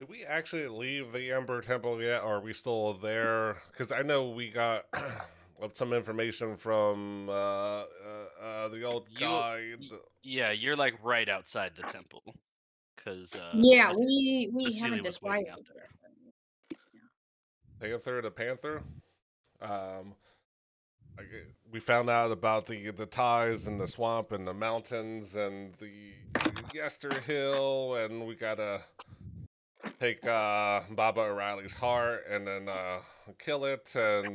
Did we actually leave the Ember Temple yet, or are we still there? Because I know we got some information from the old You, guide. yeah, you're like right outside the temple because Yeah, we Vasily haven't was waiting decided out there. yet. Panther the Panther. Um, we found out about the ties in the swamp and the mountains and the Yesterhill, and we gotta take Baba O'Reilly's heart and then kill it and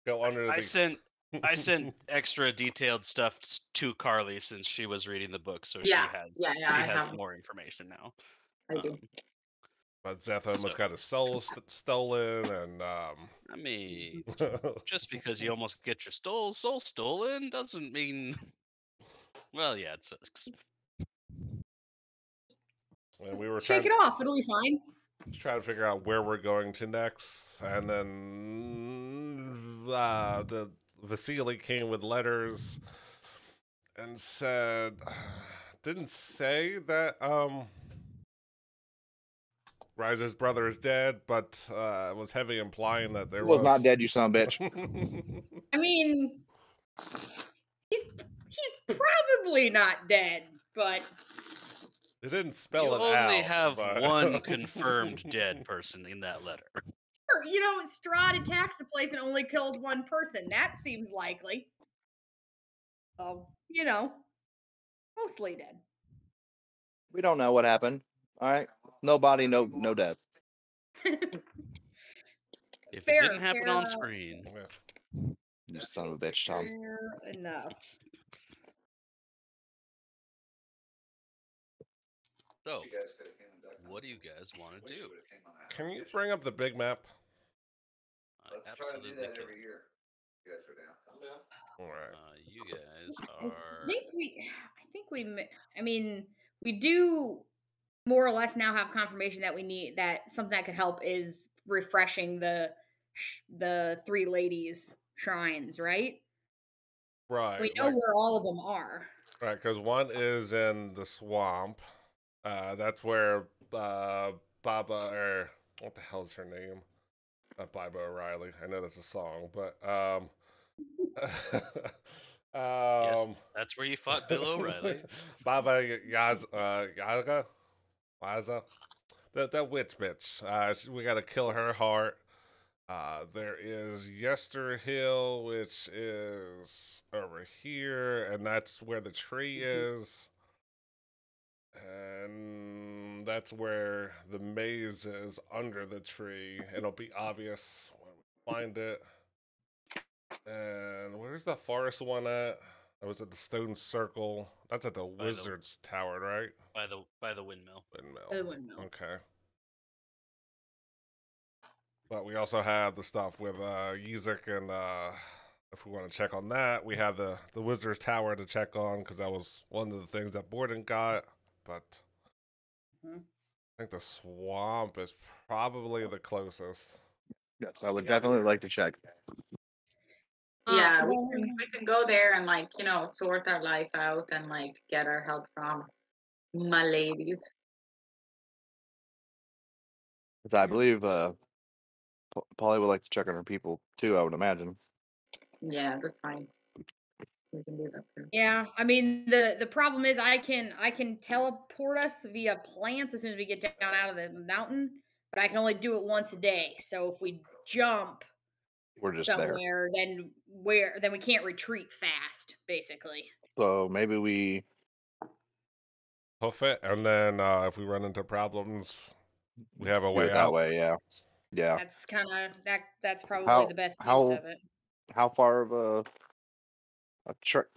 go under I the. sent I sent extra detailed stuff to Karli since she was reading the book, so Yeah, yeah, yeah. she I has have. more information now. I do. But Szeth So almost got his soul stolen, and I mean, just because you almost get your soul stolen doesn't mean. Well, yeah, it sucks. and we were Shake trying it off. It'll be fine. to try to figure out where we're going to next, and then the Vasily came with letters and said, didn't say that Riser's brother is dead, but was heavy implying that there was not was. dead, you son of a bitch. I mean, he's probably not dead, but It didn't You spell it only out. have but... one confirmed dead person in that letter. Strahd attacks the place and only kills one person. That seems likely. So, mostly dead. We don't know what happened. All right, no body, no death. If Fair, it didn't happen fair, on screen, You son of a bitch, Tom. fair enough. so what do you guys want to do? Can you bring up the big map? I absolutely can. All right. You guys I are. think I mean, we do more or less now have confirmation that we need that something that could help is refreshing the three ladies shrines, right? Right. We know where all of them are. Right, because one is in the swamp. That's where Baba, or what the hell is her name? Not Baba O'Reilly. I know that's a song, but Yes, that's where you fought Bill O'Reilly. Baba Yaga, Liza, that witch bitch. We gotta kill her heart. There is Yesterhill, which is over here, and that's where the tree is. And that's where the maze is under the tree. It'll be obvious when we find it. And where's the forest one at? It was at the stone circle. That's at the wizard's tower, right? By the windmill. The windmill. Okay. But we also have the stuff with Izek, and if we want to check on that, we have the wizard's tower to check on because that was one of the things that Borden got. But I think the swamp is probably the closest. Yes, I would definitely like to check. Yeah, we can go there and sort our life out and get our help from my ladies. Because I believe Polly would like to check on her people too, I would imagine. Yeah, that's fine. We can do that too. Yeah, I mean the problem is I can teleport us via plants as soon as we get down out of the mountain, but I can only do it once a day. So if we jump We're just somewhere, then we can't retreat fast, basically. So maybe we hoof it, and then if we run into problems, we have a way that out. way. Yeah. That's kind of that's probably the best use of it. How far of a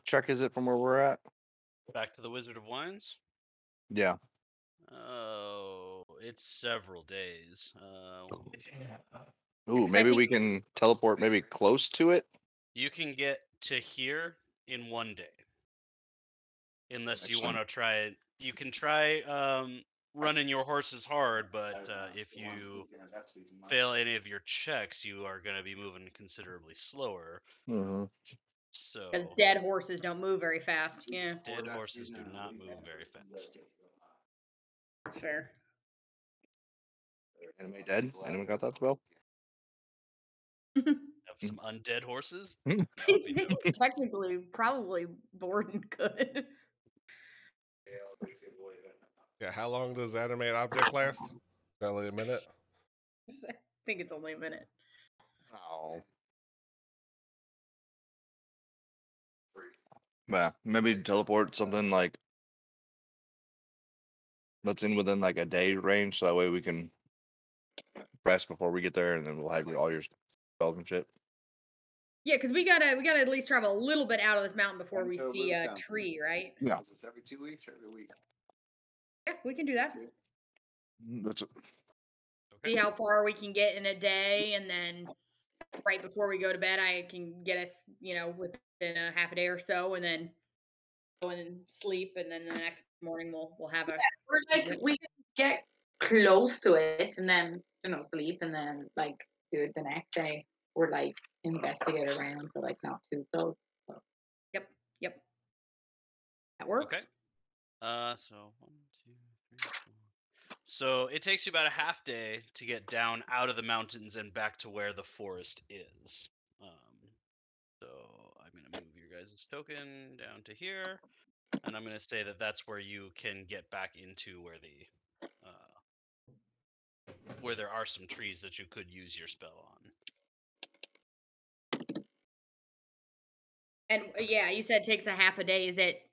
trek is it from where we're at? Back to the Wizard of Wines? Yeah. Oh, it's several days. Ooh, maybe we can teleport maybe close to it. You can get to here in one day. Unless you want to try it. You can try running your horses hard, but if you fail any of your checks, you are going to be moving considerably slower. Mm-hmm. So because dead horses don't move very fast. Yeah, dead horses do not move very fast. That's fair. Anime dead? Anyone got that spell? Have some undead horses? That would be dope. Technically, probably Borden could. Yeah, how long does animate object last? Is that only a minute? I think it's only a minute. Oh. Yeah, maybe teleport something like that's in within like a day range, so that way we can rest before we get there, and then we'll have all your spells and shit. Yeah, because we gotta at least travel a little bit out of this mountain before we see a tree, right? Yeah. Every 2 weeks or every week? Yeah, we can do that. That's See how far we can get in a day, and then right before we go to bed, I can get us, within a half a day or so, and then go and sleep, and then the next morning we'll have a. Or like we can get close to it and then sleep and then like do it the next day or like investigate around but like not too close. So. Yep. That works. Okay. So 1, 2, 3, 4. So it takes you about a half day to get down out of the mountains and back to where the forest is. So I'm gonna move your guys' token down to here, and I'm gonna say that that's where you can get back into where where there are some trees that you could use your spell on. And yeah, you said it takes a half a day. Is it?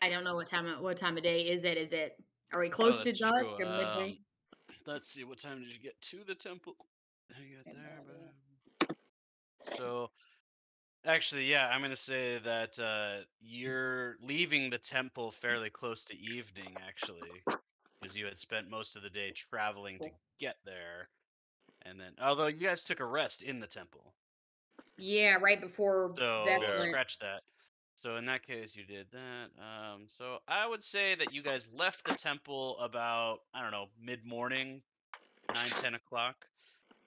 I don't know what time of day is it? Is it? Are we close to that's dusk true. or midday? Let's see. What time did you get to the temple? You got there. So, actually, yeah, I'm gonna say that you're leaving the temple fairly close to evening, actually, because you had spent most of the day traveling to get there, and then although you guys took a rest in the temple, Yeah, right before so Szeth Yeah. went. scratch that. So in that case, you did that. So I would say that you guys left the temple about, I don't know, mid-morning, 9, 10 o'clock,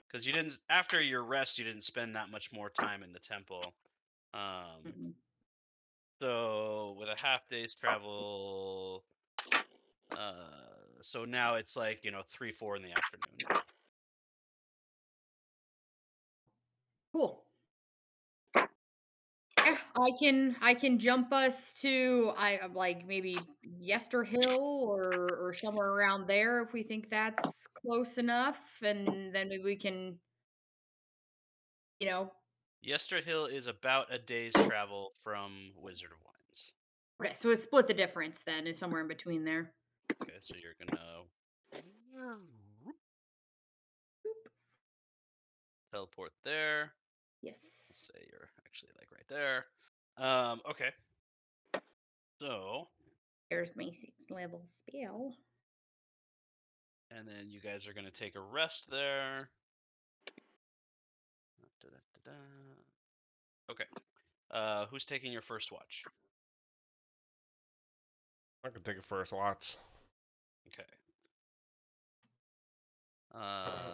because you didn't, after your rest, you didn't spend that much more time in the temple. Mm-mm. So with a half day's travel, so now it's like 3, 4 in the afternoon. Cool. Yeah, I can jump us to like maybe Yesterhill or somewhere around there if we think that's close enough, and then maybe we can, you know. Yesterhill is about a day's travel from Wizard of Wines. Okay, so we split the difference then. It's somewhere in between there. Okay, so you're gonna teleport there. Yes. Let's say you're actually like right there. Okay. So, There's my 6th level spell. and then you guys are gonna take a rest there. Okay. Who's taking your first watch? I can take a first watch. Okay.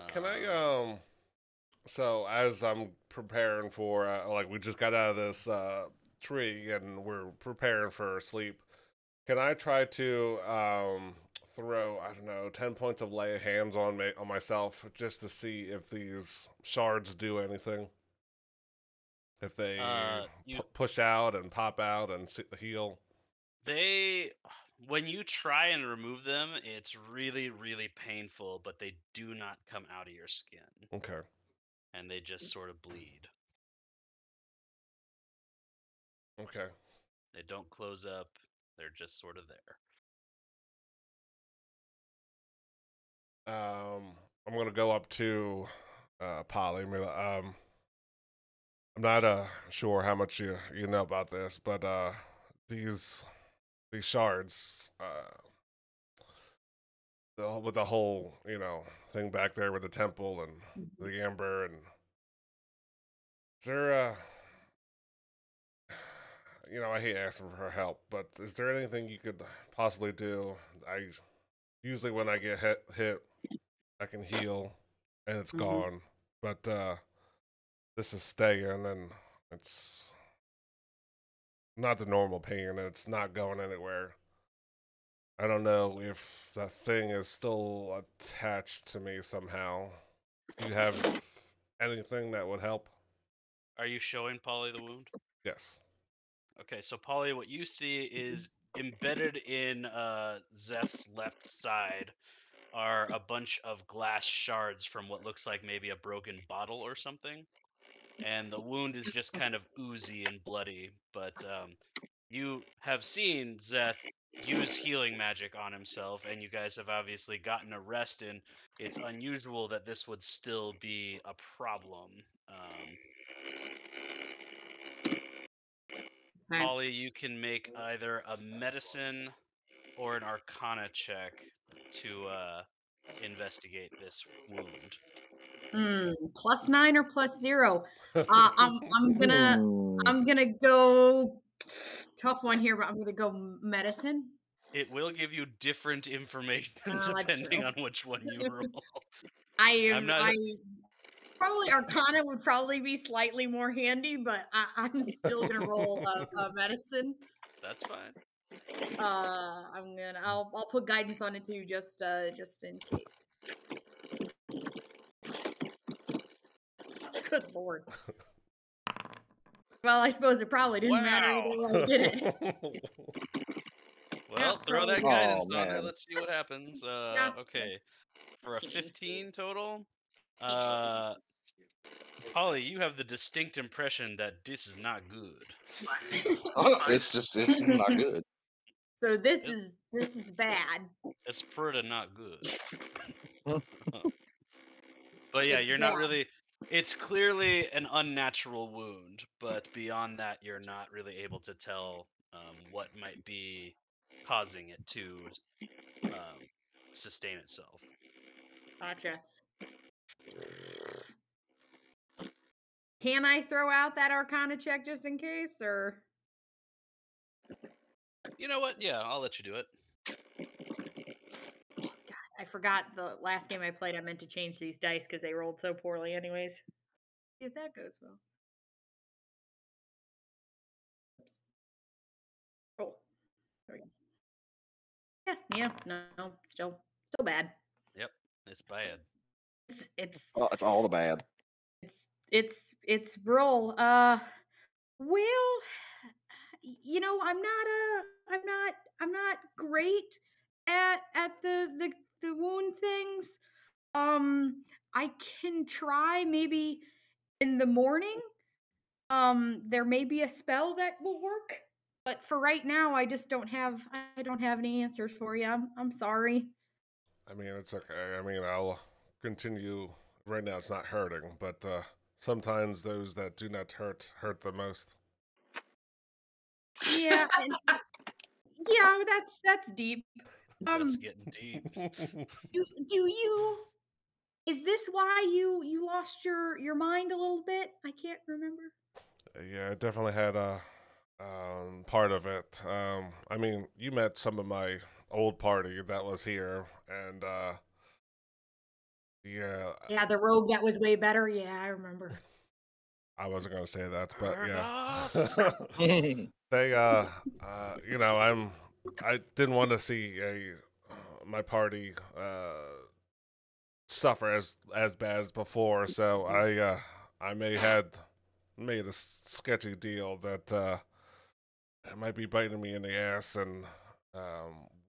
Can I So as I'm preparing for like we just got out of this tree and we're preparing for sleep, can I try to throw, I don't know, 10 points of lay hands on myself just to see if these shards do anything? If they push out and pop out and heal? When you try and remove them, it's really, really painful, but they do not come out of your skin. Okay. And they just sort of bleed. Okay. They don't close up. They're just sort of there. I'm gonna go up to Polly. I'm not sure how much you know about this, but these shards, with the whole thing back there with the temple and the amber, and is there I hate asking for her help, but is there anything you could possibly do? I usually when I get hit, I can heal and it's gone, but this is staying and it's not the normal pain and it's not going anywhere. I don't know if that thing is still attached to me somehow. Do you have anything that would help? Are you showing Polly the wound? Yes. Okay, so Polly, what you see is embedded in Szeth's left side are a bunch of glass shards from what looks like maybe a broken bottle or something. And the wound is just kind of oozy and bloody. But you have seen Szeth use healing magic on himself, and you guys have obviously gotten a rest in. It's unusual that this would still be a problem. Okay. Polly, you can make either a medicine or an arcana check to investigate this wound. +9 or +0? I'm gonna go tough one here, but I'm gonna go medicine. It will give you different information That's depending true. on which one you roll. I'm not. I probably arcana would probably be slightly more handy, but I'm still gonna roll a medicine. That's fine. I'll put guidance on it too, just in case. Good lord. Well, I suppose it probably didn't matter either way, did it? Well, throw that Oh, guidance on man. it. Let's see what happens. Yeah. Okay, for a 15. 15 total. Polly, you have the distinct impression that this is not good. It's not good. So this is bad. It's pretty not good. Huh. But yeah, It's you're not bad. really. It's clearly an unnatural wound, but beyond that, you're not really able to tell what might be causing it to sustain itself. Gotcha. Can I throw out that arcana check just in case, or? You know what? Yeah, I'll let you do it. God, I forgot the last game I played. I meant to change these dice because they rolled so poorly, anyways. See if that goes well. Oh, there we go. Yeah, no, still bad. Yep, it's bad. It's It's all the bad. it's roll. Well, you know, I'm not great at the wound things. I can try maybe in the morning. There may be a spell that will work, but for right now, I don't have any answers for you. I'm sorry. I mean, it's okay. I mean, I'll continue. Right now, it's not hurting, but sometimes those that do not hurt the most. Yeah, yeah, that's deep. That's getting deep. Do you? Is this why you lost your mind a little bit? I can't remember. Yeah, I definitely had part of it. I mean, you met some of my old party that was here, and yeah. Yeah, the rogue that was way better. Yeah, I remember. I wasn't gonna say that, but yeah. Argos! They you know, I didn't want to see my party suffer as bad as before, so I made a sketchy deal that it might be biting me in the ass, and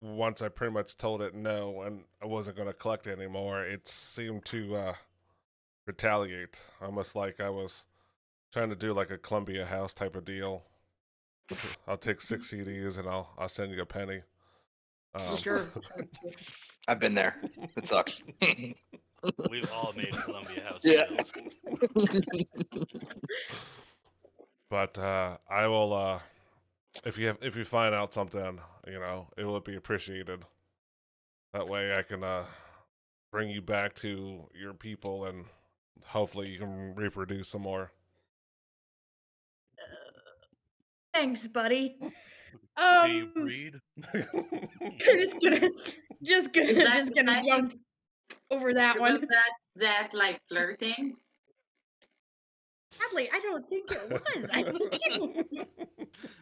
once I pretty much told it no and I wasn't going to collect anymore, it seemed to retaliate, almost like I was trying to do like a Columbia House type of deal. I'll take 6 CDs and I'll send you a penny. Sure. I've been there. It sucks. We've all made Columbia House Yeah. deals. But I will if you find out something, you know, it would be appreciated. That way I can bring you back to your people and hopefully you can reproduce some more. Thanks, buddy. Do you breed? just gonna jump over that one. Was that like flirting? Sadly, I don't think it was.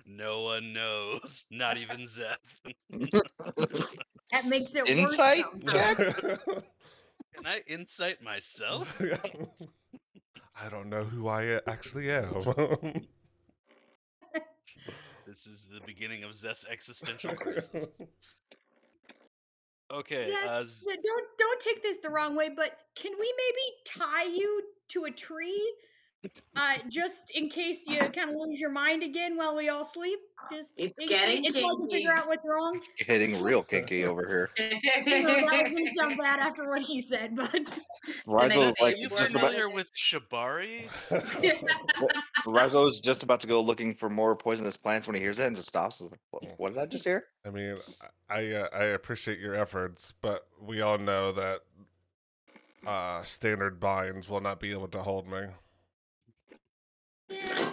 No one knows, not even Szeth. That makes it Insight worse. check? Can I insight myself? I don't know who I actually am. This is the beginning of Szeth's existential crisis. Okay, Szeth, don't take this the wrong way, but can we maybe tie you to a tree? Just in case you kind of lose your mind again while we all sleep. Just It's in getting case, until I can figure kinky. out what's wrong. It's getting real kinky over here. I know that was gonna sound bad after what he said, but Rizo's Are like you just about, familiar with Shibari? Rizo's just about to go looking for more poisonous plants when he hears it and just stops. He's like, what did I just hear? I mean, I appreciate your efforts, but we all know that standard binds will not be able to hold me. yeah.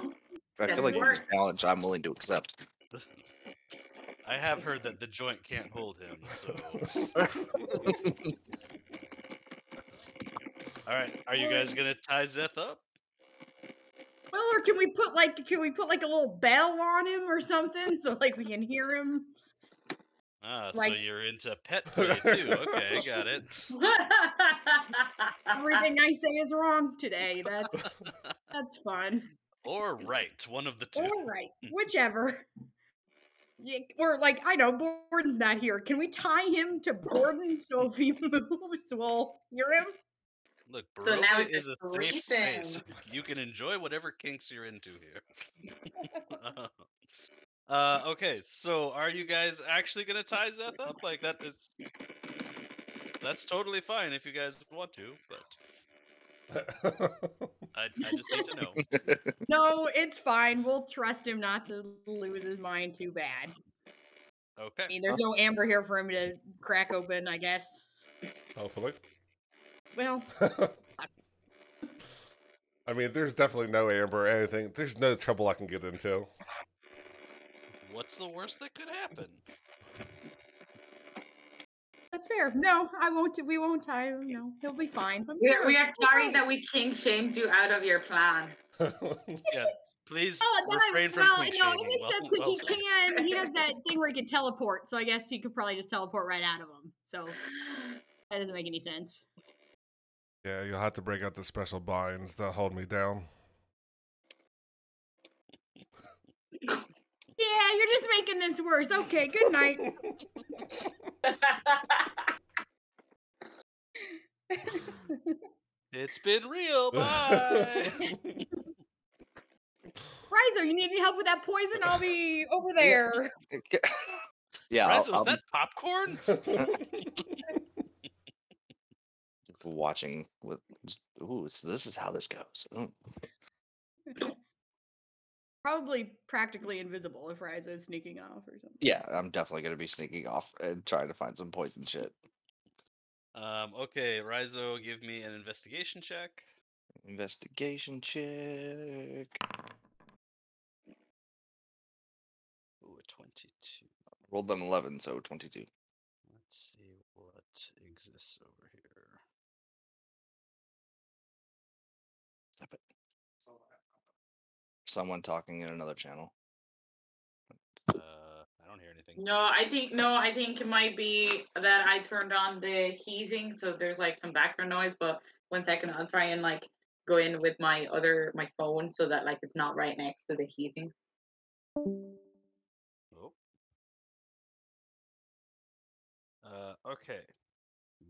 I feel like Doesn't it's a work. challenge I'm willing to accept. I have heard that the joint can't hold him, so. Alright, are you guys gonna tie Szeth up? Well, or can we put like a little bell on him or something so like we can hear him? Ah, so Like- you're into pet play too. Okay, got it. Everything I say is wrong today. That's fun. Or right, one of the two. All right, whichever. Yeah, or like I know Borden's not here. Can we tie him to Borden so if he moves, we'll hear him? Look, So now Barovia it's is a a safe space. threesome. You can enjoy whatever kinks you're into here. Okay, so are you guys actually gonna tie Szeth up? Like that's totally fine if you guys want to, but I just need to know. No, it's fine. We'll trust him not to lose his mind too bad. I Okay. mean, there's no amber here for him to crack open, I guess. Hopefully. Well, I mean, there's definitely no amber or anything. There's no trouble I can get into. What's the worst that could happen? that's fair. No, I won't. We won't tie him. No, he'll be fine. I'm We sure. are He'll be sorry fine. that we king shamed you out of your plan. Yeah, please Oh, refrain from well, kink no, it shaming. makes sense because he has that thing where he can teleport. So I guess he could probably just teleport right out of him. So that doesn't make any sense. Yeah, you'll have to break out the special binds to hold me down. Yeah, you're just making this worse. Okay, good night. It's been real. Bye. Rizo, you need any help with that poison? I'll be over there. Yeah, Rizo, is I'll that popcorn? watching with. Ooh, so this is how this goes. Ooh. Probably practically invisible if Rizo is sneaking off or something. Yeah, I'm definitely gonna be sneaking off and trying to find some poison shit. Okay, Rizo, give me an investigation check. Investigation check. Ooh, a 22. Rolled them 11, so 22. Let's see what exists over here. Stop it. Someone talking in another channel. I don't hear anything. No, I think it might be that I turned on the heating, so there's like some background noise. But 1 second, I'll try and like go in with my phone so that like it's not right next to the heating. Oh. Okay.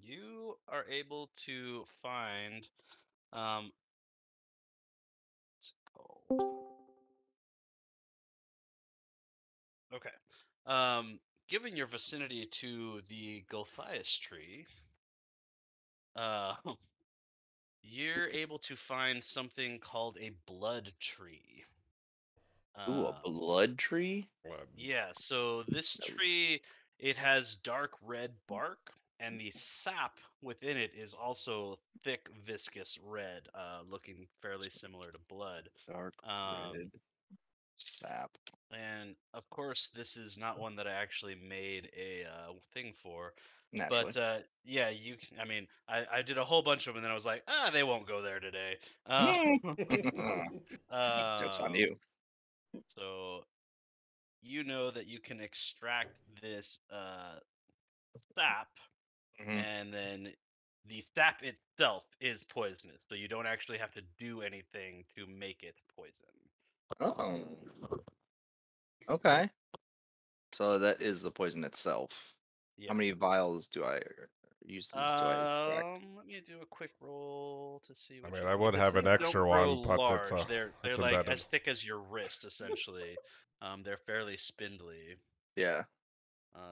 You are able to find what's it called? Okay. Given your vicinity to the Gulthias tree, you're able to find something called a blood tree. Ooh, a blood tree? Yeah, so this tree, it has dark red bark, and the sap within it is also thick, viscous red, looking fairly similar to blood. Dark red sap. And of course, this is not one that I actually made a thing for. Naturally. But yeah, you can. I mean, I did a whole bunch of them, and then I was like, they won't go there today. Joke's on you. So you know that you can extract this sap, Mhm. and then the sap itself is poisonous, so you don't actually have to do anything to make it poison. Oh. Okay. So that is the poison itself. Yeah. How many vials do I uses do I extract? Let me do a quick roll to see I what mean, you I need. would The have an tubes extra don't grow one, but large. They're it's like embedded. as thick as your wrist, essentially. They're fairly spindly. Yeah.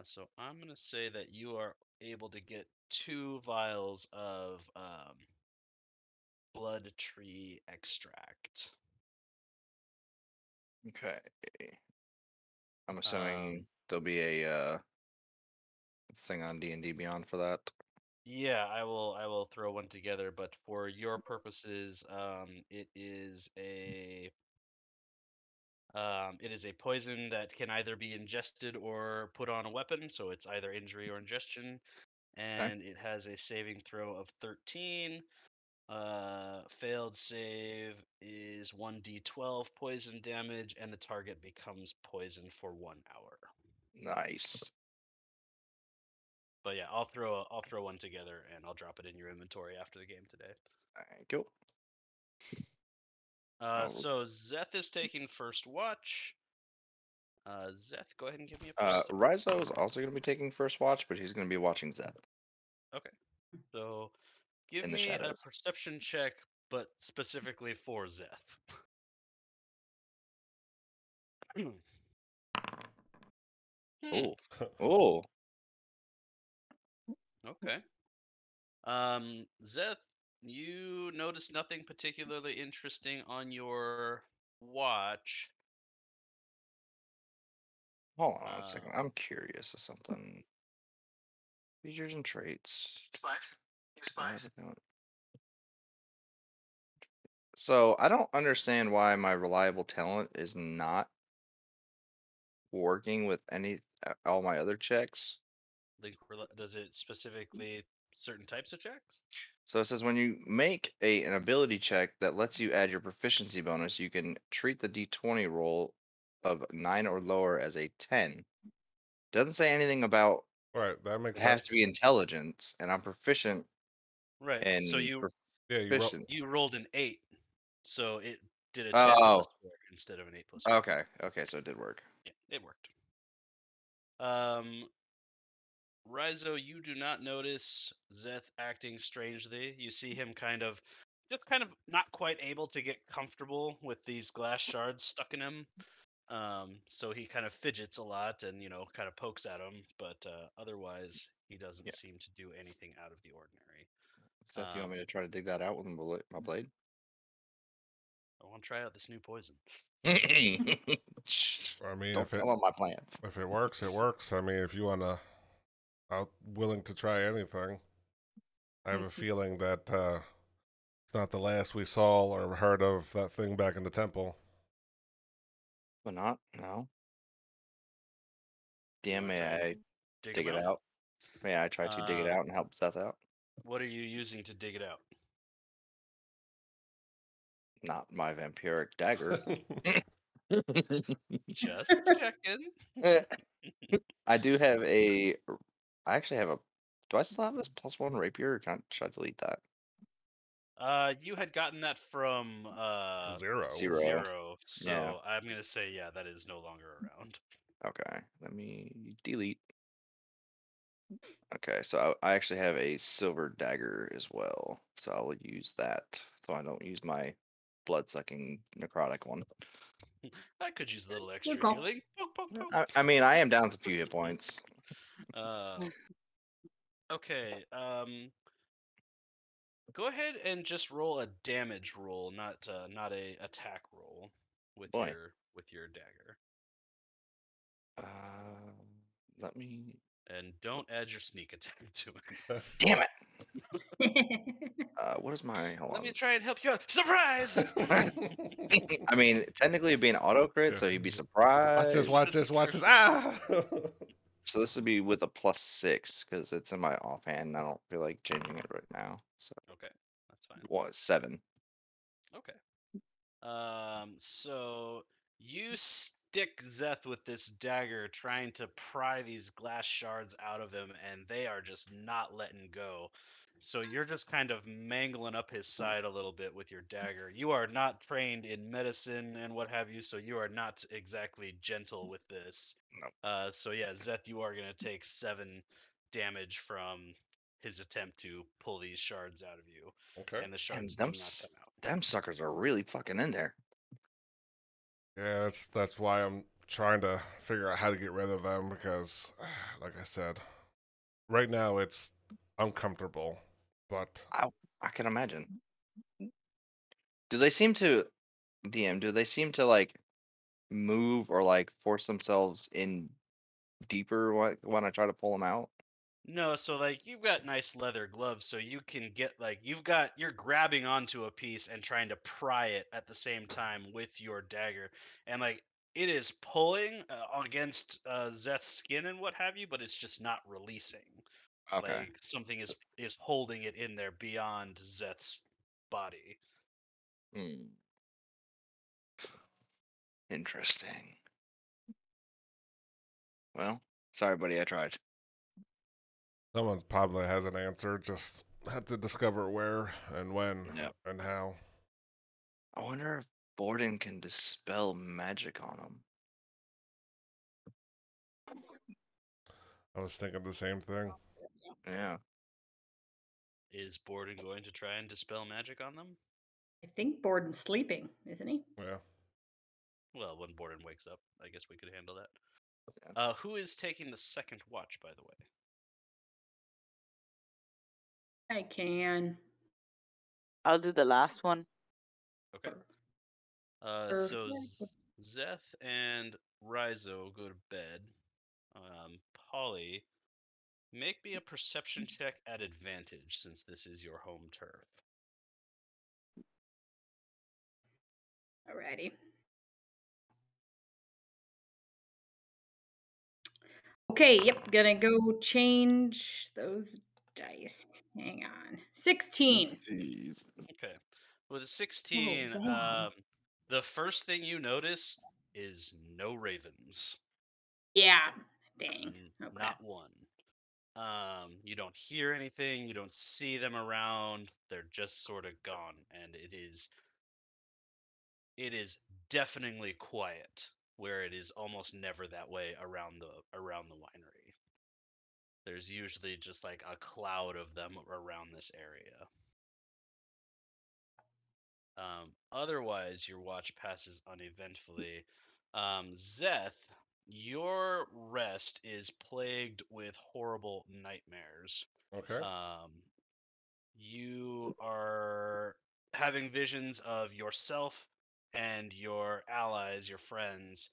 So I'm gonna say that you are able to get 2 vials of blood tree extract. Okay. I'm Um, assuming there'll be a thing on D&D Beyond for that. Yeah, I will throw one together, but for your purposes, it is a poison that can either be ingested or put on a weapon, so it's either injury or ingestion, and it has a saving throw of 13. Failed save is 1d12 poison damage, and the target becomes poisoned for 1 hour. Nice. But yeah, I'll throw one together and I'll drop it in your inventory after the game today. Thank you. So Szeth is taking first watch. Szeth, go ahead and give me a perception. Rizo is also going to be taking first watch, but he's going to be watching Szeth Okay. So give in the me a shadows. perception check, but specifically for Szeth. Oh. Oh. Okay. Szeth, you notice nothing particularly interesting on your watch. Hold on a second. I'm curious of something. Features and traits. Spies. So I don't understand why my reliable talent is not working with all my other checks. Does it specifically certain types of checks? So it says when you make an ability check that lets you add your proficiency bonus, you can treat the d20 roll of 9 or lower as a 10. Doesn't say anything about Right, that makes it has sense. to be intelligence, and I'm proficient Right. So in Yeah, proficient. you rolled an 8, so it did a 10 Oh, plus 4 instead of an 8 plus 4. okay. Okay, so it did work. Yeah, it worked. Rizo, you do not notice Szeth acting strangely. You see him kind of not quite able to get comfortable with these glass shards stuck in him. So he kind of fidgets a lot and, kind of pokes at him, but otherwise he doesn't Yeah. seem to do anything out of the ordinary. Szeth, do you want me to try to dig that out with my blade? I want to try out this new poison. I mean, Don't tell him my plan. if it works, it works. I mean, if you wanna, I'm willing to try anything. I have a feeling that it's not the last we saw or heard of that thing back in the temple. But not, no. You DM, wanna may try and I dig him it out? May I try to dig it out and help Szeth out? What are you using to dig it out? Not my vampiric dagger. Just checking. I actually have do I still have this +1 rapier, or should I delete that? You had gotten that from Zero. Zero, so Yeah. I'm gonna say that is no longer around. Okay, let me delete. Okay, so I actually have a silver dagger as well, so I will use that, so I don't use my blood-sucking necrotic one. I could use a little extra call. healing. Poke, poke, poke. I mean, I am down to a few hit points. Okay. Go ahead and just roll a damage roll, not a attack roll with Boy. your dagger. Let me. And don't add your sneak attack to it. Damn it! What is my? Hold Let on. me try and help you out. Surprise! I mean, technically it'd be an auto crit, Yeah. so you'd be surprised. Watch this. Ah! So this would be with a +6 because it's in my offhand. And I don't feel like changing it right now. So Okay, that's fine. what? 7. Okay. So you stick Szeth with this dagger, trying to pry these glass shards out of him, and they are just not letting go. So you're just kind of mangling up his side a little bit with your dagger. You are not trained in medicine and what have you, so you are not exactly gentle with this. So yeah, Szeth, you are going to take 7 damage from his attempt to pull these shards out of you, Okay. and the Damn, shards them, do not come out. them suckers are really fucking in there. Yeah, that's why I'm trying to figure out how to get rid of them because, like I said, right now it's uncomfortable. But I can imagine. Do they seem to, DM? Do they seem to like move or like force themselves in deeper when I try to pull them out? No, so like you've got nice leather gloves, so you can get like you're grabbing onto a piece and trying to pry it at the same time with your dagger, and like it is pulling against Szeth's skin and what have you, but it's just not releasing. Okay. Like something is holding it in there beyond Szeth's body. Hmm. Interesting. Well, sorry, buddy. I tried. someone probably has an answer. Just have to discover where and when Yep. and how. I wonder if Borden can dispel magic on him. I was thinking the same thing. Yeah. Is Borden going to try and dispel magic on them? I think Borden's sleeping, isn't he? Yeah. Well, when Borden wakes up, I guess we could handle that. Yeah. Who is taking the second watch, by the way? I can. I'll do the last one. Okay. So Szeth and Rhizo go to bed. Polly, make me a perception check at advantage since this is your home turf. Alrighty. Okay, yep, gonna go change those dice. Hang on. 16. Jeez. Okay. With a 16, wow. the first thing you notice is no ravens. Yeah. Dang. Okay. Not one. You don't hear anything, you don't see them around, they're just sort of gone, and it is deafeningly quiet, where it is almost never that way around the winery. There's usually just like a cloud of them around this area. Otherwise, your watch passes uneventfully. Szeth, your rest is plagued with horrible nightmares. Okay. You are having visions of yourself and your allies, your friends,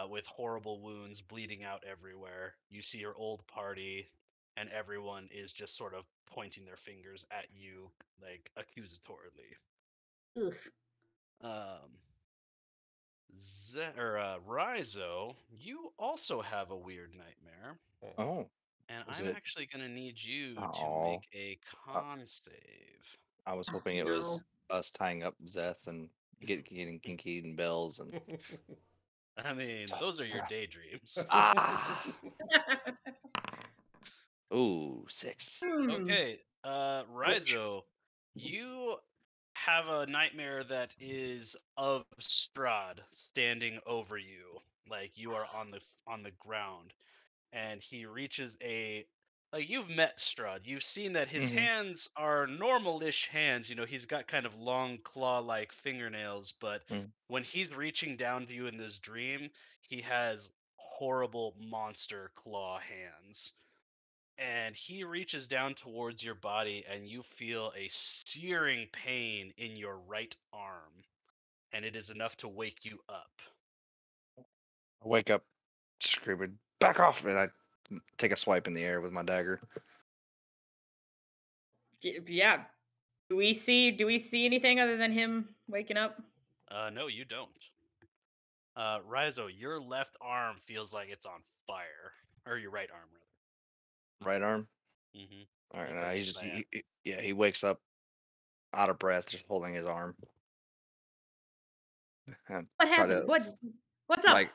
with horrible wounds bleeding out everywhere. You see your old party, and everyone is just sort of pointing their fingers at you, like accusatorily. Oof. Rhizo, you also have a weird nightmare, Oh. and Is I'm it? actually going to need you to Oh. make a con save. I was hoping it was us tying up Szeth and getting kinky and bells and. I mean, those are your daydreams. Ah. Ooh, 6. Okay, Rhizo, you have a nightmare that is of Strahd standing over you, like you are on the ground, and he reaches like you've met Strahd. You've seen that his Mhm. hands are normal-ish hands. You know, he's got kind of long claw-like fingernails, but Mm. when he's reaching down to you in this dream, he has horrible monster claw hands. And he reaches down towards your body, and you feel a searing pain in your right arm, and it is enough to wake you up. I wake up screaming, "Back off!" and I take a swipe in the air with my dagger. Yeah. Do we see anything other than him waking up? No, you don't. Rhizo, your left arm feels like it's on fire, or your right arm rather. Right arm. Mm-hmm. All right, It now he burns just bad. he wakes up out of breath, just holding his arm. And What try happened? to What What's up? Like,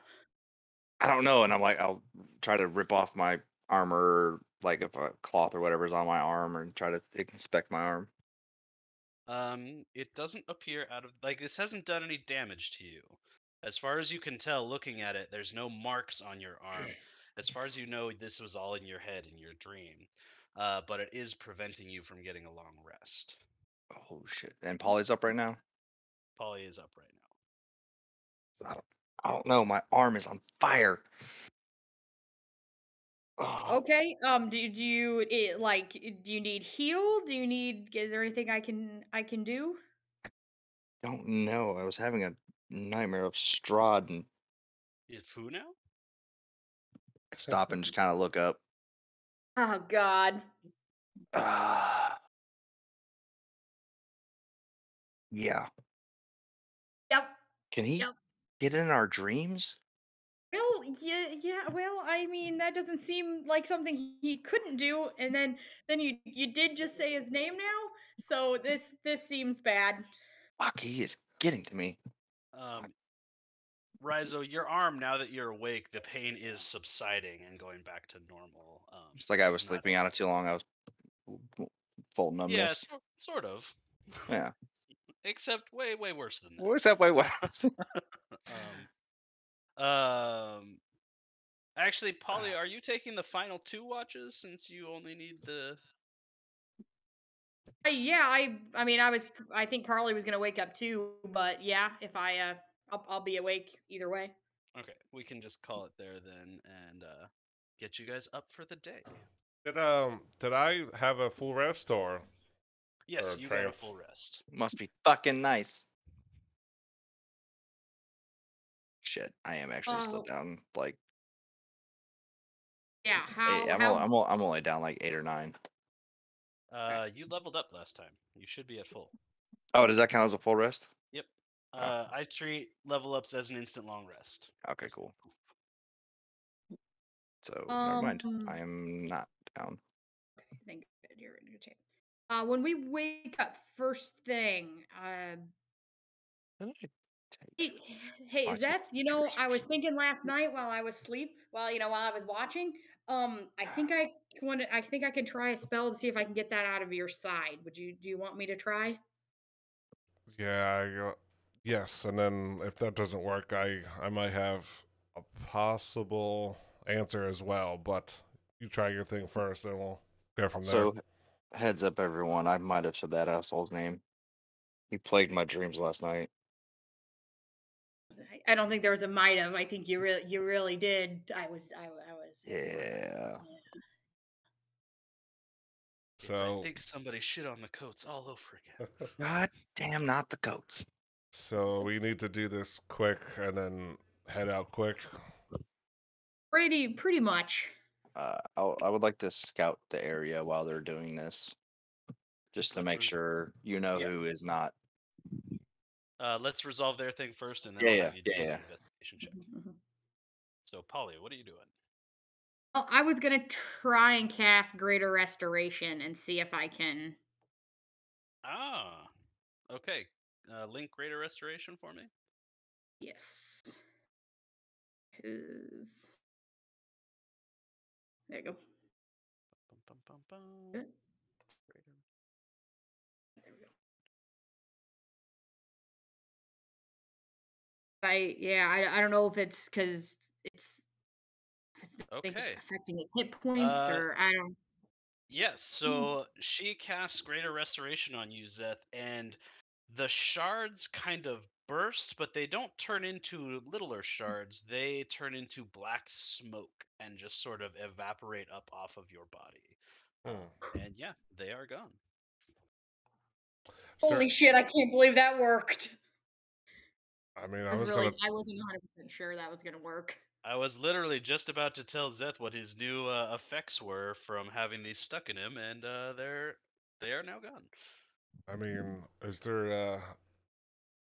I don't know. And I'm like, I'll try to rip off my armor, like if a cloth or whatever's on my arm, and try to inspect my arm. It doesn't appear out of like this hasn't done any damage to you. As far as you can tell, looking at it, there's no marks on your arm. As far as you know, this was all in your head in your dream. But it is preventing you from getting a long rest. Oh shit! And Polly's up right now. Polly is up right now. I don't know. My arm is on fire. Oh, Okay. Do you like? Do you need heal? Do you need? Is there anything I can do? don't know. I was having a nightmare of Strahd and Is Fu now? stop and just kind of look up. Oh God. Yeah. Yep. Can he Yep. get in our dreams? Well, yeah. Well, I mean, that doesn't seem like something he couldn't do. And then you did just say his name now, so this seems bad. Fuck, he is getting to me. Rizo, your arm, now that you're awake, the pain is subsiding and going back to normal. It's like this I was is not- sleeping on it too long. I was full Yeah, numbness. sort of. Yeah. Except way worse than this. What's that way? What? Actually, Polly, are you taking the final 2 watches since you only need the? Yeah, I mean, I think Karli was gonna wake up too, but yeah, if I'll be awake either way. Okay, we can just call it there then, and get you guys up for the day. Did I have a full rest or? Yes, Or you got a trance. full rest. Must be fucking nice. Shit, I am actually still Oh. down like Yeah, eight. I'm only down like 8 or 9. You leveled up last time. You should be at full. Oh, does that count as a full rest? Yep. Oh. I treat level ups as an instant long rest. Okay, cool. So never mind. I am not down. Okay, thank you. You're in good shape. When we wake up first thing, What did I take? hey, Oh, I took Szeth, pictures I or was something. thinking last night while I was asleep, while I was watching, I think I can try a spell to see if I can get that out of your side. Do you want me to try? Yeah, yes, and then if that doesn't work, I might have a possible answer as well. But you try your thing first, and we'll go from there. So, heads up, everyone. I might have said that asshole's name. He plagued my dreams last night. I don't think there was a might have. I think you really did. I was. Yeah. I So, think somebody shit on the coats all over again. God damn, not the goats. so we need to do this quick and then head out quick. Pretty much. I would like to scout the area while they're doing this, just to Let's make sure you know yeah. who is not. Let's resolve their thing first, and then Yeah, I'll yeah, have you do yeah, an yeah. investigation check. So, Polly, what are you doing? Oh, I was gonna try and cast Greater Restoration and see if I can. Ah, okay. Link Greater Restoration for me. Yes. 'Cause- There you go. Bum, bum, bum, bum. Good. Greater. There we go. I don't know if it's because it's Okay. affecting his hit points or I don't. Yes, so she casts Greater Restoration on you, Szeth, and the shards kind of burst, but they don't turn into littler shards. They turn into black smoke and just sort of evaporate up off of your body. And yeah, they are gone. Holy shit! I can't believe that worked. I mean, I wasn't 100% sure that was gonna work. I was literally just about to tell Szeth what his new effects were from having these stuck in him, and they are now gone. I mean, is there?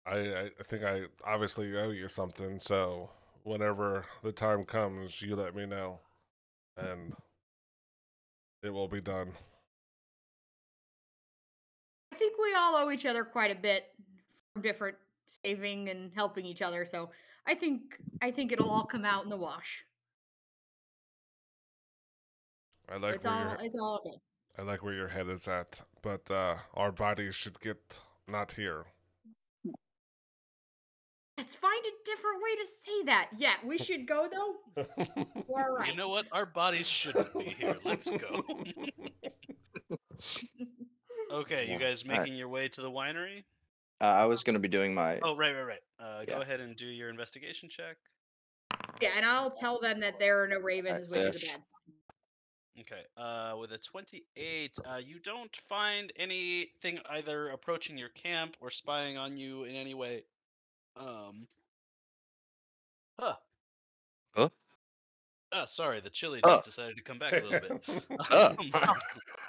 I think I obviously owe you something. So whenever the time comes, you let me know, and it will be done. I think we all owe each other quite a bit from different saving and helping each other. So I think it'll all come out in the wash. I like It's where all your it's all good. I like where your head is at, but our bodies should get not here. Let's find a different way to say that. Yeah, we should go though. We're right. You know what? Our bodies shouldn't be here. Let's go. Okay, you Yeah. guys All right. making your way to the winery? I was going to be doing my. Oh, right. Go Yeah. ahead and do your investigation check. Yeah, and I'll tell them that there are no ravens, which is a Seth. bad sign. Okay. With a 28, you don't find anything either approaching your camp or spying on you in any way. Huh. Huh? Sorry, the chili Oh. just decided to come back a little bit. Oh.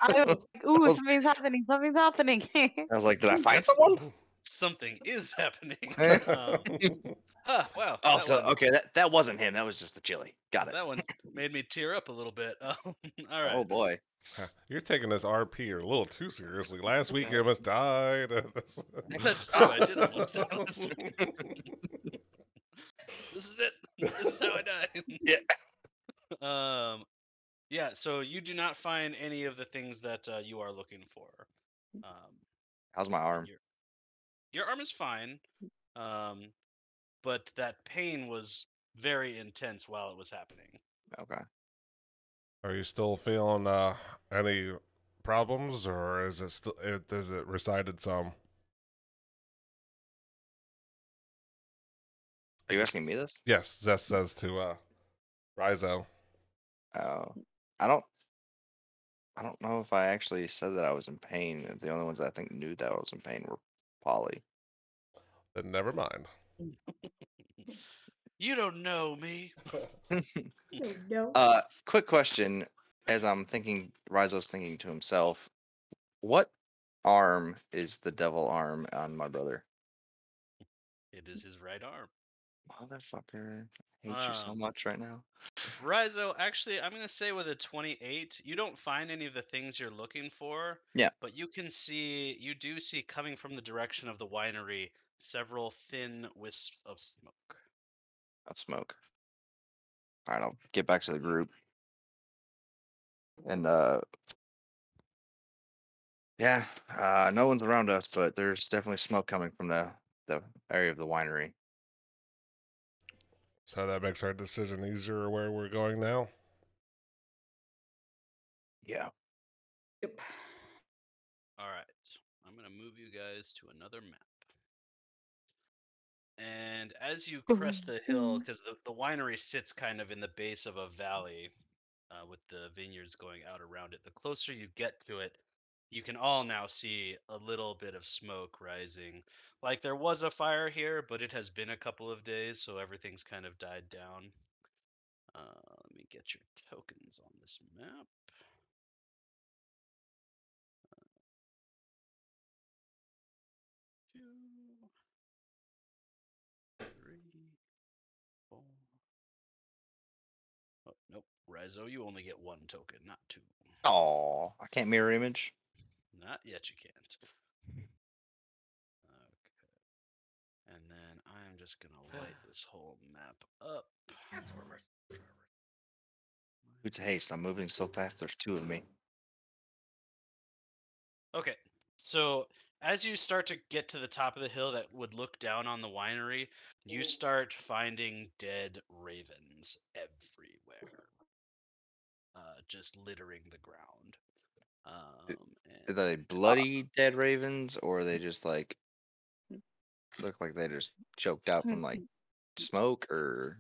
I was like, ooh, was- something's happening. Something's happening. I was like, did I find Yes. someone? Something is happening. Wow. Oh, that so one, okay, that wasn't him. That was just the chili. Got it. that one made me tear up a little bit. All right. Oh boy. You're taking this RP a little too seriously. Last week you almost died. That's true. I did almost die last week. This is it. This is how I die. Yeah. Yeah. So you do not find any of the things that you are looking for. How's my arm? Your arm is fine, but that pain was very intense while it was happening. Okay. Are you still feeling any problems, or is it still? Is it resided some? Are you asking me this? Yes, Zest says to Rizo. Oh, I don't know if I actually said that I was in pain. The only ones I think knew that I was in pain were Polly. Then never mind. You don't know me. No. Quick question. As I'm thinking, Rizo's thinking to himself, what arm is the devil arm on my brother? It is his right arm. Motherfucker. I hate you so much right now. Rizo, actually, I'm going to say with a 28, you don't find any of the things you're looking for. Yeah. But you do see coming from the direction of the winery several thin wisps of smoke. Of smoke. All right, I'll get back to the group. And yeah, no one's around us, but there's definitely smoke coming from the area of the winery. So that makes our decision easier where we're going now. Yeah. Yep. All right. I'm going to move you guys to another map. And as you crest the hill, because the winery sits kind of in the base of a valley with the vineyards going out around it, the closer you get to it, you can all now see a little bit of smoke rising. Like there was a fire here, but it has been a couple of days, so everything's kind of died down. Let me get your tokens on this map. Two, three, four. Oh, nope. Rizo, you only get one token, not two. Oh, I can't mirror image. Not yet, you can't. Okay. And then I'm just going to light this whole map up. It's haste. I'm moving so fast. There's two of me. Okay. So as you start to get to the top of the hill that would look down on the winery, you start finding dead ravens everywhere, just littering the ground. Are they bloody dead ravens, or are they just like look like they just choked out from like smoke, or?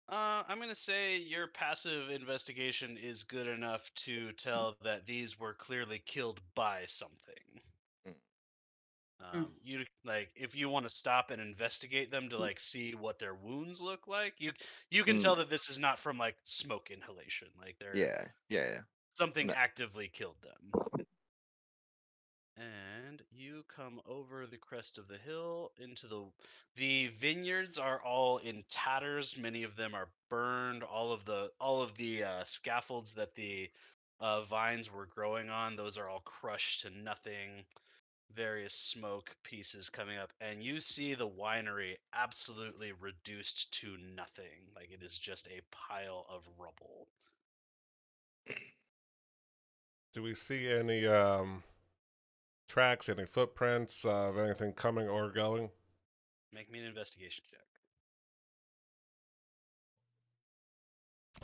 I'm gonna say your passive investigation is good enough to tell that these were clearly killed by something. You like if you want to stop and investigate them to like see what their wounds look like, you can tell that this is not from like smoke inhalation. Like they're Yeah. something No. actively killed them. And you come over the crest of the hill into the vineyards are all in tatters. Many of them are burned. All of the scaffolds that the vines were growing on, those are all crushed to nothing. various smoke pieces coming up, and you see the winery absolutely reduced to nothing. Like it is just a pile of rubble. Do we see any tracks, any footprints of anything coming or going? Make me an investigation check.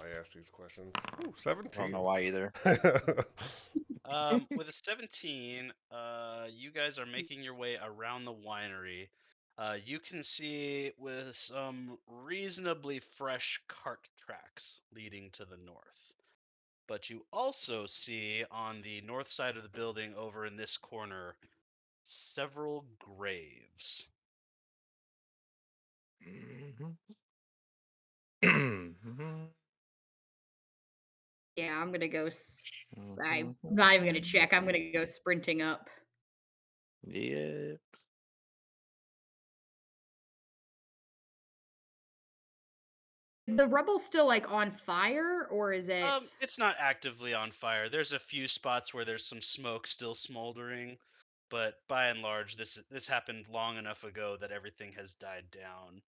I ask these questions. Ooh, I 17. don't know why either. With a 17, you guys are making your way around the winery. You can see with some reasonably fresh cart tracks leading to the north. But you also see on the north side of the building over in this corner several graves. Yeah, I'm gonna go. I'm not even gonna check. I'm gonna go sprinting up. Yeah. Is the rubble still like on fire, or is it? It's not actively on fire. There's a few spots where there's some smoke still smoldering, but by and large, this happened long enough ago that everything has died down.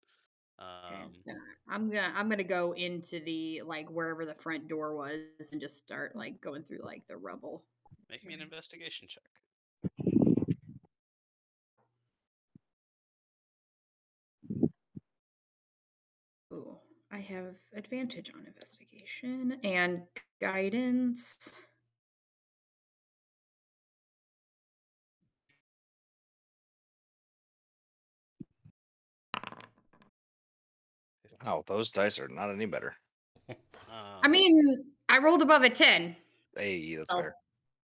Okay, so I'm gonna go into the like wherever the front door was and just start like going through like the rubble. Make me an investigation check. Ooh, I have advantage on investigation and guidance. Oh, those dice are not any better. I mean, I rolled above a 10. Hey, that's Oh. fair.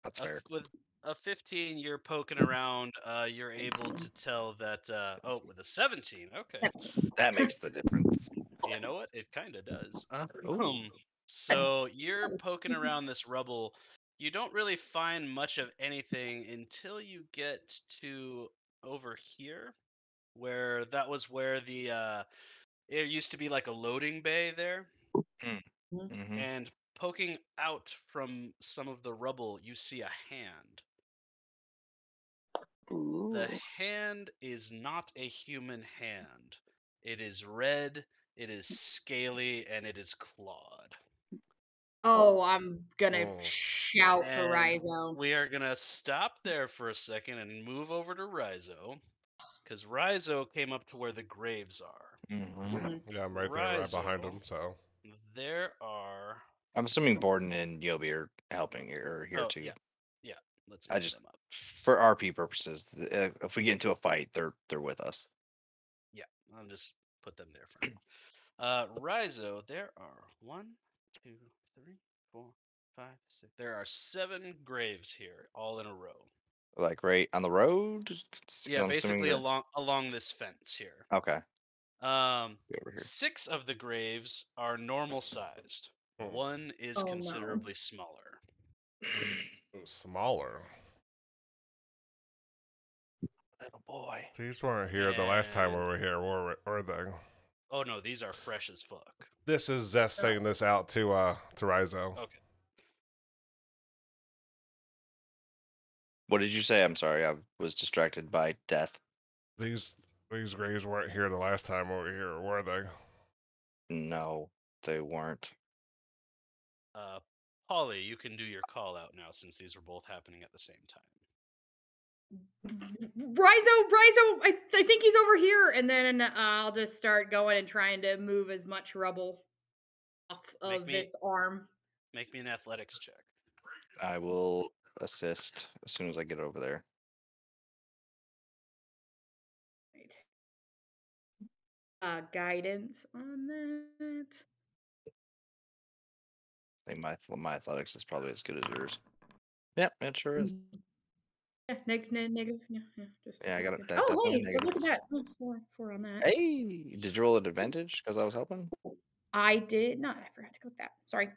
That's fair. With a 15, you're poking around. You're able to tell that. Oh, with a 17, okay. 17. That makes the difference. You know what? It kind of does. Ooh. So you're poking around this rubble. You don't really find much of anything until you get to over here, where that was where the it used to be like a loading bay there. Mm-hmm. And poking out from some of the rubble, you see a hand. The hand is not a human hand. It is red, it is scaly, and it is clawed. Oh, I'm gonna Oh. shout for And Rhizo. we are gonna stop there for a second and move over to Rhizo, because Rhizo came up to where the graves are. Mm-hmm. Yeah, I'm right there, right behind Rhizo, him. So there are. I'm assuming Borden and Yobi are helping or here Oh too. yeah. Let's I move just, them up. for RP purposes, if we get into a fight, they're with us. Yeah, I'll just put them there for now. Rhizo, there are 1, 2, 3, 4, 5, 6. There are 7 graves here, all in a row. Like right on the road. 'Cause Yeah, I'm assuming basically that. along this fence here. Okay. Be over here. 6 of the graves are normal sized. Hmm. 1 is Oh, no. considerably smaller. Ooh, smaller. Little boy. These weren't here the last time we were here, were they? Oh no, these are fresh as fuck. This is Szeth saying this out to Rhizo. Okay. What did you say? I'm sorry, I was distracted by death. These graves weren't here the last time we were here, were they? No, they weren't. Polly, you can do your call out now since these were both happening at the same time. Rhizo, I think he's over here, and then I'll just start going and trying to move as much rubble off of this arm. Make me an athletics check. I will assist as soon as I get over there. Right. Guidance on that. I think my athletics is probably as good as yours. Yep, it sure is. Yeah, negative. Yeah, Yeah, I got it. Oh, hey, look at that. Oh, four on that. Hey, did you roll at advantage because I was helping? I did not. I forgot to click that. Sorry.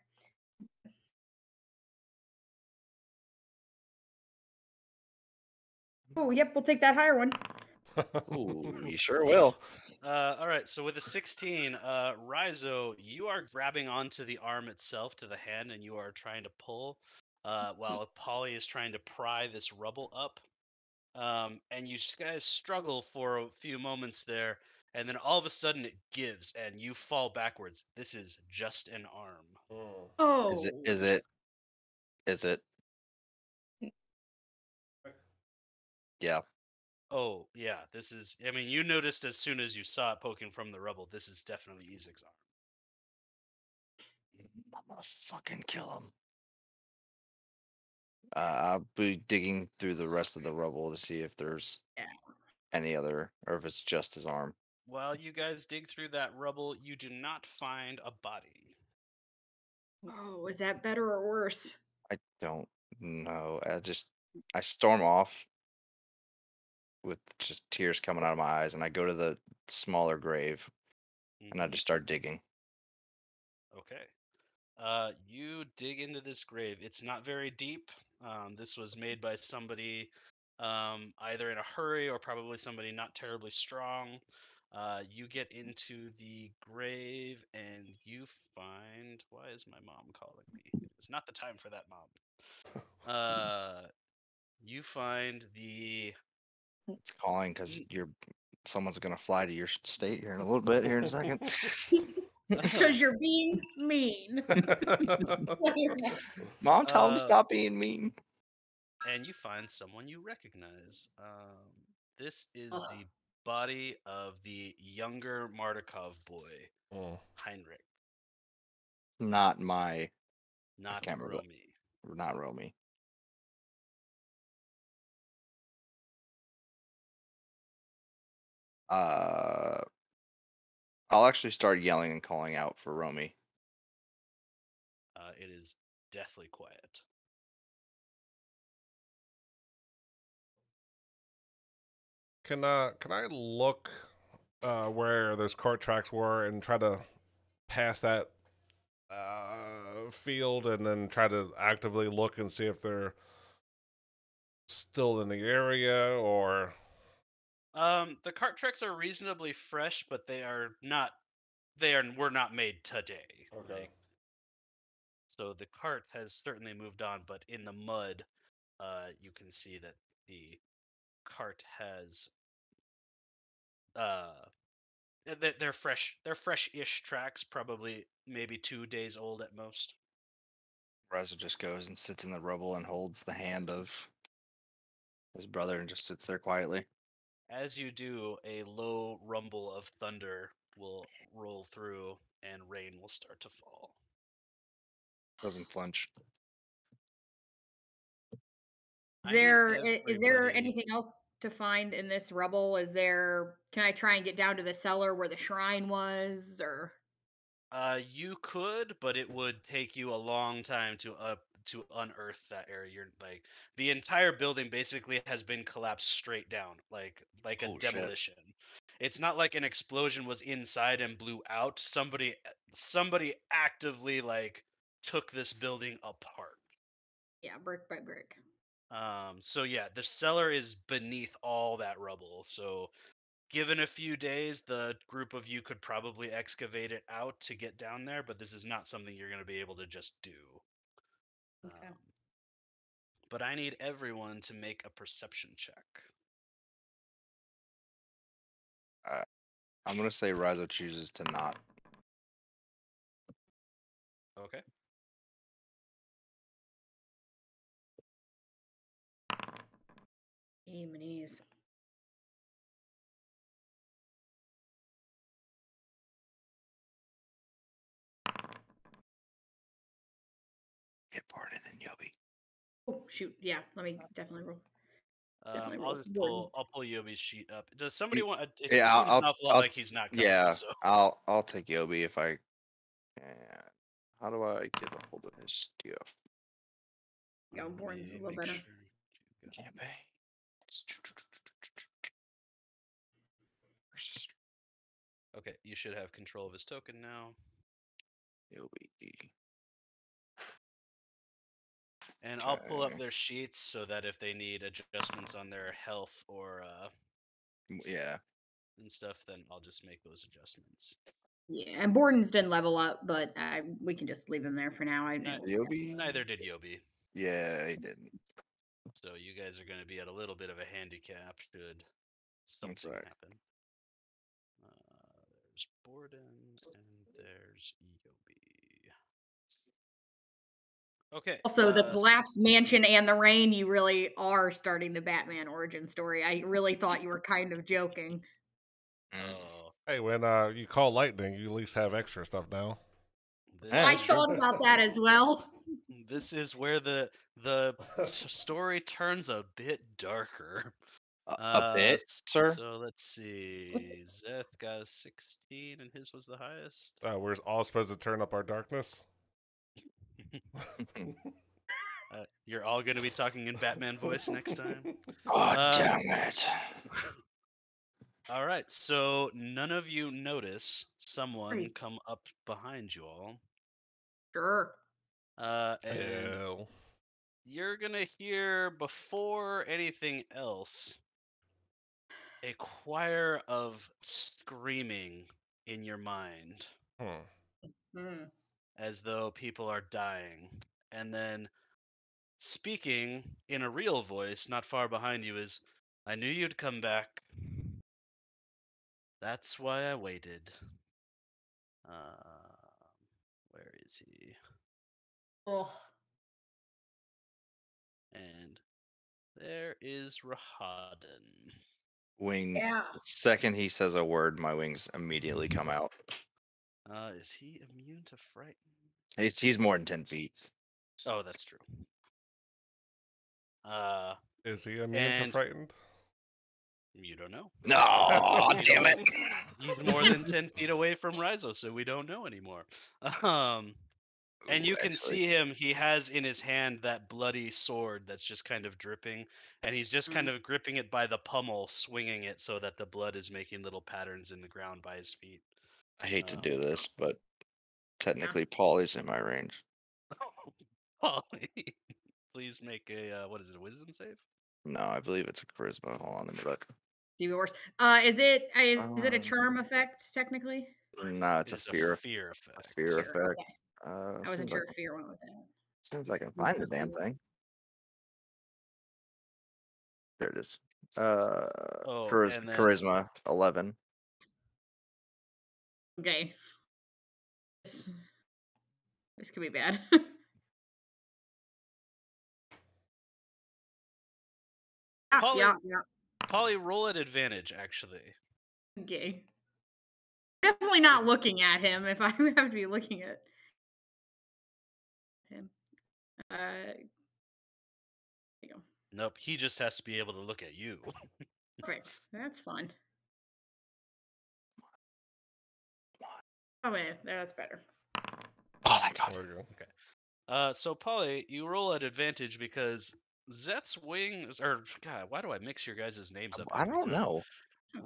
Oh, yep. We'll take that higher one. Ooh, you sure will. All right. So with a 16, Rhizo, you are grabbing onto the arm itself, to the hand, and you are trying to pull, while Polly is trying to pry this rubble up. And you guys struggle for a few moments there, and then all of a sudden it gives, and you fall backwards. This is just an arm. Mm. Oh. Is it? Yeah. Oh yeah, this is. I mean, you noticed as soon as you saw it poking from the rubble. This is definitely Ezek's arm. I'm gonna fucking kill him. I'll be digging through the rest of the rubble to see if there's Yeah. any other, or if it's just his arm. While you guys dig through that rubble, you do not find a body. Oh, is that better or worse? I don't know. I storm off with just tears coming out of my eyes, and I go to the smaller grave, and I Mhm. just start digging. Okay. You dig into this grave. It's not very deep. This was made by somebody either in a hurry or probably somebody not terribly strong. You get into the grave and you find. Why is my mom calling me? It's not the time for that, mom. You find the. It's calling because someone's gonna fly to your state here in a little bit, here in a second. Because you're being mean. Mom, tell him to stop being mean. And you find someone you recognize. This is the body of the younger Mardukov boy, Mm. Heinrich, Not my, not can't remember Romy. not Romy. I'll actually start yelling and calling out for Romy. It is deathly quiet. Can I look where those cart tracks were and try to pass that field and then try to actively look and see if they're still in the area or The cart tracks are reasonably fresh, but they are not. Were not made today. Okay. Like, so the cart has certainly moved on, but in the mud, you can see that the cart has they're fresh. They're fresh-ish tracks, probably maybe 2 days old at most. Raza just goes and sits in the rubble and holds the hand of his brother and just sits there quietly. As you do, a low rumble of thunder will roll through, and rain will start to fall. Doesn't flinch. Is there everybody- anything else to find in this rubble? Can I try and get down to the cellar where the shrine was, or You could, but it would take you a long time to unearth that area. You're like the entire building basically has been collapsed straight down, like a Oh, shit. demolition. It's not like an explosion was inside and blew out. Somebody actively like took this building apart. yeah, brick by brick? So yeah, the cellar is beneath all that rubble. So given a few days, the group of you could probably excavate it out to get down there, but this is not something you're going to be able to just do. Okay. But I need everyone to make a perception check. I'm gonna say Raza chooses to not. Okay. Ease. Get Barton and Yobi. Oh shoot! Yeah, let me definitely roll. Definitely I'll roll just for Gordon. I'll pull Yobi's sheet up. Does somebody You- want? It Yeah, seems an awful lot like he's not coming. Yeah, So I'll take Yobi if I. How do I get a hold of his stuff? Yeah, Gordon's a little make better. sure you got- Campaign. Okay, you should have control of his token now. Yobi. And I'll pull up Okay. their sheets so that if they need adjustments on their health or Yeah. and stuff, then I'll just make those adjustments. Yeah, and Borden's didn't level up, but we can just leave him there for now. Yobi. Neither did Yobi. Yeah, he didn't. So you guys are going to be at a little bit of a handicap should something right. happen. There's Borden and there's Yobi. Okay. Also, the collapsed mansion and the rain, you really are starting the Batman origin story. I really thought you were kind of joking. Oh, Hey, when you call lightning, you at least have extra stuff now. this Yeah, I is, that's true. thought about that as well. this is where the story turns a bit darker. A bit, sir. So let's see. Szeth got a 16, and his was the highest. We're all supposed to turn up our darkness. You're all going to be talking in Batman voice next time. God damn it! All right, so none of you notice someone Nice. come up behind you all, Sure. and Hell. you're gonna hear before anything else a choir of screaming in your mind, as though people are dying, and then speaking in a real voice not far behind you is, "I knew you'd come back. That's why I waited." Where is he? Oh, And there is Rahadin. Wing. yeah. The second he says a word, my wings immediately come out. Is he immune to frighten? He's more than 10 feet. Oh, that's true. Is he immune to And frightened? you don't know. No, damn it! He's more than 10 feet away from Rizo, so we don't know anymore. And you can Actually, see him. He has in his hand that bloody sword that's just kind of dripping, and he's just kind of gripping it by the pommel, swinging it so that the blood is making little patterns in the ground by his feet. I hate to do this, but technically Paulie's in my range. Polly, please make a what is it? A wisdom save? No, I believe it's a charisma. Hold on, let me look. Even worse. Is it a charm effect technically? No, it's It a is fear. a fear effect. A fear Fear, effect. okay. I wasn't Seems sure like, if fear went with that. as soon as I can find the damn thing. There it is. And then Charisma 11. Okay. This could be bad. Polly, yeah. Polly, roll at advantage, actually. Okay. Definitely not looking at him if I have to be looking at him. There you go. Nope, he just has to be able to look at you. Perfect. That's fun. Oh man, that's better. Oh my god. There we go. Okay. So Polly, you roll at advantage because Szeth's wings, or God, why do I mix your guys' names up? I every don't time? know.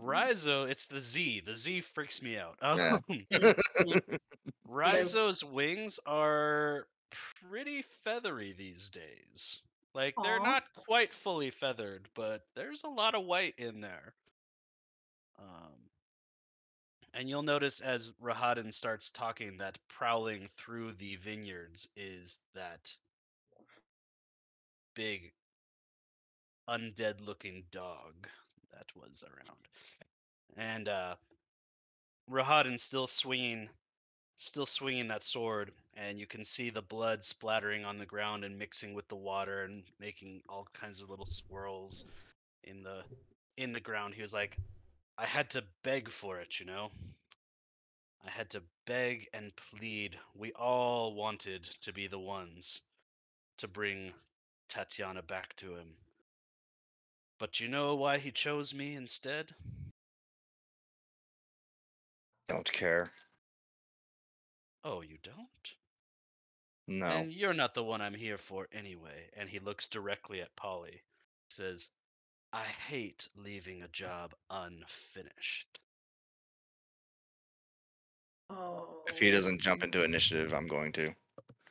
Rizo, it's the Z. The Z freaks me out. Yeah. Rizo's wings are pretty feathery these days. Like, they're Aw. not quite fully feathered, but there's a lot of white in there. And you'll notice as Rahadin starts talking that prowling through the vineyards is that big undead looking dog that was around. And Rahadin's still swinging that sword, and you can see the blood splattering on the ground and mixing with the water and making all kinds of little swirls in the ground. He was like, I had to beg for it, you know? I had to beg and plead. We all wanted to be the ones to bring Tatiana back to him. But you know why he chose me instead? Don't care. Oh, you don't? No. And you're not the one I'm here for anyway. And he looks directly at Polly. Says, I hate leaving a job unfinished. Oh. If he doesn't jump into initiative, I'm going to.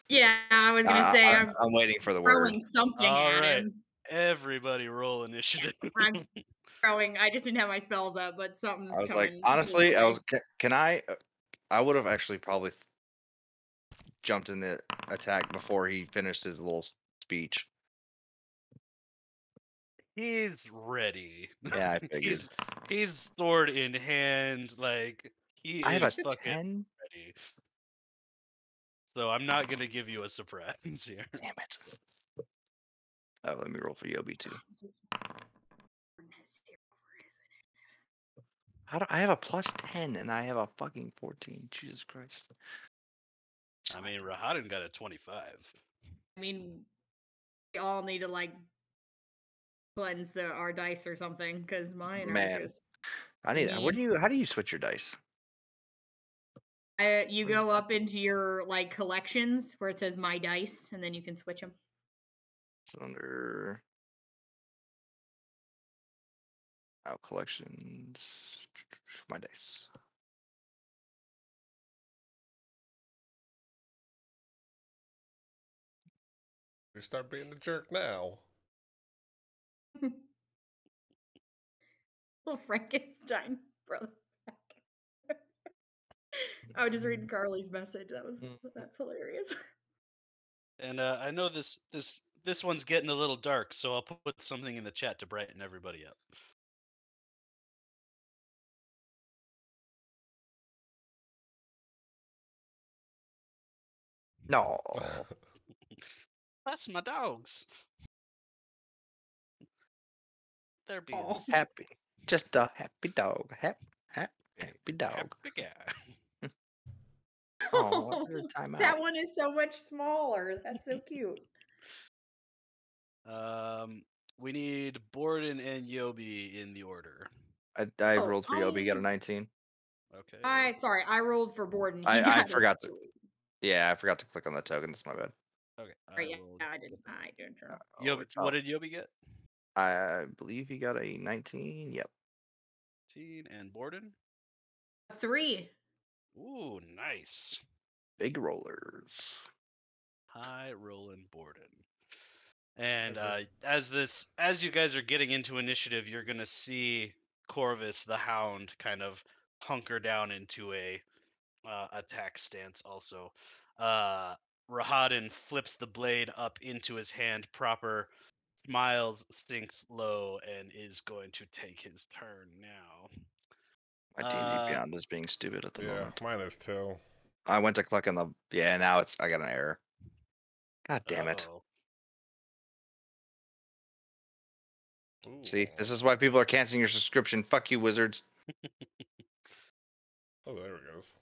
Yeah, I was gonna say I'm waiting for the word. throwing something All at right. him. Everybody roll initiative. I'm throwing. I just didn't have my spells up, but something's I was coming. like, honestly, my way. Can I? I would have actually probably jumped in the attack before he finished his little speech. He's ready. Yeah, I figured. He's sword in hand, like he I have a is fucking 10. ready. So I'm not gonna give you a surprise here. Damn it. Oh, let me roll for Yobi too. How do I have a plus 10 and I have a fucking 14? Jesus Christ. I mean, Rahadin got a 25. I mean, we all need to like cleanse our dice or something because mine are Man, just. I need. mean. How do you switch your dice? You What is go up into your like collections where it says my dice, and then you can switch them. It's under collections. My dice. You start being a jerk now. Little Frankenstein brother. I was just reading Karli's message. That's hilarious. And I know this one's getting a little dark, so I'll put something in the chat to brighten everybody up. No. That's my dogs. They're being Aw. Happy. Just a happy dog. Happy dog. happy guy. Oh, what a timeout. That one is so much smaller. That's so cute. We need Borden and Yobi in the order. I Oh, rolled for Yobi, got a 19. Okay. Sorry, I rolled for Borden. He I got a forgot to. 3. Yeah, I forgot to click on the token. That's my bad. Okay. Right, yeah, I didn't. Yobi, it's what out. did Yobi get? I believe he got a 19. Yep. 19 and Borden? 3. Ooh, nice. Big rollers. High rolling Borden. And Is as you guys are getting into initiative, you're gonna see Corvus the Hound kind of hunker down into a attack stance. Also, Rahadin flips the blade up into his hand proper, smiles, sinks low, and is going to take his turn now. My D&D Beyond is being stupid at the Yeah, moment. mine is too. I went to click on the. Yeah, now I got an error. God damn it. Uh-oh. See, Ooh. this is why people are canceling your subscription. Fuck you, wizards. Oh, there it goes.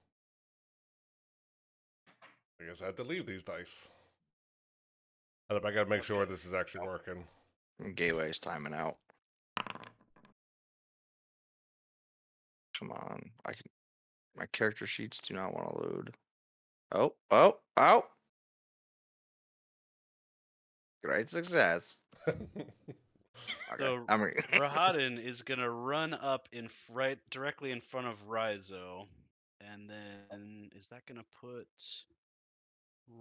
I guess I have to leave these dice. I gotta make sure Okay. this is actually working. Gateway's timing out. Come on, I can. My character sheets do not want to load. Oh! Great success. Okay, So I'm ready. Rahadin is gonna run up right directly in front of Raizo, and then is that gonna put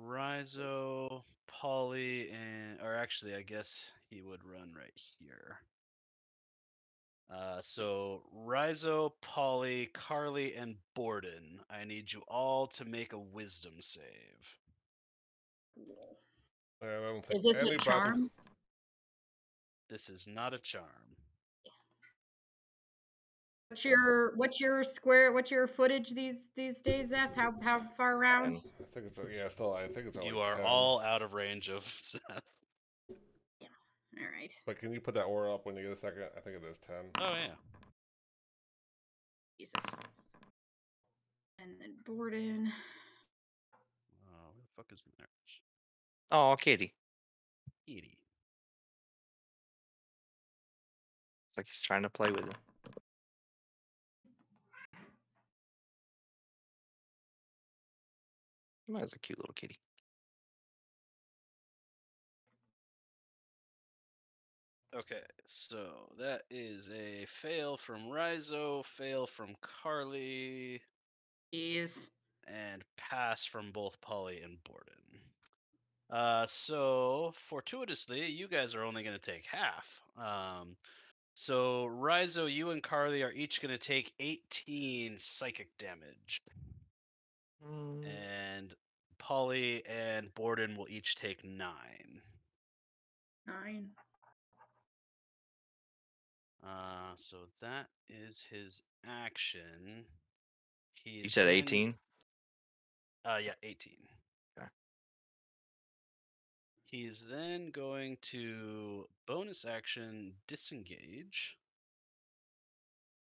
Raizo, Polly, or actually, I guess he would run right here. So Raizo, Polly, Karli, and Borden, I need you all to make a wisdom save. I don't think Is this anybody. a charm? This is not a charm. What's your footage these days, Zeth? How far around? I think it's I think it's only You are 10. all out of range of Szeth. Yeah. All right. But can you put that aura up when you get a second? I think it is 10. Oh yeah. Jesus. And then Borden. Oh, where the fuck is marriage? Oh, Katie. Edie. It's like he's trying to play with it. That's a cute little kitty. Okay, so that is a fail from Raizo, fail from Karli, Jeez. and pass from both Polly and Borden. So fortuitously, you guys are only going to take half. So Raizo, you and Karli are each going to take 18 psychic damage, and Polly and Borden will each take 9. 9. So that is his action. He's You said then- 18? Yeah, 18. Okay. He's then going to bonus action disengage.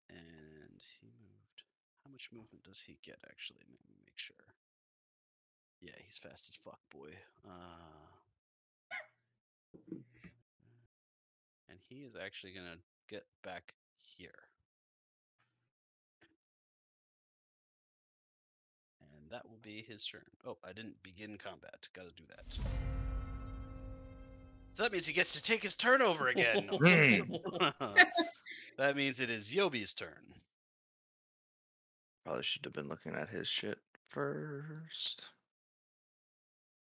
And he moved. How much movement does he get, actually? Let me make sure. Yeah, he's fast as fuck, boy. And he is actually going to get back here. And that will be his turn. Oh, I didn't begin combat. Gotta do that. So that means he gets to take his turn over again. That means it is Yobi's turn. Probably should have been looking at his shit first.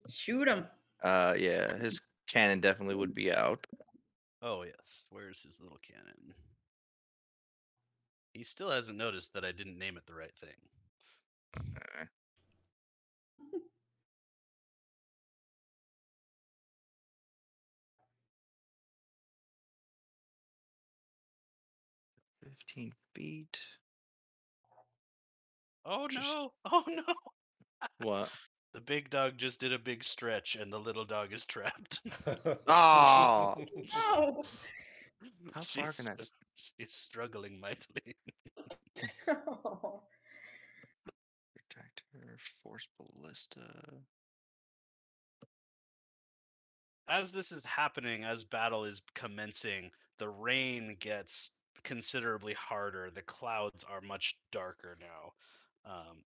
Shoot him. Yeah, his cannon definitely would be out. Oh, yes. Where's his little cannon? He still hasn't noticed that I didn't name it the right thing. Okay. "15 feet." Oh, Just- no. Oh, no. What? The big dog just did a big stretch, and the little dog is trapped. Oh! Oh. How far can I? She's struggling mightily. Protector, force ballista. As this is happening, as battle is commencing, the rain gets considerably harder. The clouds are much darker now,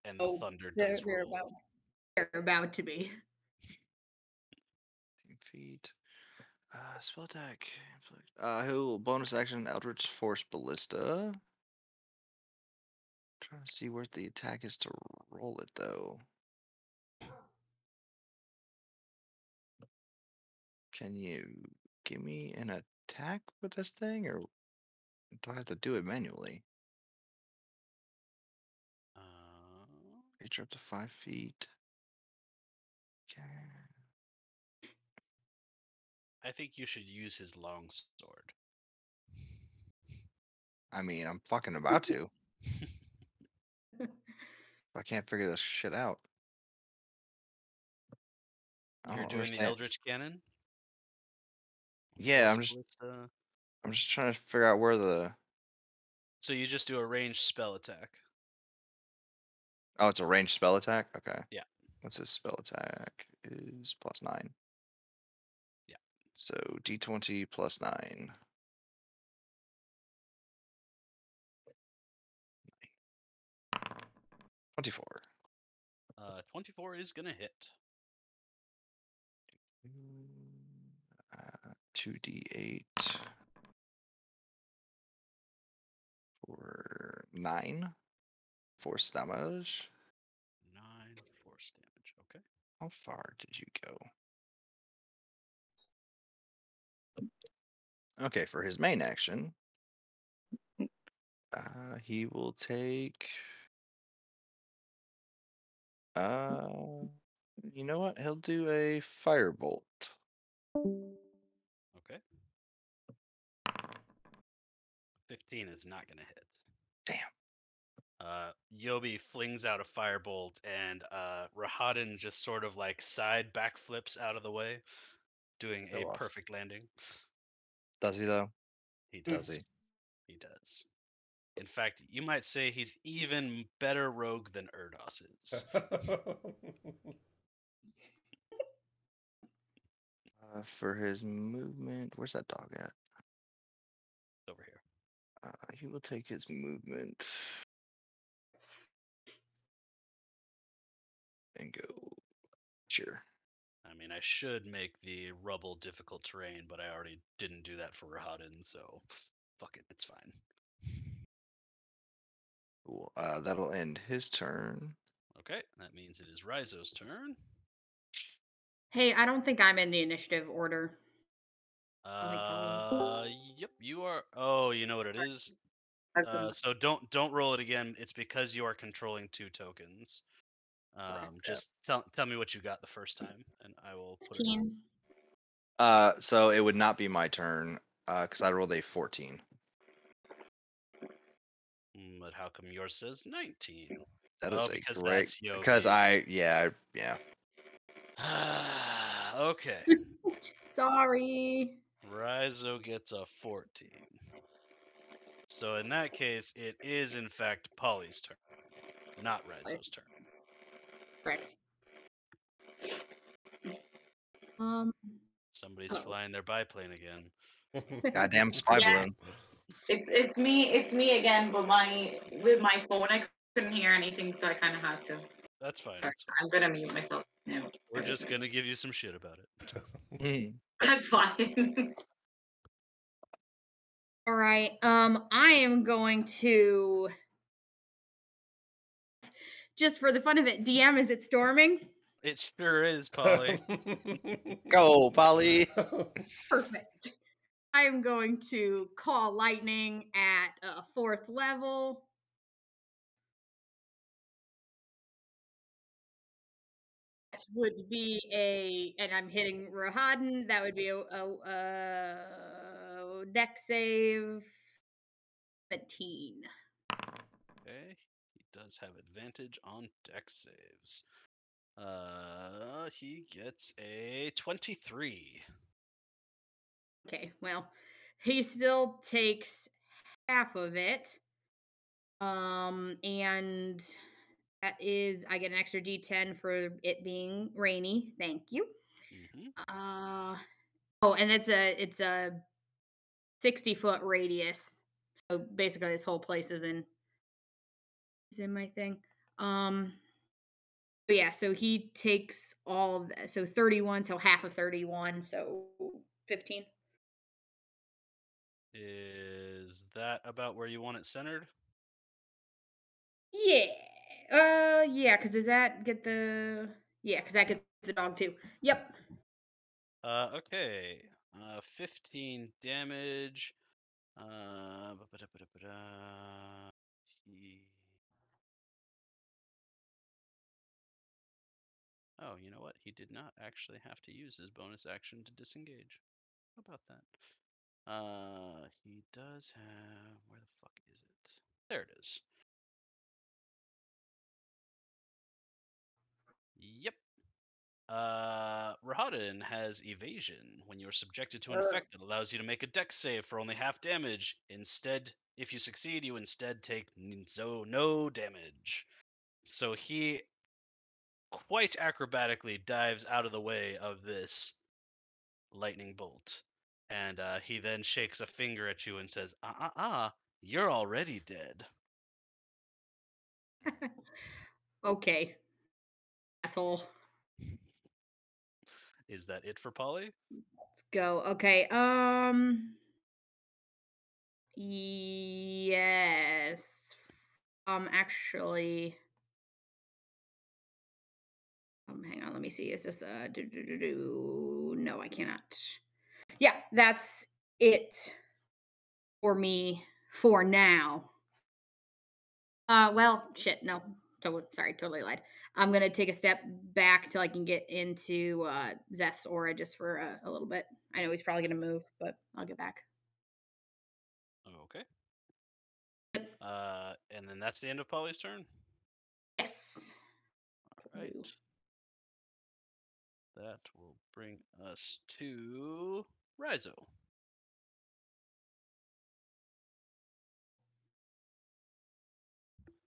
and the thunder does roll. They're about to be. 15 feet. Spell attack. He'll bonus action Eldritch Force Ballista. Trying to see where the attack is to roll it though. Can you give me an attack with this thing, or do I have to do it manually? Reach up to 5 feet. Okay. I think you should use his long sword. I mean, I'm fucking about to. I can't figure this shit out. I You're don't doing the understand. Eldritch Cannon? Yeah, Force I'm ballista? just trying to figure out where the. So you just do a ranged spell attack. Oh, it's a ranged spell attack. Okay. Yeah. What's his spell attack? Is +9. Yeah. So D20 +9. 24. 24 is gonna hit. 2d8 for 9 force damage. 9 force damage. Okay. How far did you go? Okay, for his main action, he will take. You know what? He'll do a firebolt. Okay. 15 is not gonna hit. Damn. Yobi flings out a firebolt, and Rahadin just sort of like side backflips out of the way, doing Go a off. perfect landing. Does he though? He Does does. he? He does. In fact, you might say he's even better rogue than Erdos is. For his movement, where's that dog at? Over here. He will take his movement and go. Sure. I mean, I should make the rubble difficult terrain, but I already didn't do that for Rahadin, so fuck it, it's fine. Cool. That'll end his turn. Okay, that means it is Raizo's turn. Hey, I don't think I'm in the initiative order. think Karli Yep, you are. Oh, you know what it is. So don't roll it again. It's because you are controlling 2 tokens. Just tell me what you got the first time, and I will put it in. 15. So it would not be my turn, because I rolled a 14. But how come yours says 19? That is Oh, a because great that's Yogi's. because yeah. Okay. Sorry. Raizo gets a 14. So in that case, it is in fact Polly's turn, not Raizo's turn. Correct. Somebody's flying their biplane again. Goddamn spy Yeah. balloon. It's me again, but with my phone I couldn't hear anything, so I kind of had to. That's fine. Sorry, That's fine. I'm gonna mute myself now. We're just gonna give you some shit about it. That's fine. All right. I am going to just for the fun of it, DM, is it storming? It sure is, Polly. Go, Polly. Perfect. I am going to call lightning at 4th level. That would be and I'm hitting Rahadin. That would be a deck save 17. Okay. He does have advantage on deck saves. He gets a 23. Okay, well, he still takes half of it. And that is I get an extra D10 for it being rainy. Thank you. Mm-hmm. Oh, and it's a 60-foot radius. So basically this whole place is in my thing. But yeah, so he takes all of that. So 31, so half of 31, so 15. Is that about where you want it centered? Yeah. Yeah, because does that get the because that gets the dog too. Yep. Okay. 15 damage. Ba-ba-da-ba-da-ba-da. He... Oh, you know what? He did not actually have to use his bonus action to disengage. How about that? He does have... Where the fuck is it? There it is. Yep. Rahadin has evasion. When you're subjected to an effect, it allows you to make a dex save for only half damage. Instead, if you succeed, you instead take no damage. So he quite acrobatically dives out of the way of this lightning bolt. And he then shakes a finger at you and says, you're already dead. Okay. Asshole. Is that it for Polly? Let's go. Okay. Yes. Actually. Hang on. Let me see. Is this No, I cannot. Yeah, that's it for me for now. Well, shit. No. Totally lied. I'm gonna take a step back till I can get into Szeth's aura just for a little bit. I know he's probably gonna move, but I'll get back. Okay. And then that's the end of Polly's turn? Yes. Right. That will bring us to Raizo.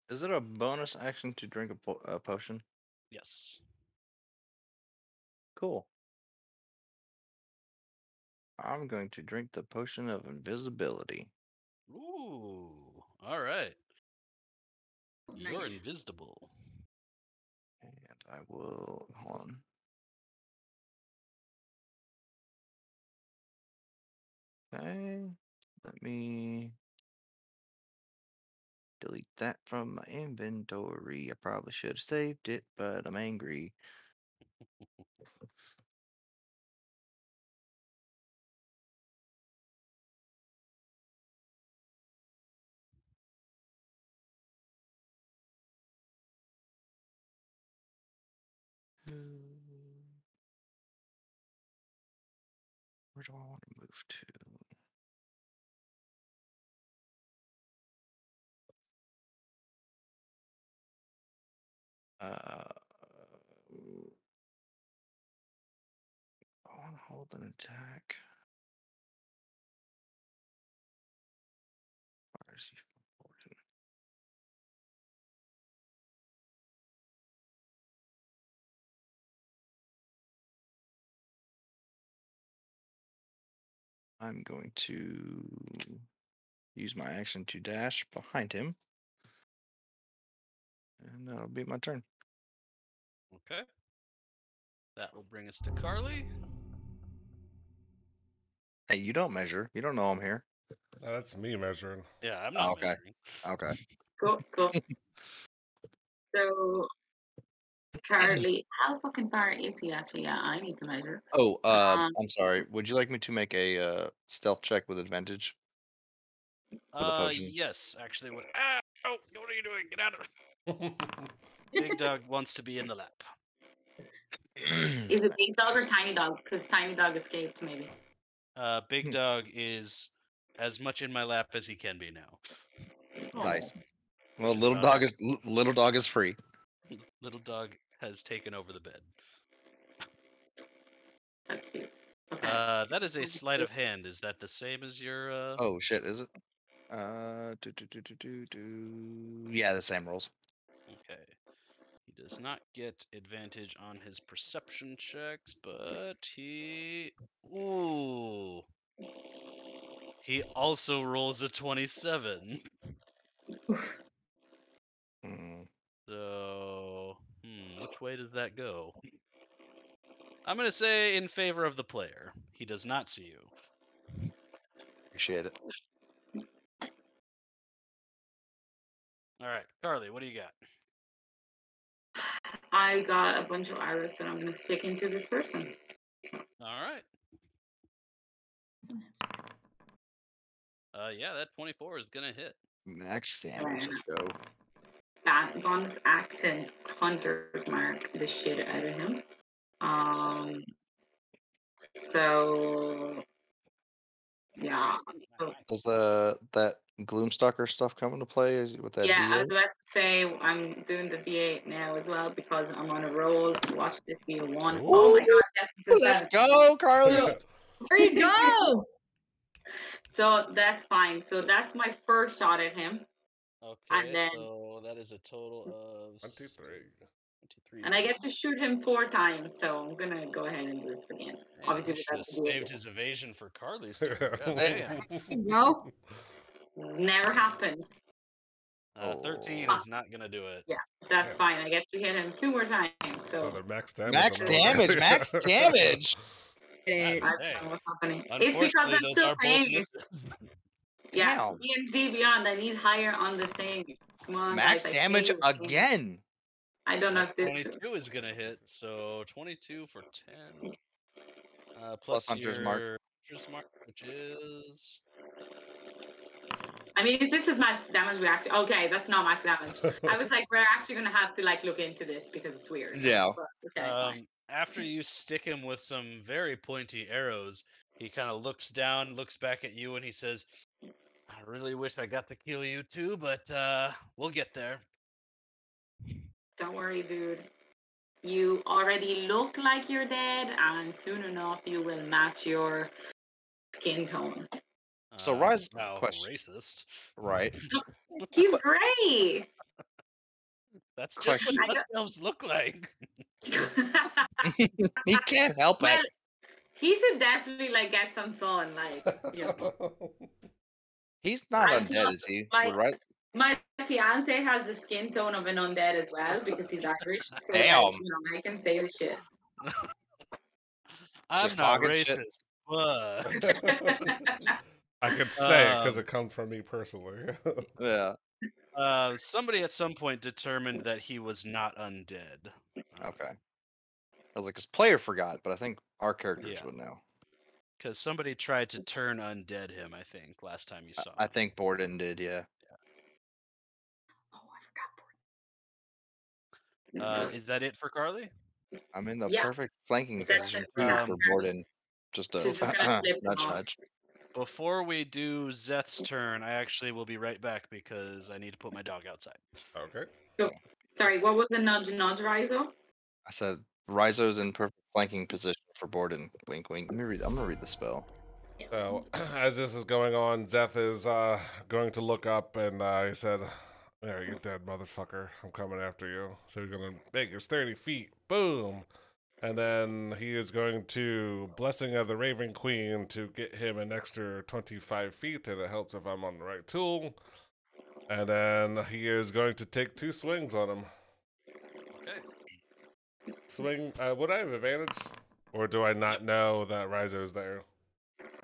Is it a bonus action to drink a potion? Yes. Cool. I'm going to drink the potion of invisibility. Ooh. All right. You're Nice. invisible. And I will, hold on. Okay, let me delete that from my inventory. I probably should have saved it, but I'm angry. Where do I want to move to? I want to hold an attack. Where is he? I'm going to use my action to dash behind him. And that'll be my turn. Okay. That will bring us to Karli. Hey, you don't measure. You don't know I'm here. No, that's me measuring. Yeah, I'm not okay. measuring. Okay. Cool. So, Karli, how fucking far is he actually? Yeah, I need to measure. Oh, Um, I'm sorry. Would you like me to make a stealth check with advantage? For the potion. Yes, actually. What? Ah! Oh, what are you doing? Get out of! Big Dog wants to be in the lap. is it big dog or tiny dog? Because tiny dog escaped, maybe. Big Dog is as much in my lap as he can be now. Nice. Oh. Well, is little about dog is free. Little Dog has taken over the bed. That's cute. Okay. That is a sleight of hand. Is that the same as your? Oh shit, is it? Yeah, the same rolls. Okay. He does not get advantage on his perception checks, but he. Ooh. He also rolls a 27. Mm. So, which way does that go? I'm going to say in favor of the player. He does not see you. Appreciate it. All right, Karli, what do you got? I got a bunch of arrows that I'm going to stick into this person. All right. Yeah, that 24 is going to hit. Max damage. Let's go. Bonus action, Hunter's Mark the shit out of him. So yeah. So, Does that Gloomstalker stuff come into play with that yeah, I was D8? about to say I'm doing the D8 now as well because I'm on a roll. Watch this be a 1. Ooh. Oh my god, that's a Let's 7. go, Karli. So, There you go. so that's fine. So that's my first shot at him. Okay, And then so that is a total of 23. 23. and I get to shoot him 4 times, so I'm gonna go ahead and do this again. Man, Obviously he should have without the saved D8. his evasion for Carly's turn. God damn. There you go. Never happened. 13 Oh. is not going to do it. Yeah, that's Damn. fine. I get to hit him 2 more times. So Another max damage. Max on the roll. damage. Max damage. God I don't dang. know what's happening. It's because Unfortunately, I'm those still are both playing. misses. Yeah, Damn. D&D Beyond. I need higher on the thing. Come on, Max guys. damage again. I don't know That if this. 22 is going to hit, so 22 for 10. Plus Plus Hunter's your Mark. Hunter's Mark, which is... I mean, if this is max damage, we actually okay. That's not max damage. I was like, we're actually gonna have to like look into this because it's weird. Yeah. But, okay, fine. After you stick him with some very pointy arrows, he kind of looks down, looks back at you, and he says, "I really wish I got to kill you too, but we'll get there." Don't worry, dude. You already look like you're dead, and soon enough, you will match your skin tone. So Rise. Wow, Question. racist. Right. He's gray. That's just what Question. Dust Elves look like. He can't help Well, it. he should definitely like get some sun, like you know. He's not I undead, feel is he? like- We're right. My fiance has the skin tone of an undead as well because he's Irish. So Damn. like, you know, I can say the shit. I'm Just not talking shit. racist, but I could say it because it comes from me personally. Yeah. somebody at some point determined that he was not undead. Okay. I was like, his player forgot, but I think our characters Yeah. would know. Because somebody tried to turn undead him, I think, last time you saw him. I think Borden did, yeah. Oh, I forgot. Is that it for Karli? I'm in the Yeah. perfect flanking That's position it. too Um, for Borden. Just a She's just gonna flip them nudge off. nudge. Before we do Szeth's turn, I actually will be right back because I need to put my dog outside. Okay. Cool. Sorry, what was the nudge Rizo? I said Rizo's in perfect flanking position for Borden. Wink, wink. Let me read. I'm gonna read the spell. Yes. So as this is going on, Szeth is going to look up, and he said, "There, you dead motherfucker! I'm coming after you." So he's gonna make his 30 feet. Boom. And then he is going to Blessing of the Raven Queen to get him an extra 25 feet, and it helps if I'm on the right tool. And then he is going to take 2 swings on him. Okay. Swing. Would I have advantage? Or do I not know that Rizo's there?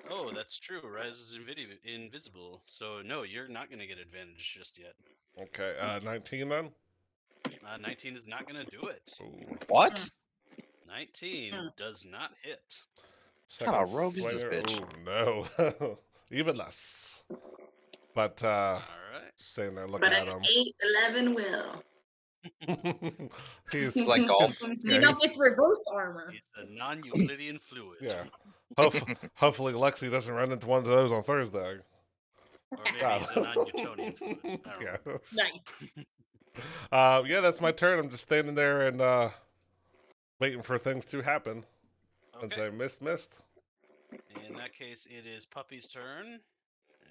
Oh, that's true. Rise is invisible. So no, you're not gonna get advantage just yet. Okay, 19 then? 19 is not gonna do it. Ooh. What? 19 Mm. does not hit. Second Kinda rogue is this swinger. bitch? Ooh, no. Even less. But, All right. sitting there looking But at an him. 8-11 will. He's It's like golf. You know, it's reverse armor. He's a non-Euclidean fluid. Yeah. Hopefully Lexi doesn't run into one of those on Thursday. Or maybe he's a non-Newtonian fluid. I don't Yeah. know. Nice. Yeah, that's my turn. I'm just standing there and waiting for things to happen. And Okay. say, missed. In that case, it is Puppy's turn.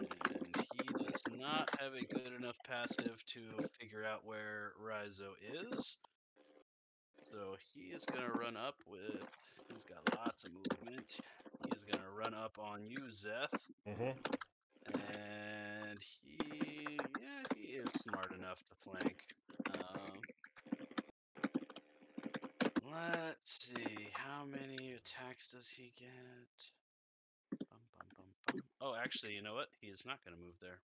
And he does not have a good enough passive to figure out where Rizo is. So he is going to run up with. He's got lots of movement. He is going to run up on you, Szeth. Mm-hmm. And he is smart enough to flank. Let's see, how many attacks does he get? Bum, bum, bum, bum. Oh, actually, you know what? He is not going to move there.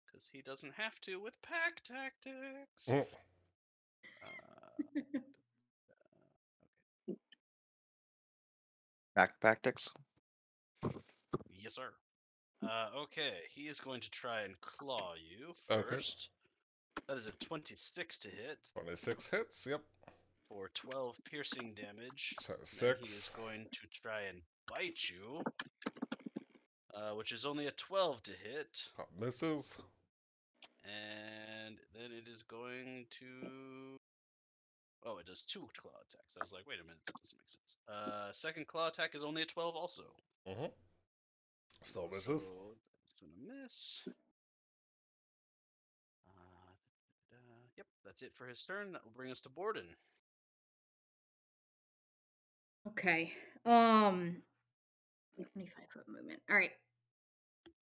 Because he doesn't have to with pack tactics. Mm. Okay. Tactics. Yes, sir. Okay, he is going to try and claw you Okay. first. That is a 26 to hit 26 hits, yep. for 12 piercing damage. So Then he 6. is going to try and bite you, which is only a 12 to hit. Misses. And then it is going to. Oh, it does 2 claw attacks. I was like, wait a minute, that doesn't make sense. Second claw attack is only a 12 also. Mm-hmm. Still misses. So that's gonna miss. Yep, that's it for his turn. That will bring us to Borden. Okay. 25-foot movement. All right.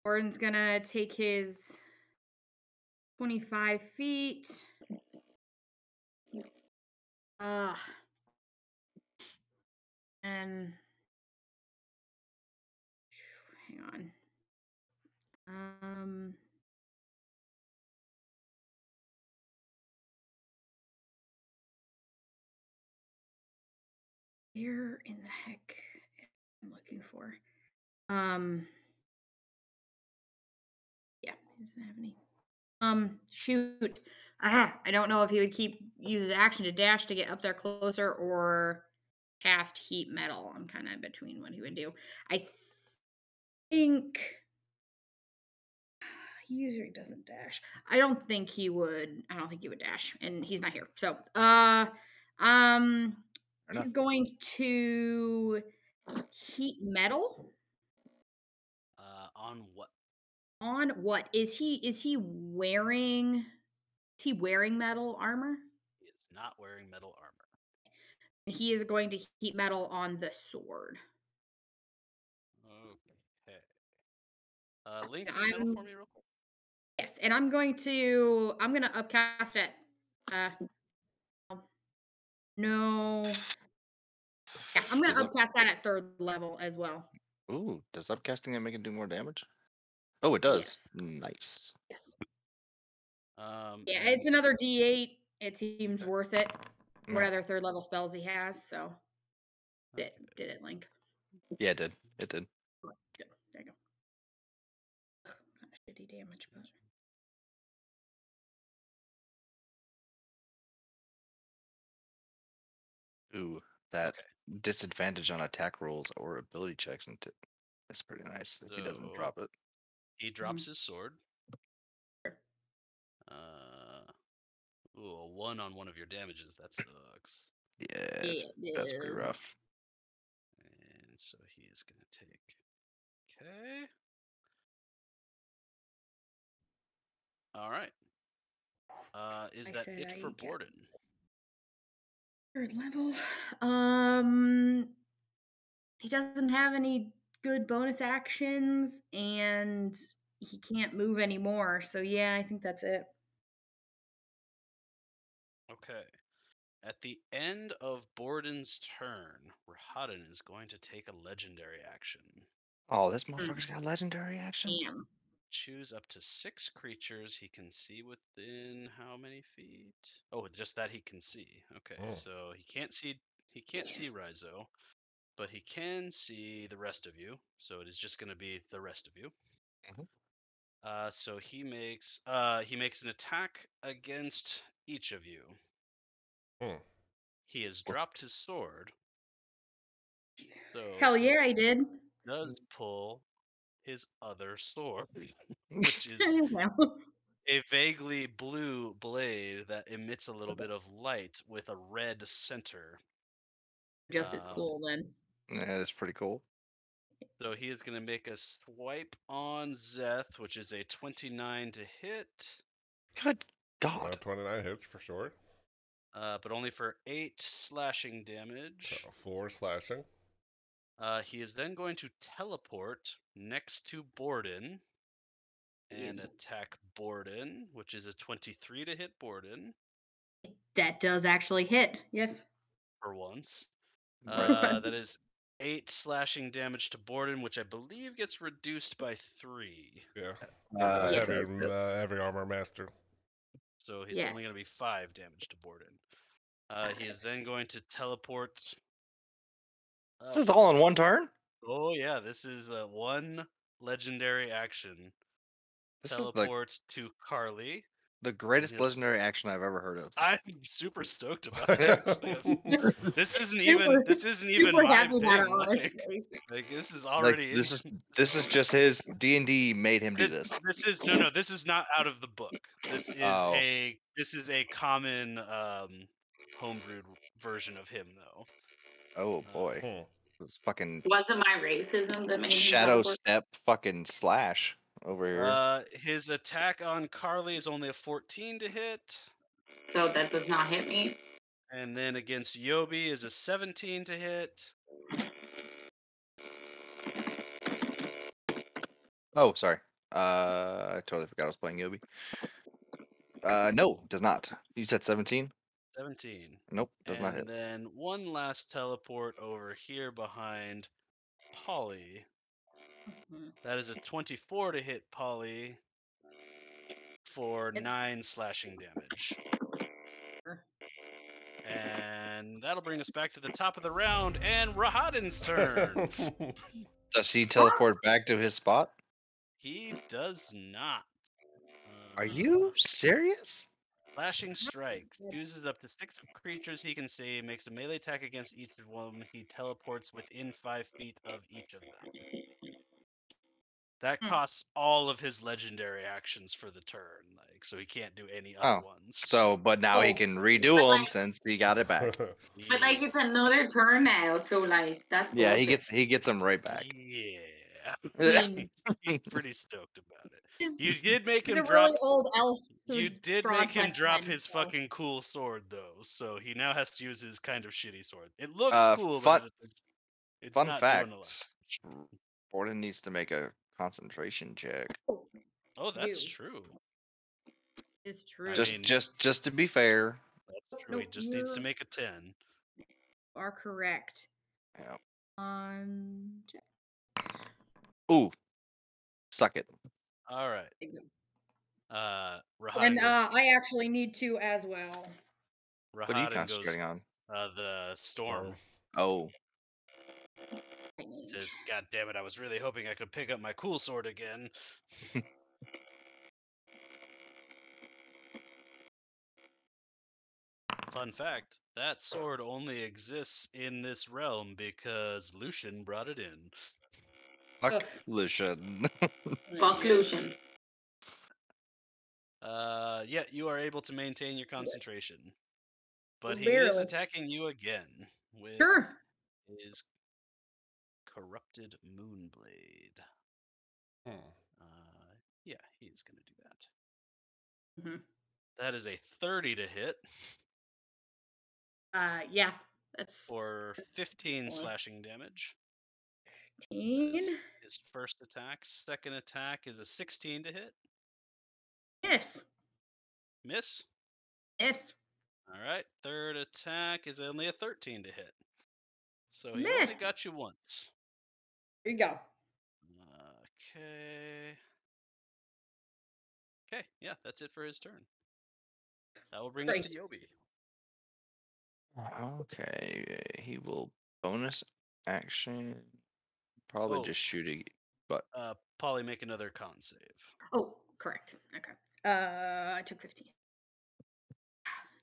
Gordon's gonna take his 25 feet. And hang on. Where in the heck am I looking for? Yeah, he doesn't have any. Shoot. I don't know if he would use his action to dash to get up there closer or cast heat metal. I'm kind of between what he would do. I think he usually doesn't dash. I don't think he would dash, and he's not here. So, he's going to heat metal. On what? On what? Is he wearing? Is he wearing metal armor? He is not wearing metal armor. He is going to heat metal on the sword. Okay. Link heat metal for me real quick. Yes, and I'm gonna upcast it. No. Yeah, I'm gonna upcast that at 3rd level as well. Ooh, does upcasting it make it do more damage? Oh, it does. Yes. Nice. Yes. Yeah, it's another D8. It seems worth it. What other 3rd level spells he has? So, did it, Link? Yeah, it did. It did. Good. There you go. Kind of shitty damage, but. Ooh, that disadvantage on attack rolls or ability checks that's pretty nice. If he doesn't drop it. He drops his sword. Ooh, a 1 on one of your damages. That sucks. Yeah, It that's pretty is. rough. And so he's gonna take. Okay. All right. Is I that said it I for got- Borden? Third level. He doesn't have any good bonus actions, and he can't move anymore. So yeah, I think that's it. Okay. At the end of Borden's turn, Rahadin is going to take a legendary action. Oh, this motherfucker's got legendary actions. Damn. Choose up to 6 creatures he can see within how many feet? Oh, just that he can see. Okay, Oh. so he can't see Raizo, but he can see the rest of you. So it is just going to be the rest of you. Mhm. So he makes an attack against each of you. Hmm. He has dropped his sword. So Hell he yeah, I did. does pull his other sword, which is a vaguely blue blade that emits a little bit of light with a red center. Just as cool then. Yeah, that's pretty cool. So he is going to make a swipe on Szeth, which is a 29 to hit, Good God. 29 hits for sure. but only for 8 slashing damage. So 4 slashing. He is then going to teleport next to Borden and Jeez. attack Borden, which is a 23 to hit Borden That does actually hit. Yes. for once. Right. That is 8 slashing damage to Borden, which I believe gets reduced by 3. Yeah. Yes. Heavy armor master. So he's only Yes. going to be 5 damage to Borden. He is then going to teleport. This is all in one turn? Oh yeah, this is one legendary action. This is Teleports to Karli. the greatest Yes. legendary action I've ever heard of. I'm super stoked about it. Actually. This isn't even Super my happy about it, thing. honestly. Like this is Like already this in is just his D&D made him do this. This is this is not out of the book. This is a common homebrewed version of him though. Oh boy. Hmm. This fucking Wasn't my racism that made him shadow teleport? step fucking slash over here. His attack on Karli is only a 14 to hit. So that does not hit me. And then against Yobi is a 17 to hit. Oh, sorry. I totally forgot I was playing Yobi. No, does not. You said 17? 17. Nope, does not hit. And then one last teleport over here behind Polly. Mhm. That is a 24 to hit Polly for 9 slashing damage. And that'll bring us back to the top of the round and Rahadin's turn. Does he teleport back to his spot? He does not. Are you serious? Slashing Strike. Chooses up to 6 creatures he can see, makes a melee attack against each of them. He teleports within 5 feet of each of them. That costs all of his legendary actions for the turn, like so he can't do any other ones. So, but now he can redo them since he got it back. But like it's another turn now, so like that's Yeah, bullshit. he gets them right back. Yeah. I mean, He's pretty stoked about it. You did make he's him a drop. really old elf. You who's did Strahd's make him best drop friend, his so- fucking cool sword though, so he now has to use his kind of shitty sword. It looks cool, but it's Fun not fact. doing a lot. Borden needs to make a concentration check. Oh, that's Do. true. It's true. Just to be fair. That's true. He just needs to make a 10. You are correct. Yeah. Check. Ooh. Suck it. All right. Rahadin And goes. I actually need to as well. What are you Rahadin goes. concentrating on? The storm. Oh. Says, "God damn it! I was really hoping I could pick up my cool sword again." Fun fact, that sword only exists in this realm because Lucian brought it in. Fuck Lucian. Fuck Lucian. Yeah, you are able to maintain your concentration. But he is Barely. attacking you again with Sure. his corrupted moonblade. Hmm. Yeah, he's gonna do that. Mhm. That is a 30 to hit Yeah, that's for 15 fine. slashing damage. That 15. is his first attack. Second attack is a 16 to hit. Yes. Miss. Yes. All right. Third attack is only a 13 to hit. So he Miss. only got you once. There you go. Okay. Okay, yeah, that's it for his turn. That will bring us to Great. Yobi. Okay, he will bonus action. Probably Oh. just shooting, but Polly, make another con save. Oh, correct. Okay. I took 15.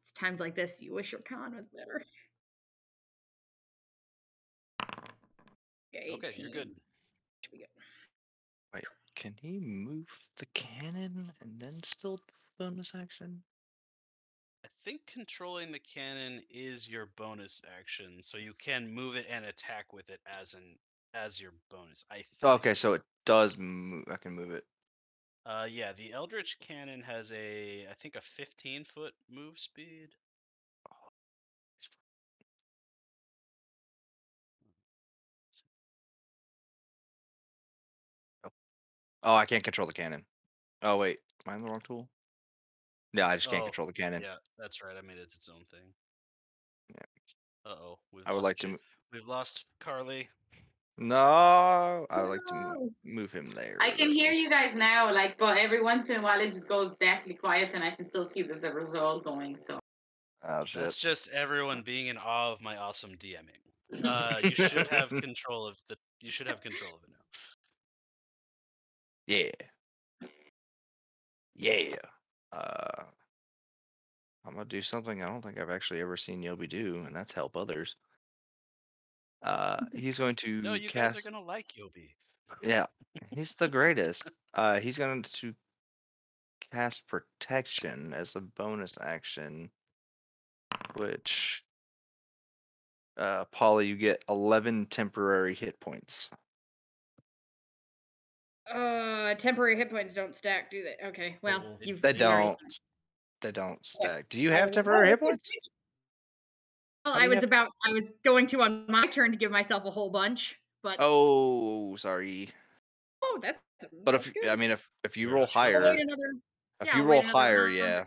It's times like this you wish your con was better. Okay, 18. Okay, you're good. Should be good. wait, can he move the cannon and then still bonus action? I think controlling the cannon is your bonus action, so you can move it and attack with it as your bonus. I think. Okay, so it does move. I can move it. Yeah, the Eldritch Cannon has I think a 15-foot move speed. Oh, I can't control the cannon. Oh wait, am I on the wrong tool? Yeah, I just can't Oh, control the cannon. yeah, that's right. I made it its own thing. Yeah. Uh-oh, I would like to. We've lost Karli. No, I would like to No. move him there. I can hear you guys now, like, but every once in a while it just goes deathly quiet, and I can still see that there was all going. So Oh shit. That's just everyone being in awe of my awesome DMing. You should have control of it now. Yeah. Yeah. I'm gonna do something I don't think I've actually ever seen Yobi do, and that's help others. He's going to No, you guys are gonna like Yobi. Yeah, he's the greatest. He's going to cast protection as a bonus action, which Polly, you get 11 temporary hit points. Temporary hit points don't stack, do they? Okay, well, Mm-mm. you've They you already- don't. They don't Yeah. stack. Do you have temporary hit points? Well, How do I you was have- going to on my turn to give myself a whole bunch, but Oh, sorry. that's But that's if good. I mean if you You're roll not supposed I'll to- higher, wait another. if Yeah, you I'll roll wait another higher, round. yeah,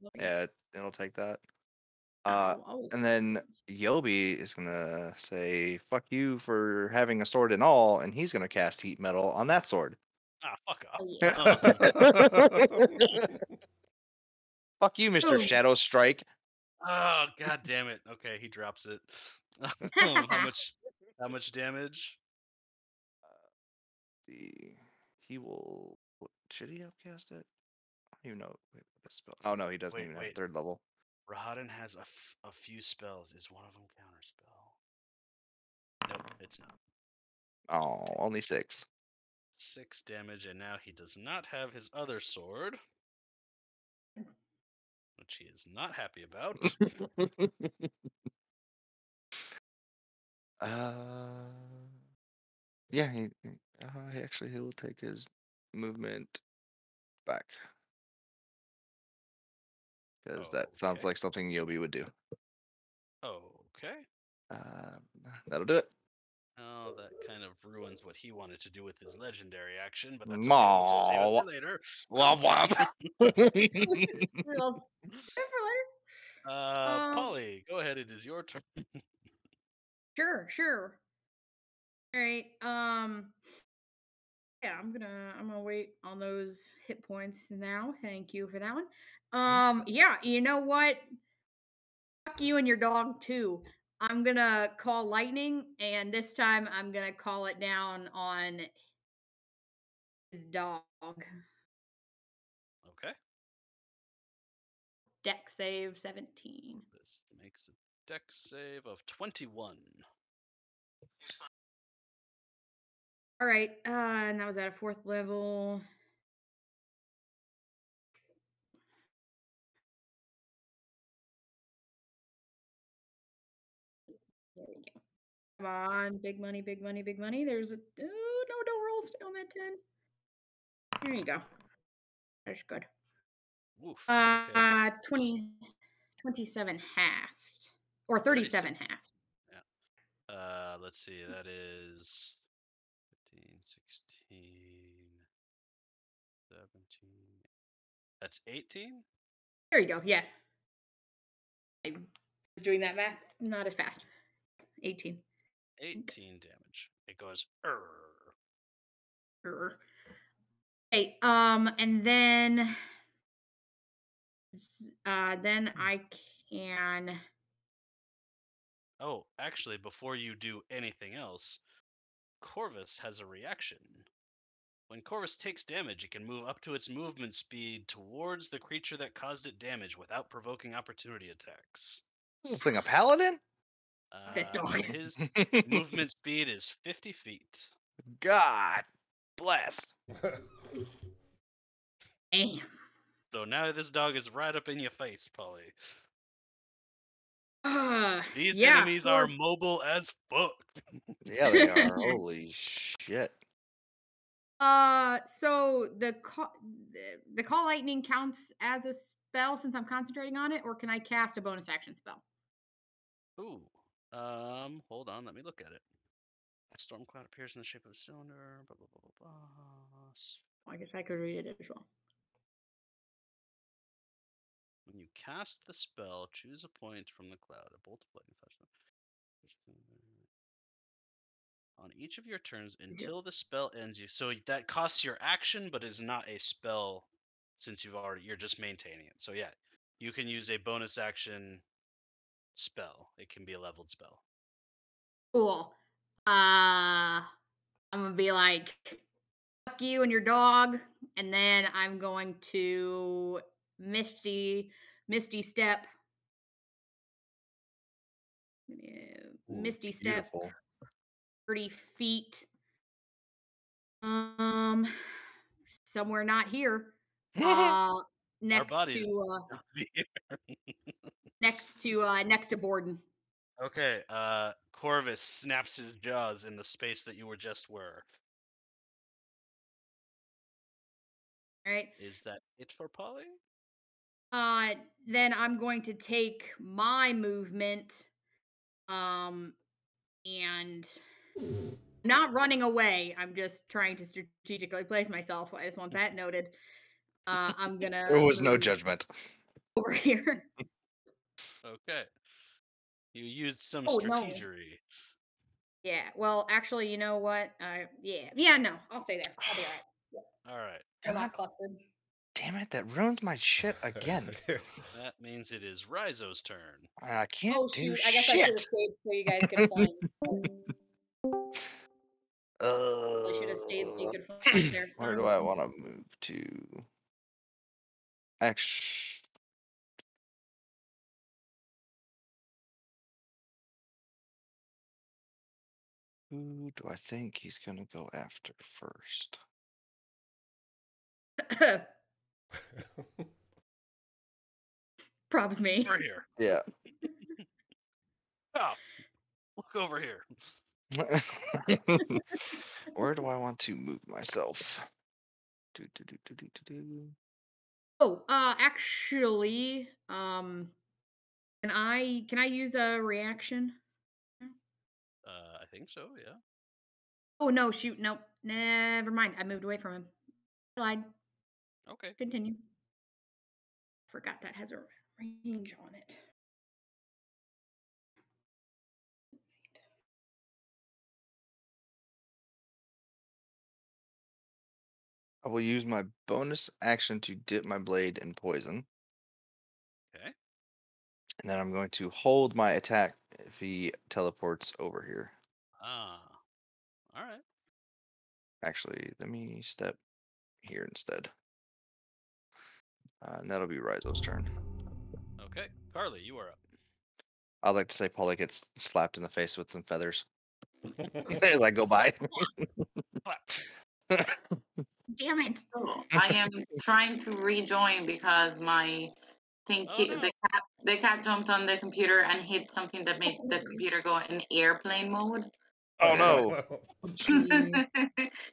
Well, yeah, it'll take that. I'll And then Yobi is gonna say "fuck you" for having a sword and all, and he's gonna cast heat metal on that sword. Ah, fuck off. yeah. Fuck you, Mr. Oh. Shadow Strike. Oh, god damn it. Okay, he drops it. How much damage? He will. Should he have cast it? I don't even know. Wait, what spell? Oh no, he doesn't Wait, even wait. have third level. Rahadin has a few spells. Is one of them counterspell? Nope, it's not. Oh, only 6. 6 damage, and now he does not have his other sword, which he is not happy about. Yeah, he will take his movement back because that sounds Okay. like something Yobi would do. Okay. That'll do it. Oh, that kind of ruins what he wanted to do with his legendary action, but that's okay. We'll just save it for later. Womp womp. We'll save it for later. Polly, go ahead. It is your turn. Sure. All right. Yeah, I'm gonna wait on those hit points now. Thank you for that one. Yeah, you know what? Fuck you and your dog too. I'm gonna call lightning, and this time I'm gonna call it down on his dog. Okay. Deck save 17. This makes a dex save of 21. All right, and that was at a 4th level. Come on, big money, big money, big money. There's a oh, no, don't roll. Stay on that 10. There you go. That's good. Oof. Okay. 27 halved. Or 37 halved. Let's see. That is 15, 16, 17. That's 18? There you go. Yeah. I was doing that math not as fast. 18. 18 damage. It goes. Okay, and then I can. Oh, actually, before you do anything else, Corvus has a reaction. When Corvus takes damage, it can move up to its movement speed towards the creature that caused it damage without provoking opportunity attacks. Is this thing a paladin? This dog. His movement speed is 50 feet. God bless. Damn. So now this dog is right up in your face, Polly. These yeah, enemies are mobile as fuck. Yeah, they are. Holy shit. So the call lightning counts as a spell since I'm concentrating on it, or can I cast a bonus action spell? Ooh. Hold on, let me look at it. Storm cloud appears in the shape of a cylinder. Blah blah blah blah blah. I guess I could read it as well. When you cast the spell, choose a point from the cloud. A bolt of lightning flashes on each of your turns until the spell ends. So that costs your action, but is not a spell since you're just maintaining it. So yeah, you can use a bonus action spell. It can be a leveled spell. Cool. I'm gonna be like, fuck you and your dog, and then I'm going to Misty Step. Misty Step. Beautiful. 30 feet. Somewhere not here. Next to Borden. Okay, Corvus snaps his jaws in the space that you were just were. All right. Is that it for Polly? Then I'm going to take my movement, and not running away. I'm just trying to strategically place myself. I just want that noted. I'm gonna. There was no judgment. Over here. Okay. You used some strategery. No. Yeah. Well, actually, you know what? Yeah. No, I'll stay there. I'll be all right. Yeah. All right. I'm not clustered. Damn it! That ruins my shit again. That means it is Rhizo's turn. I can't do shit. I guess I should have stayed so you guys could flank. I should have stayed so you could flank there. Where do I want to move to? Actually, who do I think he's gonna go after first? Probs me. Over here. Yeah. Oh, look over here. Where do I want to move myself? Oh, actually, can I use a reaction? I think so, yeah. Oh no, shoot, nope. Never mind. I moved away from him. I lied. Okay. Continue. Forgot that has a range on it. I will use my bonus action to dip my blade in poison. Okay. And then I'm going to hold my attack if he teleports over here. Ah. All right. Actually, let me step here instead. And that'll be Rhizo's turn. Okay. Karli, you are up. I'd like to say Polly gets slapped in the face with some feathers. As I go by. Damn it. I am trying to rejoin because my think Oh, no. the cat jumped on the computer and hit something that made the computer go in airplane mode. Oh no! Jeez.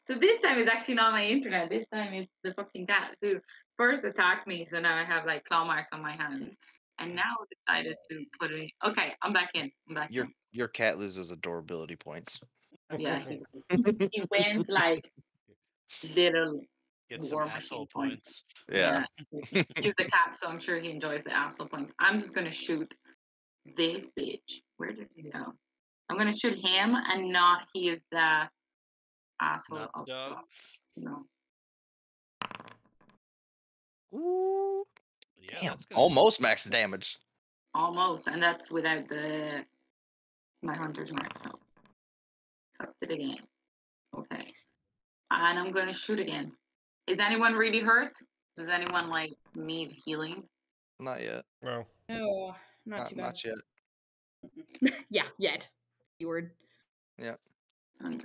So this time it's actually not my internet. This time it's the fucking cat who first attacked me. So now I have like claw marks on my hand, and now decided to put it. Okay, I'm back in. I'm back in. Your cat loses adorability points. Yeah, he went like little Get some war asshole machine points. points. Yeah. He's a cat, so I'm sure he enjoys the asshole points. I'm just gonna shoot this bitch. Where did he go? I'm gonna shoot him and not his asshole Not the up dog. top. No. Ooh, Yeah, damn, that's gonna almost max damage. Almost, and that's without my hunter's mark. So test it again. Okay, and I'm gonna shoot again. Is anyone really hurt? Does anyone like need healing? Not yet. No. No, not too bad. Not yet. Yeah, yet. Keyword. Yeah. Okay.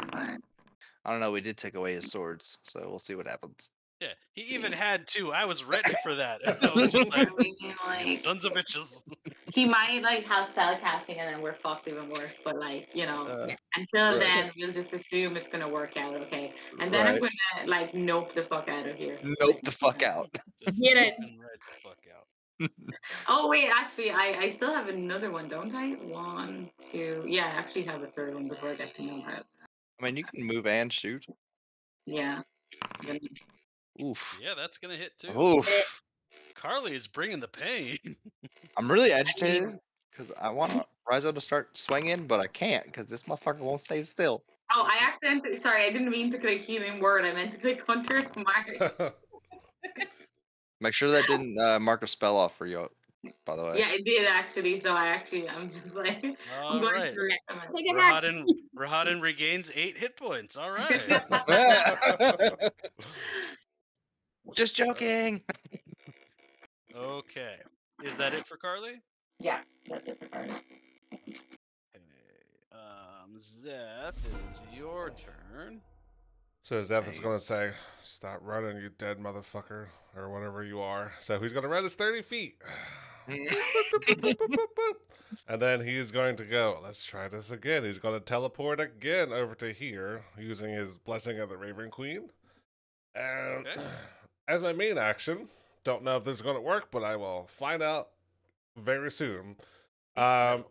I don't know. We did take away his swords, so we'll see what happens. Yeah, he even had two. I was ready for that. And I was just like, I mean, like, "You sons of bitches." he might like have spell casting and then we're fucked even worse. But like, you know, until right. then we'll just assume it's gonna work out, okay? And then I'm Right. gonna like nope the fuck out of here. Nope the fuck out. Just Get it. fucking right the fuck out. Oh wait, actually I still have another one, don't I? 1, 2. Yeah, I actually have a third one before I get to know how. I mean, you can move and shoot. Yeah. Then- Oof. Yeah, that's gonna hit too. Oof. Carly is bringing the pain. I'm really agitated because I want Rizo to start swinging, but I can't because this motherfucker won't stay still. Oh, I This is- accidentally. Sorry, I didn't mean to click healing word. I meant to click hunter's mark. Make sure that didn't mark a spell off for you, by the way. Yeah, it did actually. So I'm just like, I'm All going right. to recommend. Take it back. Rahadin regains 8 hit points. All right. Just joking. Okay. Is that it for Carly? Yeah, that's it for Karli. Okay. Szeth, it is your turn. So Szeth is going to say, "Stop running, you dead motherfucker," or whatever you are. So he's going to run his 30 feet. Boop, boop, boop, boop, boop, boop, boop. And then he's going to go, let's try this again. He's going to teleport again over to here using his Blessing of the Raven Queen. And Okay. as my main action, don't know if this is going to work, but I will find out very soon. I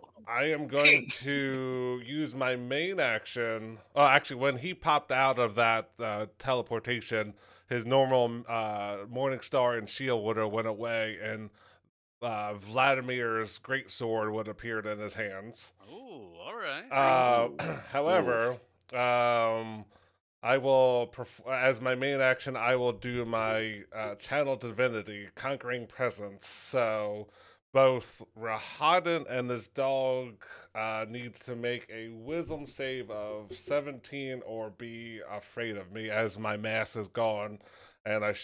am going to use my main action. Oh, actually, when he popped out of that teleportation, his normal Morning Star and Shield would have went away, and Vladimir's greatsword would have appeared in his hands. Oh, all right. However, I will, as my main action, I will do my Channel Divinity, Conquering Presence. So both Rahadin and this dog needs to make a Wisdom save of 17 or be afraid of me, as my mask is gone, and I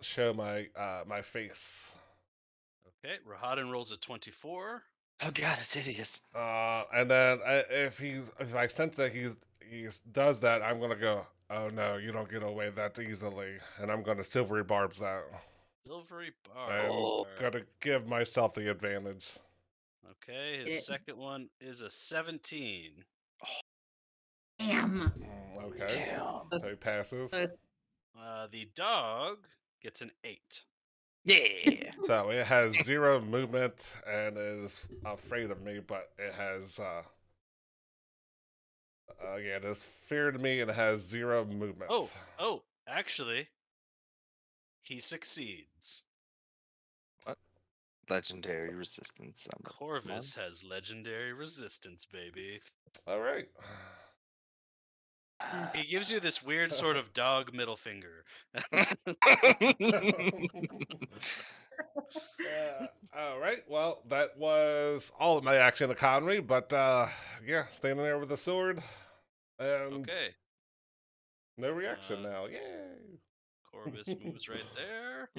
show my my face. Okay. Rahadin rolls a 24. Oh god, it's hideous. And then if I sense that he does that, I'm gonna go, oh no, you don't get away that easily, and I'm gonna silvery barbs that. Silvery I'm bar. gonna give myself the advantage. Okay. His second one is a 17. Damn. Okay. Damn. So he passes. The dog gets an 8. Yeah. So it has 0 movement and is afraid of me, but it has it is fear to me and it has 0 movement. Oh, actually, he succeeds. Legendary resistance. Corvus has legendary resistance, baby. All right. He gives you this weird sort of dog middle finger. All right. Well, that was all of my action economy, but yeah, standing there with the sword and Okay. no reaction now. Yay! Corvus moves right there.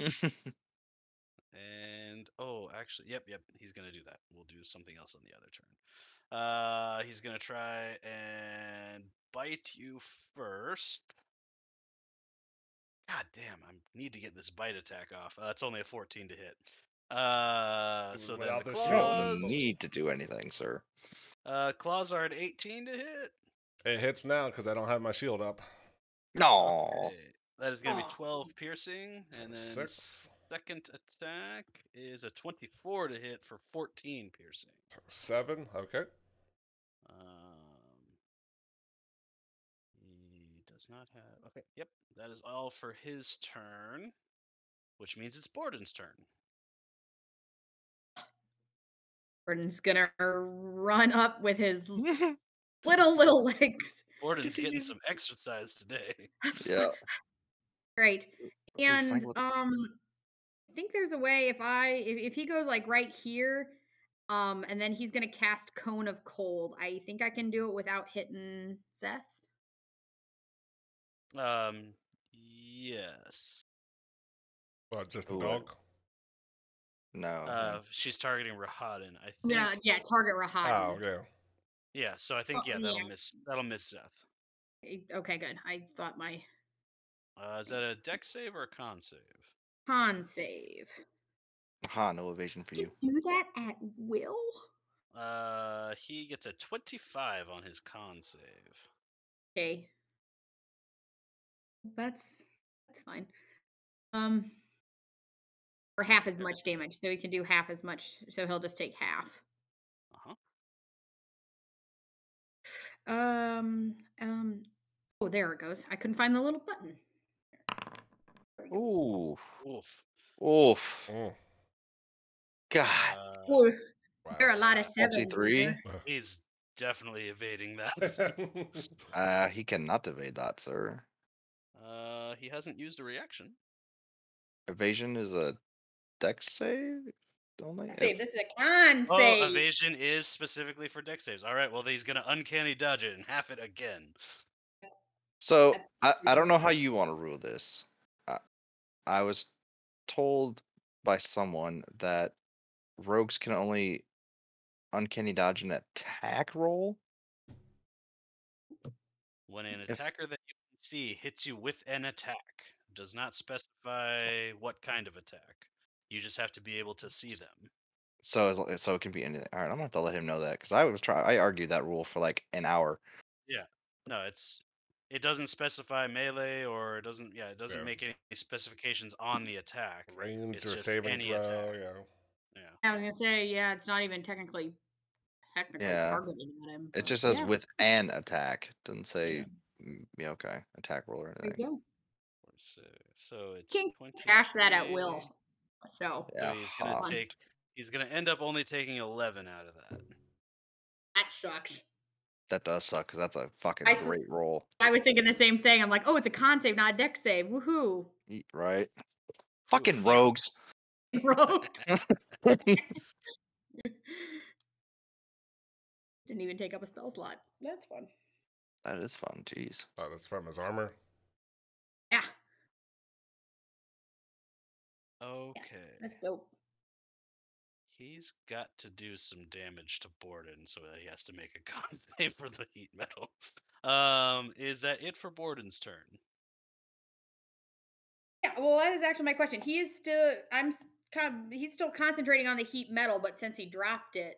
And actually, yep, he's gonna do that. We'll do something else on the other turn. He's gonna try and bite you first. God damn, I need to get this bite attack off. It's only a 14 to hit. So then Without the the You shield, don't that's claws. need to do anything, sir. Claws are at 18 to hit. It hits now because I don't have my shield up. No. Okay. That is going to be Aw. 12 piercing, and then 6, second attack is a 24 to hit for 14 piercing. 7. Okay. He does not have. Okay, yep, that is all for his turn, which means it's Borden's turn. Jordan's gonna run up with his little legs. Borden's getting some exercise today. Yeah. Great. And find what- I think there's a way if he goes like right here, and then he's gonna cast Cone of Cold. I think I can do it without hitting Szeth. Yes. Well, just a Ooh, dog. No. She's targeting Rahadin, I think. Yeah, target Rahadin. Oh, okay. Yeah, so I think Oh, that'll yeah. miss. That'll miss Szeth. Okay, good. I thought my Is that a dex save or a con save? con save. Ha, no evasion for You you. do that at will? He gets a 25 on his con save. Okay. That's fine. Or half as much damage, so he can do half as much. So he'll just take half. Oh, there it goes. I couldn't find the little button. Ooh. Oof. Oof. Mm. God. Ooh, Wow. there are a lot of sevens in 23. there. He's definitely evading that. He cannot evade that, sir. He hasn't used a reaction. Evasion is a dex save only. Save. This is a con Oh, save. evasion is specifically for dex saves. All right, well, he's gonna uncanny dodge it and half it again. So That's I don't know how you want to rule this. I was told by someone that rogues can only uncanny dodge an attack roll. When an attacker that you can see hits you with an attack, does not specify what kind of attack. You just have to be able to see them. So it can be anything. All right, I'm gonna have to let him know that because I argued that rule for like an hour. Yeah. No, it doesn't specify melee or it doesn't make any specifications on the attack. Range It's or just saving any throw. attack. Yeah. Yeah. I was gonna say, yeah, it's not even technically Yeah. targeting at him. It but just says yeah, with an attack. Doesn't say Yeah. okay, attack roll or there you anything. go. So it's Can 20. cash that at will. So Yeah. So he's gonna end up only taking 11 out of that. that sucks. That does suck because that's a fucking I- great roll. I was thinking the same thing. I'm like, oh, it's a con save, not a dex save. Woohoo. Right? Fucking yeah. rogues. Rogues. Didn't even take up a spell slot. That's fun. That is fun. Jeez. Oh, that's from his armor. Yeah, Okay. that's dope. He's got to do some damage to Borden so that he has to make a con save for the heat metal. Is that it for Borden's turn? Yeah, well, that is actually my question. He's still concentrating on the heat metal, but since he dropped it,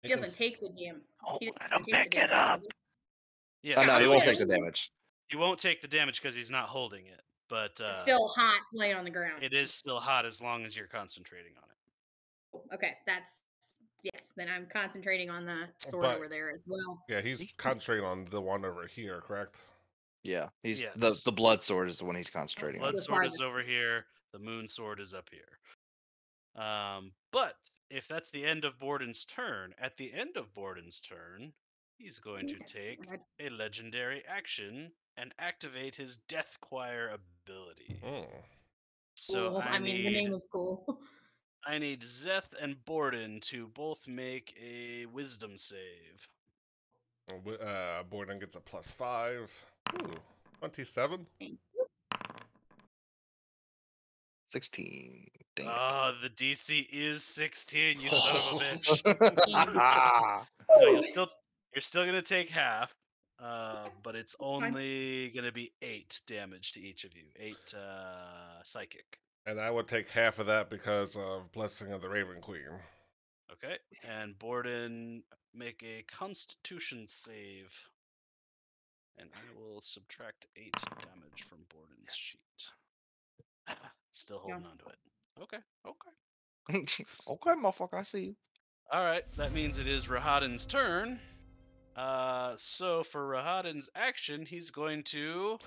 he doesn't take the damage. He doesn't take the damage, does he? Yeah. Oh no, so he won't yeah, take the damage. He won't take the damage because he's not holding it, but It's still hot laying on the ground. it is still hot as long as you're concentrating on it. Okay, yes. Then I'm concentrating on the sword But- over there as well. Yeah, he's concentrating on the one over here, correct? Yeah, he's Yes. the blood sword is the one he's concentrating on. Blood The sword is farthest. over here. The moon sword is up here. But if that's the end of Borden's turn, at the end of Borden's turn, he's going to Yes, take God. a legendary action and activate his Death Choir ability. Mm. So Cool. I mean, the need name is cool. I need Szeth and Borden to both make a Wisdom save. Borden gets a +5. Ooh, 27. 16. Dang it. Oh, the DC is 16, you son of a bitch. No, you're still gonna take half, but it's fine. only gonna be 8 damage to each of you. 8 psychic. And I would take half of that because of Blessing of the Raven Queen. Okay, and Borden, make a Constitution save, and I will subtract 8 damage from Borden's sheet. Still holding on to it. Okay, okay. Okay, motherfucker, I see you. All right, that means it is Rahadin's turn. So for Rahadin's action, he's going to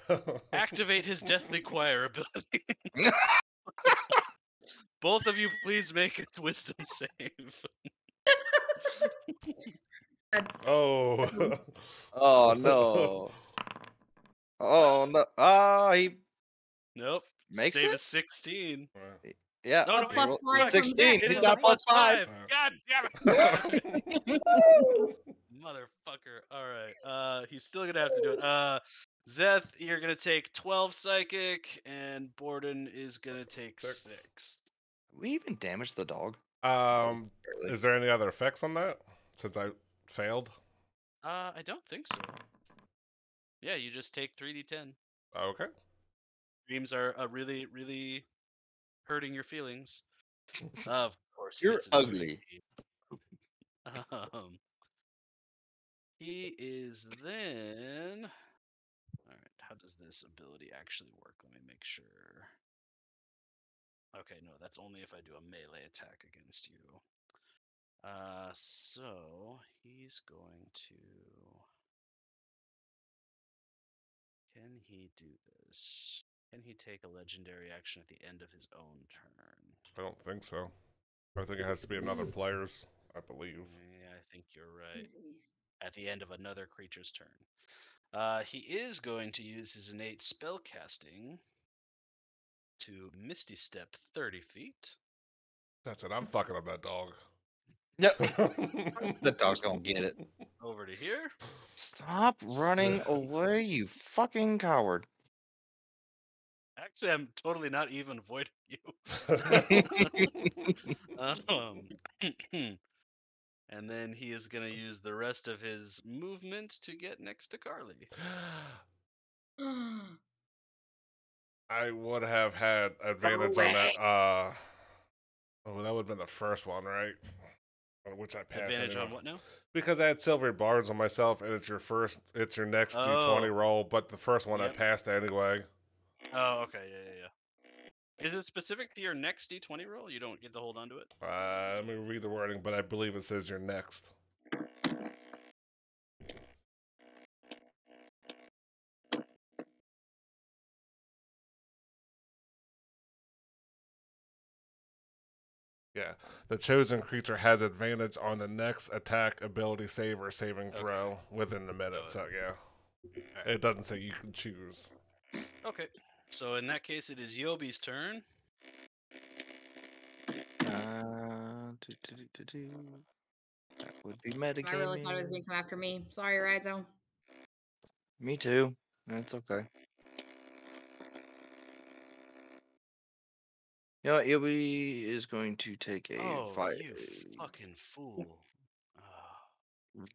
activate his Deathly Choir ability. Both of you, please make its Wisdom save. That's Oh. Oh no. Oh no. Ah, he Nope. makes Save it. is 16. Yeah. No, a no, plus well, five it's from 16. Zach. It He's is a got plus 5. God damn it. Motherfucker. All right. He's still gonna have to do it. Szeth, you're gonna take 12 psychic, and Borden is gonna take 6. We even damaged the dog. Um, Barely. is there any other effects on that since I failed? I don't think so. Yeah, you just take 3d10. Okay. Dreams are really, really hurting your feelings. Of course, he You're gets another ugly. 18. He is then. All right, how does this ability actually work? Let me make sure. Okay, no, that's only if I do a melee attack against you. So he's going to. Can he do this? Can he take a legendary action at the end of his own turn? I don't think so. I think it has to be another player's, I believe. Yeah, I think you're right. At the end of another creature's turn. He is going to use his innate spellcasting to Misty Step 30 feet. That's it. I'm fucking up that dog. Yep. The dog's gonna get it. Over to here. Stop running away, you fucking coward. Actually, I'm totally not even avoiding you. And then he is going to use the rest of his movement to get next to Karli. I would have had advantage on that. Oh, that would have been the first one, right? On which I passed. Advantage anyway. on what now? Because I had silver bars on myself, and it's your next D20 roll, but the first one I passed anyway. Oh, okay, yeah. Is it specific to your next D20 roll? You don't get to hold on to it? Let me read the wording, but I believe it says your next. Yeah, the chosen creature has advantage on the next attack, ability, save, or saving throw within the minute. So yeah, it doesn't say you can choose. Okay, so in that case, it is Yobi's turn. That would be metagaming. I really thought it was going to come after me. Sorry, Rizo. Me too. That's okay. You know what? Yobi is going to take a fight. You fucking fool.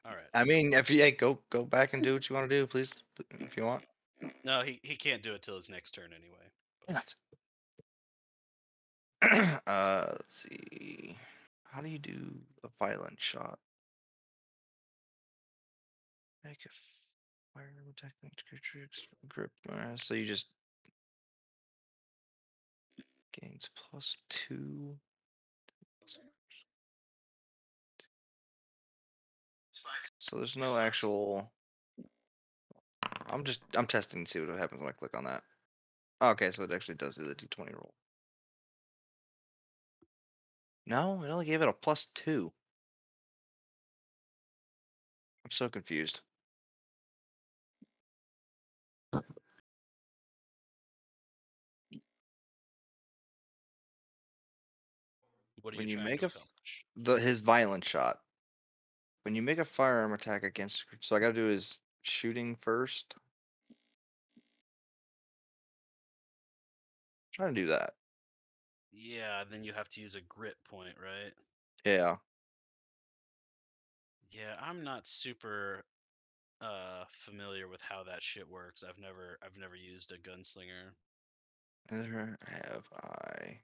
All right. I mean, if you go back and do what you want to do, please, if you want. No, he can't do it till his next turn anyway. Let's see. How do you do a violent shot? Make a fire attack next creature grip. So you just gains +2. So there's no actual. I'm testing to see what happens when I click on that. Okay, so it actually does do the D20 roll. No, it only gave it a +2. I'm so confused. What are When you you trying make to a accomplish? his violent shot. When you make a firearm attack against, so I gotta do his shooting first. Trying to do that. Yeah, then you have to use a grit point, right? Yeah. Yeah, I'm not super familiar with how that shit works. I've never used a gunslinger. Neither have I.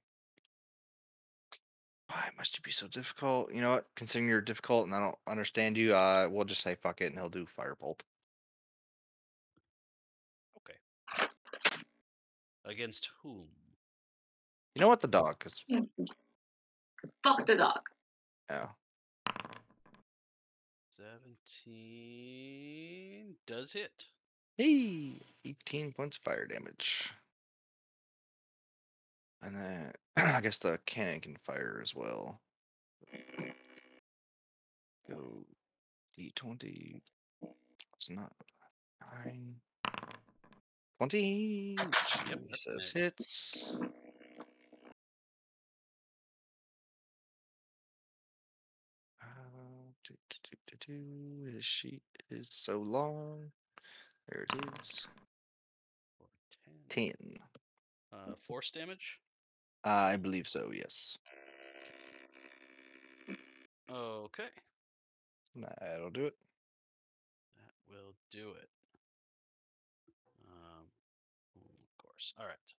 Why must you be so difficult? You know what? Considering you're difficult and I don't understand you, we'll just say fuck it and he'll do Firebolt. Okay. Against whom? You know what? The dog, because Fuck the dog. yeah. 17 does hit. Hey, 18 points of fire damage. And then I guess the cannon can fire as well. Go D20. It's not 9. 20, which Yep, he that's says it. hits. His sheet is so long. There it is. For 10. 10. Force damage? I believe so, yes. Okay. That'll do it. That will do it. Of course. All right.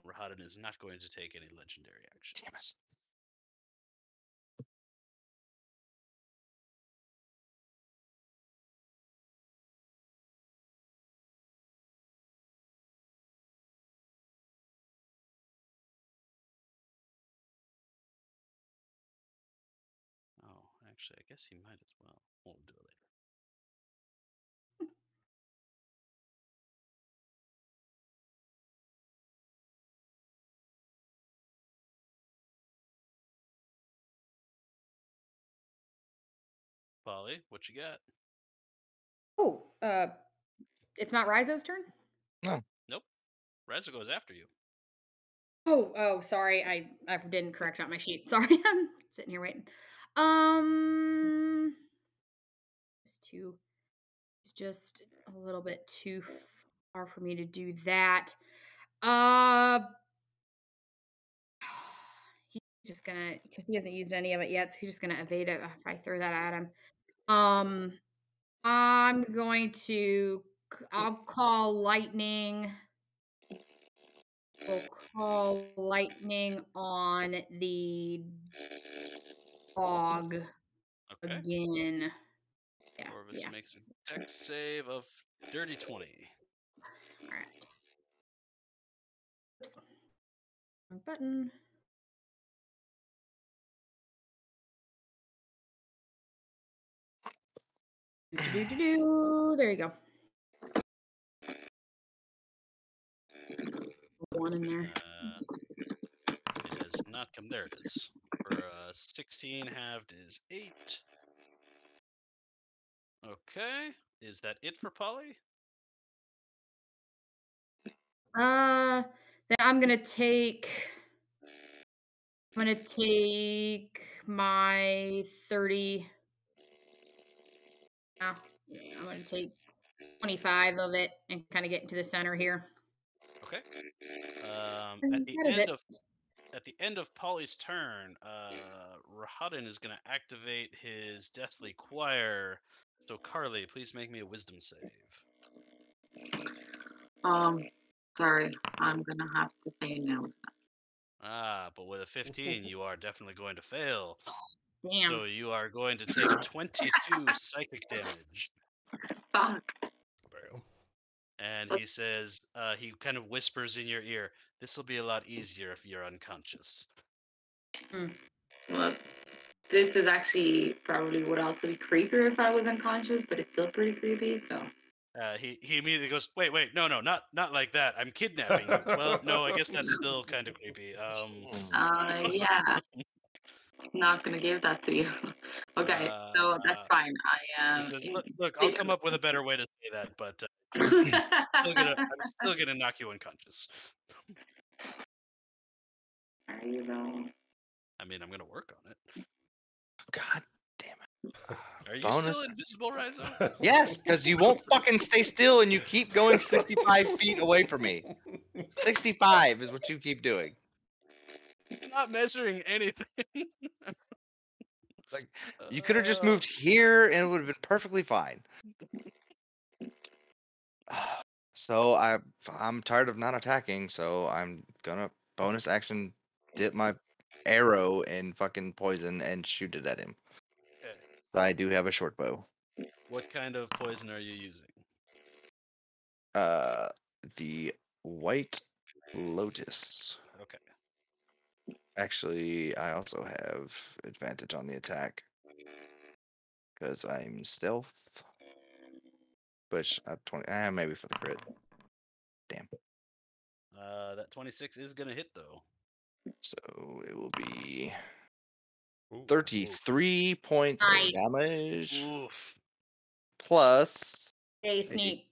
Rahadin is not going to take any legendary actions. Oh, actually, I guess he might as well. We'll do it later. Polly, what you got? Oh, it's not Rizo's turn? No. Nope. Reza goes after you. Oh, sorry. I didn't correct out my sheet. Sorry. I'm sitting here waiting. It's just a little bit too far for me to do that. He's just gonna, because he hasn't used any of it yet, so he's just gonna evade it if I throw that at him. I'm going to, I'll call lightning. We'll call lightning on the dog Okay. again. Yeah, Corvus yeah. makes a dex save of dirty 20. All right. Oops. Wrong button. There you go. One in there. It has not come. There it is. For 16 halved is 8. Okay. Is that it for Polly? Then I'm gonna take my 30. Yeah, I'm gonna take 25 of it and kind of get into the center here. Okay. And At the that is end it. of At the end of Polly's turn, Rahadin is going to activate his Deathly Choir. So, Karli, please make me a Wisdom save. Sorry, I'm gonna have to say no. But with a 15, you are definitely going to fail. Damn. So you are going to take 22 psychic damage. Fuck. Damn. And he says, he kind of whispers in your ear, "This will be a lot easier if you're unconscious." Well, this is actually probably would also be creepier if I was unconscious, but it's still pretty creepy. So. He immediately goes, wait, no, not like that. I'm kidnapping you. Well, no, I guess that's still kind of creepy. Yeah. Not gonna give that to you. Okay, so that's fine. I he said, look, I'll come up with a better way to say that, but I'm still gonna knock you unconscious. Are you though? I mean, I'm gonna work on it. God damn it. Are you Bonus. still invisible, Rizo? Yes, because you won't fucking stay still and you keep going 65 feet away from me. 65 is what you keep doing. I'm not measuring anything. Like, you could have just moved here and it would have been perfectly fine. So I'm tired of not attacking, so I'm gonna bonus action dip my arrow in fucking poison and shoot it at him. Okay. I do have a short bow. What kind of poison are you using? The white lotus. Okay. Actually, I also have advantage on the attack because I'm stealth. Which 20, maybe for the crit. Damn. That 26 is gonna hit though. So it will be Ooh, 33 points Nice. of damage Oof. plus. Hey, sneak.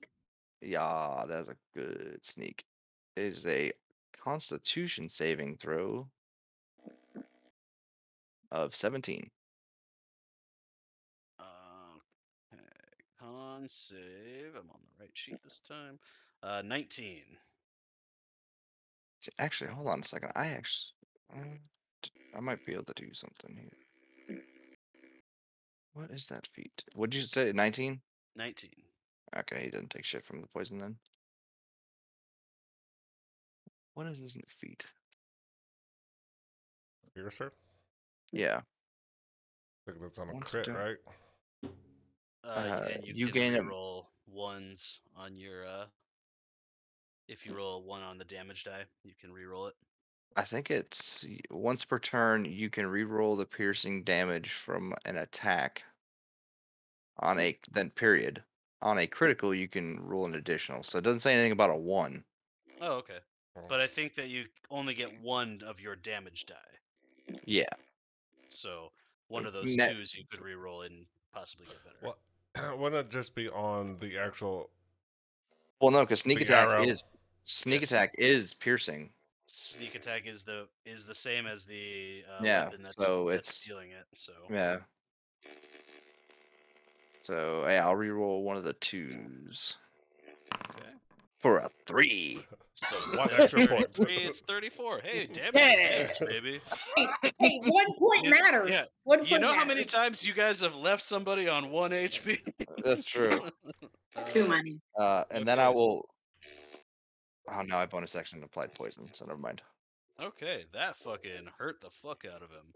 Yeah, that's a good sneak. It is a Constitution saving throw of 17. Okay. Con save. I'm on the right sheet this time. 19. Actually, hold on a second. I might be able to do something here. What is that feat? What did you say? 19? 19. Okay, he didn't take shit from the poison then. What is his feat? Piercer? Yeah. I think that's on a Once crit, done. right? And you you can gain a- reroll ones on your if you roll a 1 on the damage die, you can reroll it. I think it's once per turn you can reroll the piercing damage from an attack on a period. On a critical you can roll an additional. So it doesn't say anything about a 1. Oh, okay. But I think that you only get 1 of your damage die. Yeah. So one of those Net- 2s you could reroll and possibly get better. Well, wouldn't it just be on the actual? Well, no, because sneak The attack arrow. Yes. attack is piercing. Sneak attack is the same as the Yeah, weapon that's so it's dealing it. So yeah. So yeah, I'll reroll one of the 2s okay. for a 3. So One instead of extra point. 33, it's 34. Hey, damage is damage, baby. Hey, 1 point Yeah, matters. yeah. 1 You point know how many matters. times you guys have left somebody on 1 HP? That's true. Too many. And then I okay, so- will. Oh no, I bonus action applied poison, so never mind. Okay, that fucking hurt the fuck out of him.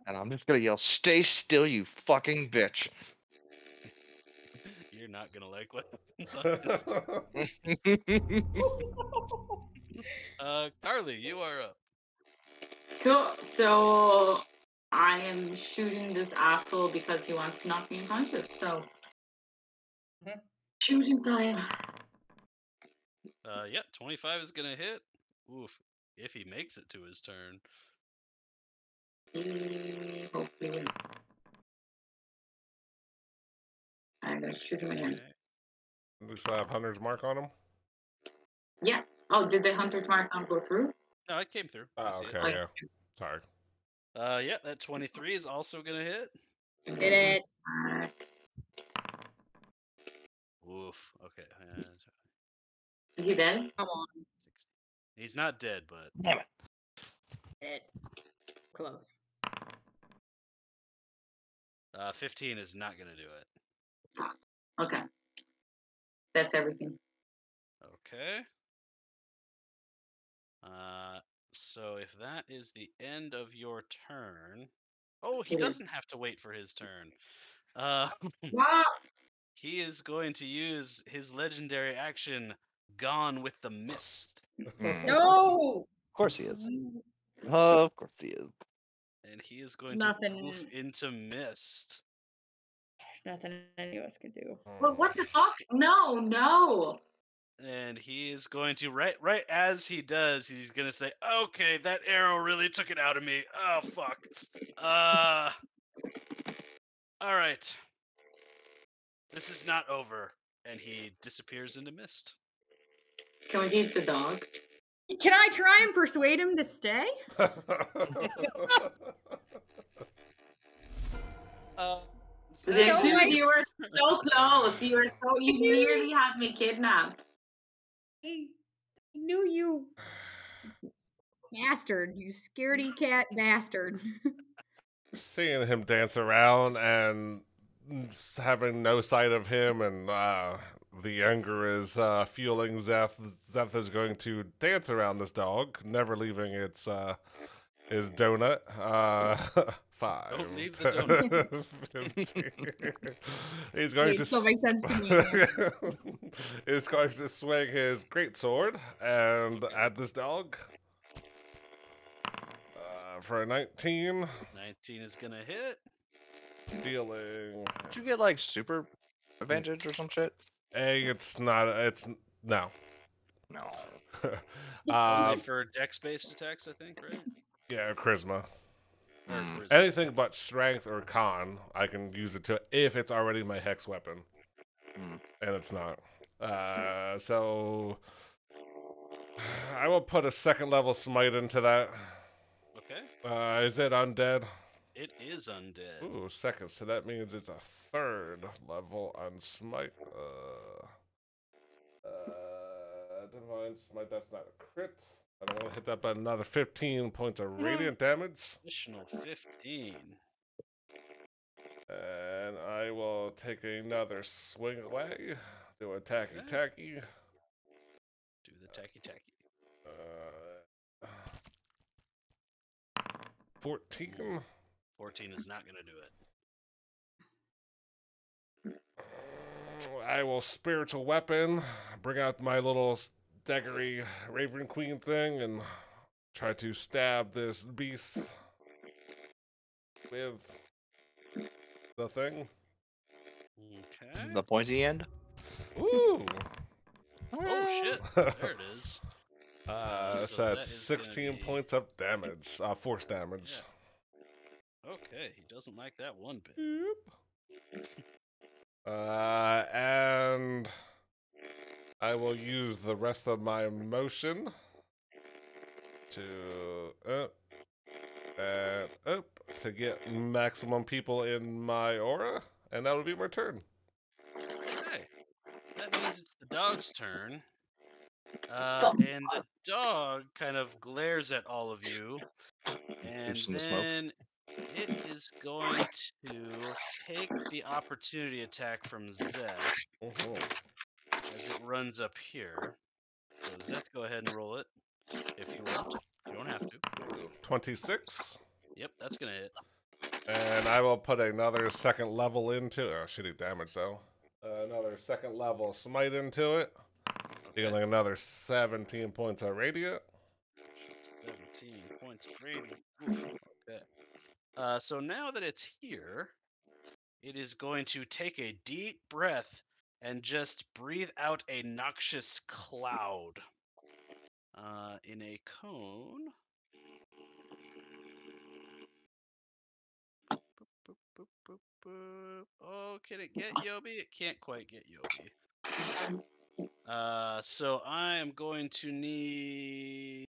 And I'm just gonna yell, "Stay still, you fucking bitch!" You're not gonna like what happens on this turn. Karli, you are up. Cool. So I am shooting this asshole because he wants to knock me unconscious. So Mhm. shooting time. Yeah, 25 is gonna hit. Oof, if he makes it to his turn. Hopefully win. I'm gonna shoot him again. Okay. We still have Hunter's mark on him. Yeah. Oh, did the hunter's mark not go through? No, it came through. I Oh, see it. okay, yeah. Sorry. Yeah, that 23 is also gonna hit. Did it. Oof. Okay. Is he dead? Come on. 60. He's not dead, but Damn it! Did it. Close. 15 is not gonna do it. Okay. That's everything. Okay. So if that is the end of your turn, oh, he It is. doesn't have to wait for his turn. Wow. He is going to use his legendary action, Gone with the Mist, No. Of course he is. Of course he is. and he is going Nothing. to poof into mist. There's nothing any of us could do. Well, what the fuck? No, no. And he is going to right as he does, he's gonna say, "Okay, that arrow really took it out of me. Oh fuck. All right. This is not over." And he disappears into mist. Can we keep the dog? Can I try and persuade him to stay? So Dude, like- you were so close. You nearly had me kidnapped. I knew you. Bastard. You scaredy cat bastard. Seeing him dance around and having no sight of him and the anger is fueling Szeth. Szeth is going to dance around this dog, never leaving its his donut. 5. Don't leave the donut. 15. He's going It to. still makes sense to me. He's going to swing his great sword and at this dog. For a 19. 19 is gonna hit. Dealing. Did you get like super advantage or some shit? It's not. It's no. No. Only for dex-based attacks, I think, right? Yeah, charisma. Or Hmm. charisma. Anything but strength or con, I can use it to if it's already my hex weapon, Hmm. and it's not. So I will put a second level smite into that. Okay. Is it undead? It is undead. Ooh, second. So that means it's a third level on smite. Divine smite. That's not a crit. I don't want to hit that, but another 15 points of radiant damage. Additional 15. And I will take another swing away. Do a tacky Okay. tacky. Do the tacky tacky. 14. 14 is not gonna do it. I will spiritual weapon, bring out my little daggery Raven Queen thing, and try to stab this beast with the thing. Okay. The pointy end? Ooh. Oh shit! There it is. So So that's that is gonna 16 be- points of damage, force damage. Okay, he doesn't like that one bit. Yep. And I will use the rest of my motion to up and up to get maximum people in my aura, and that would be my turn. Okay. That means it's the dog's turn. And the dog kind of glares at all of you, and some smoke. then it is going to take the opportunity attack from Szeth as it runs up here. So Szeth, go ahead and roll it if you want. You don't have to. 26. Yep, that's gonna hit. And I will put another second level into it. Oh, shitty damage, though. Another second level smite into it. Okay. Dealing another 17 points of radiant. 17 points of radiant. Oof. Okay. So now that it's here, it is going to take a deep breath and just breathe out a noxious cloud in a cone. Boop, boop, boop, boop, boop. Oh, can it get Yobi? It can't quite get Yobi. So I am going to need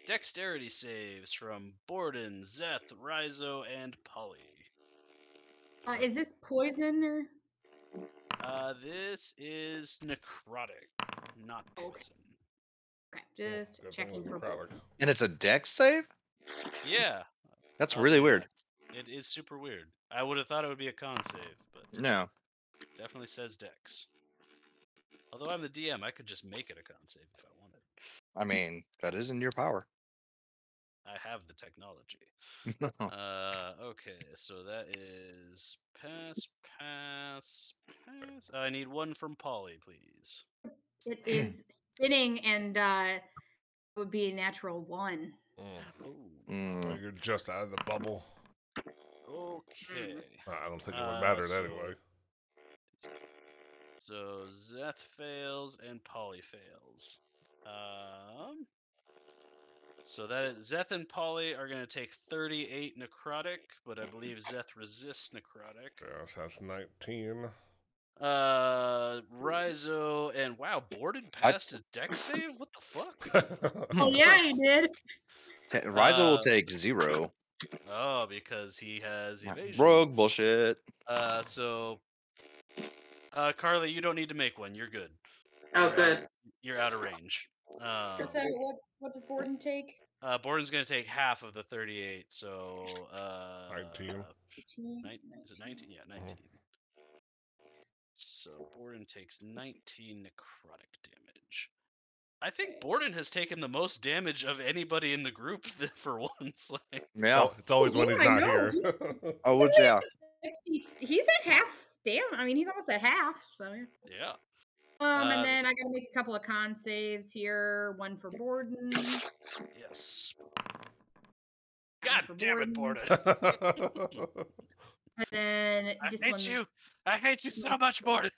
dexterity saves from Borden, Szeth, Rhizo, and Polly. Is this poison or? This is necrotic, not poison. Okay, just Good thing checking with for necrotic. poison. And it's a dex save? Yeah. That's I'll really do weird. that. It is super weird. I would have thought it would be a con save, but No. definitely says dex. Although I'm the DM, I could just make it a con save if I wanted. I mean, that is in your power. I have the technology. Oh. Okay, so that is pass, pass, pass. I need one from Polly, please. It is spinning, and would be a natural 1. Oh, Mm. You're just out of the bubble. okay. I don't think it would matter so- anyway. So Szeth fails and Polly fails. So that is Szeth and Polly are going to take 38 necrotic, but I believe Szeth resists necrotic. Yeah, so that's 19. Rhizo and wow, Borden passed his dex save. What the fuck? Oh yeah, he did. Rhizo will take 0. Oh, because he has evasion. Rogue bullshit. So Karli, you don't need to make one. You're good. Oh, You're good. You're out of range. So what does Borden take? Borden's gonna take half of the 38, so 19. Is it 19? Yeah, 19. So Borden takes 19 necrotic damage. I think Borden has taken the most damage of anybody in the group for once. Like, Yeah. It's always when Yeah, he's I not know. here. Oh, which, yeah. 60, he's at half I mean, he's almost at half. So yeah. and then I gotta make a couple of con saves here. One for Borden. Yes. One God for damn it, Borden. And then I this hate one's you. I hate you so much, Borden.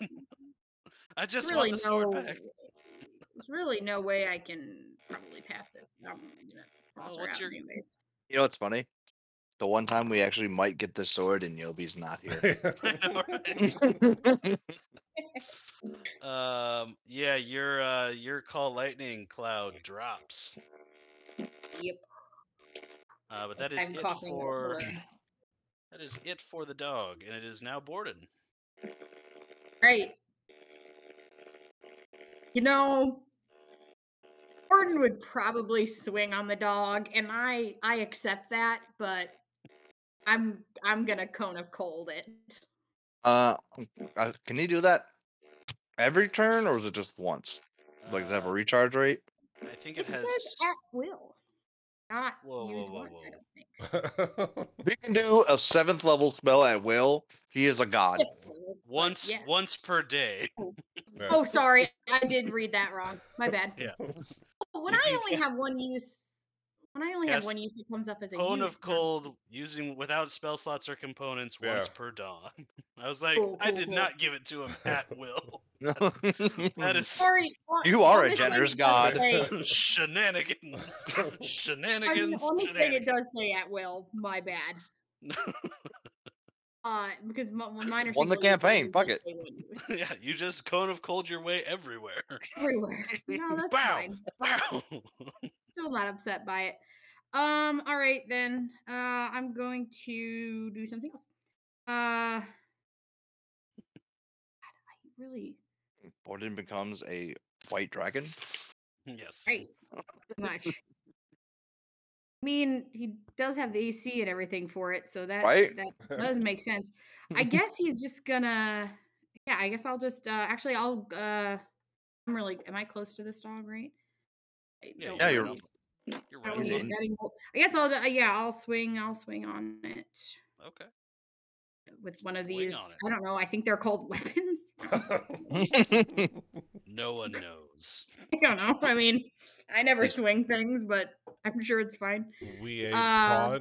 I just want really the sword no. back. There's really no way I can probably pass it. I'm gonna toss Well, her what's out your- anyways. You know what's funny? The one time we actually might get the sword and Yobi's not here. I know, right? Yeah, your call lightning cloud drops. Yep. But that is I'm it coughing. for that is it for the dog, and it is now Borden. Right. You know, Gordon would probably swing on the dog, and I accept that, but I'm gonna cone of cold it. Can you do that every turn or is it just once? Like, does it have a recharge rate? I think It it has. says at will, not Whoa, use whoa, whoa, once. I whoa. don't think. If he can do a 7th level spell at will, he is a god. Fifth level, but Once yeah. once per day. Yeah. Oh, sorry, I did read that wrong. My bad. Yeah. When You I can only have one use, Yes. it comes up as a Cone use. of cold using without spell slots or components once Yeah. per dawn. I was like, Cool, I cool, did cool. not give it to him at will. That is Sorry, You are on a this thing generous it does god. say- shenanigans. Shenanigans. on this thing it Shenanigans. does say at will. My bad. Because when mine are Won the single use, campaign, it fuck does it. say one use. Yeah, you just cone of cold your way everywhere. Everywhere. No, that's Bow. fine. Wow. Still not upset by it. All right then. I'm going to do something else. I really Borden becomes a white dragon. Yes. right much. I mean, he does have the AC and everything for it, so that Right? that does make sense. I guess he's just gonna. Yeah, I guess I'll just. Actually, I'll. I'm really. Am I close to this dog? Right. I Yeah, don't Yeah, really- you're- You're I don't right. really use in. guiding bolt. I guess I'll. Yeah, I'll swing. I'll swing on it Okay. with one of Swing these. on it. I don't know. I think they're called weapons. No one knows. I don't know. I mean, I never These- swing things, but I'm sure it's fine. We ate Uh,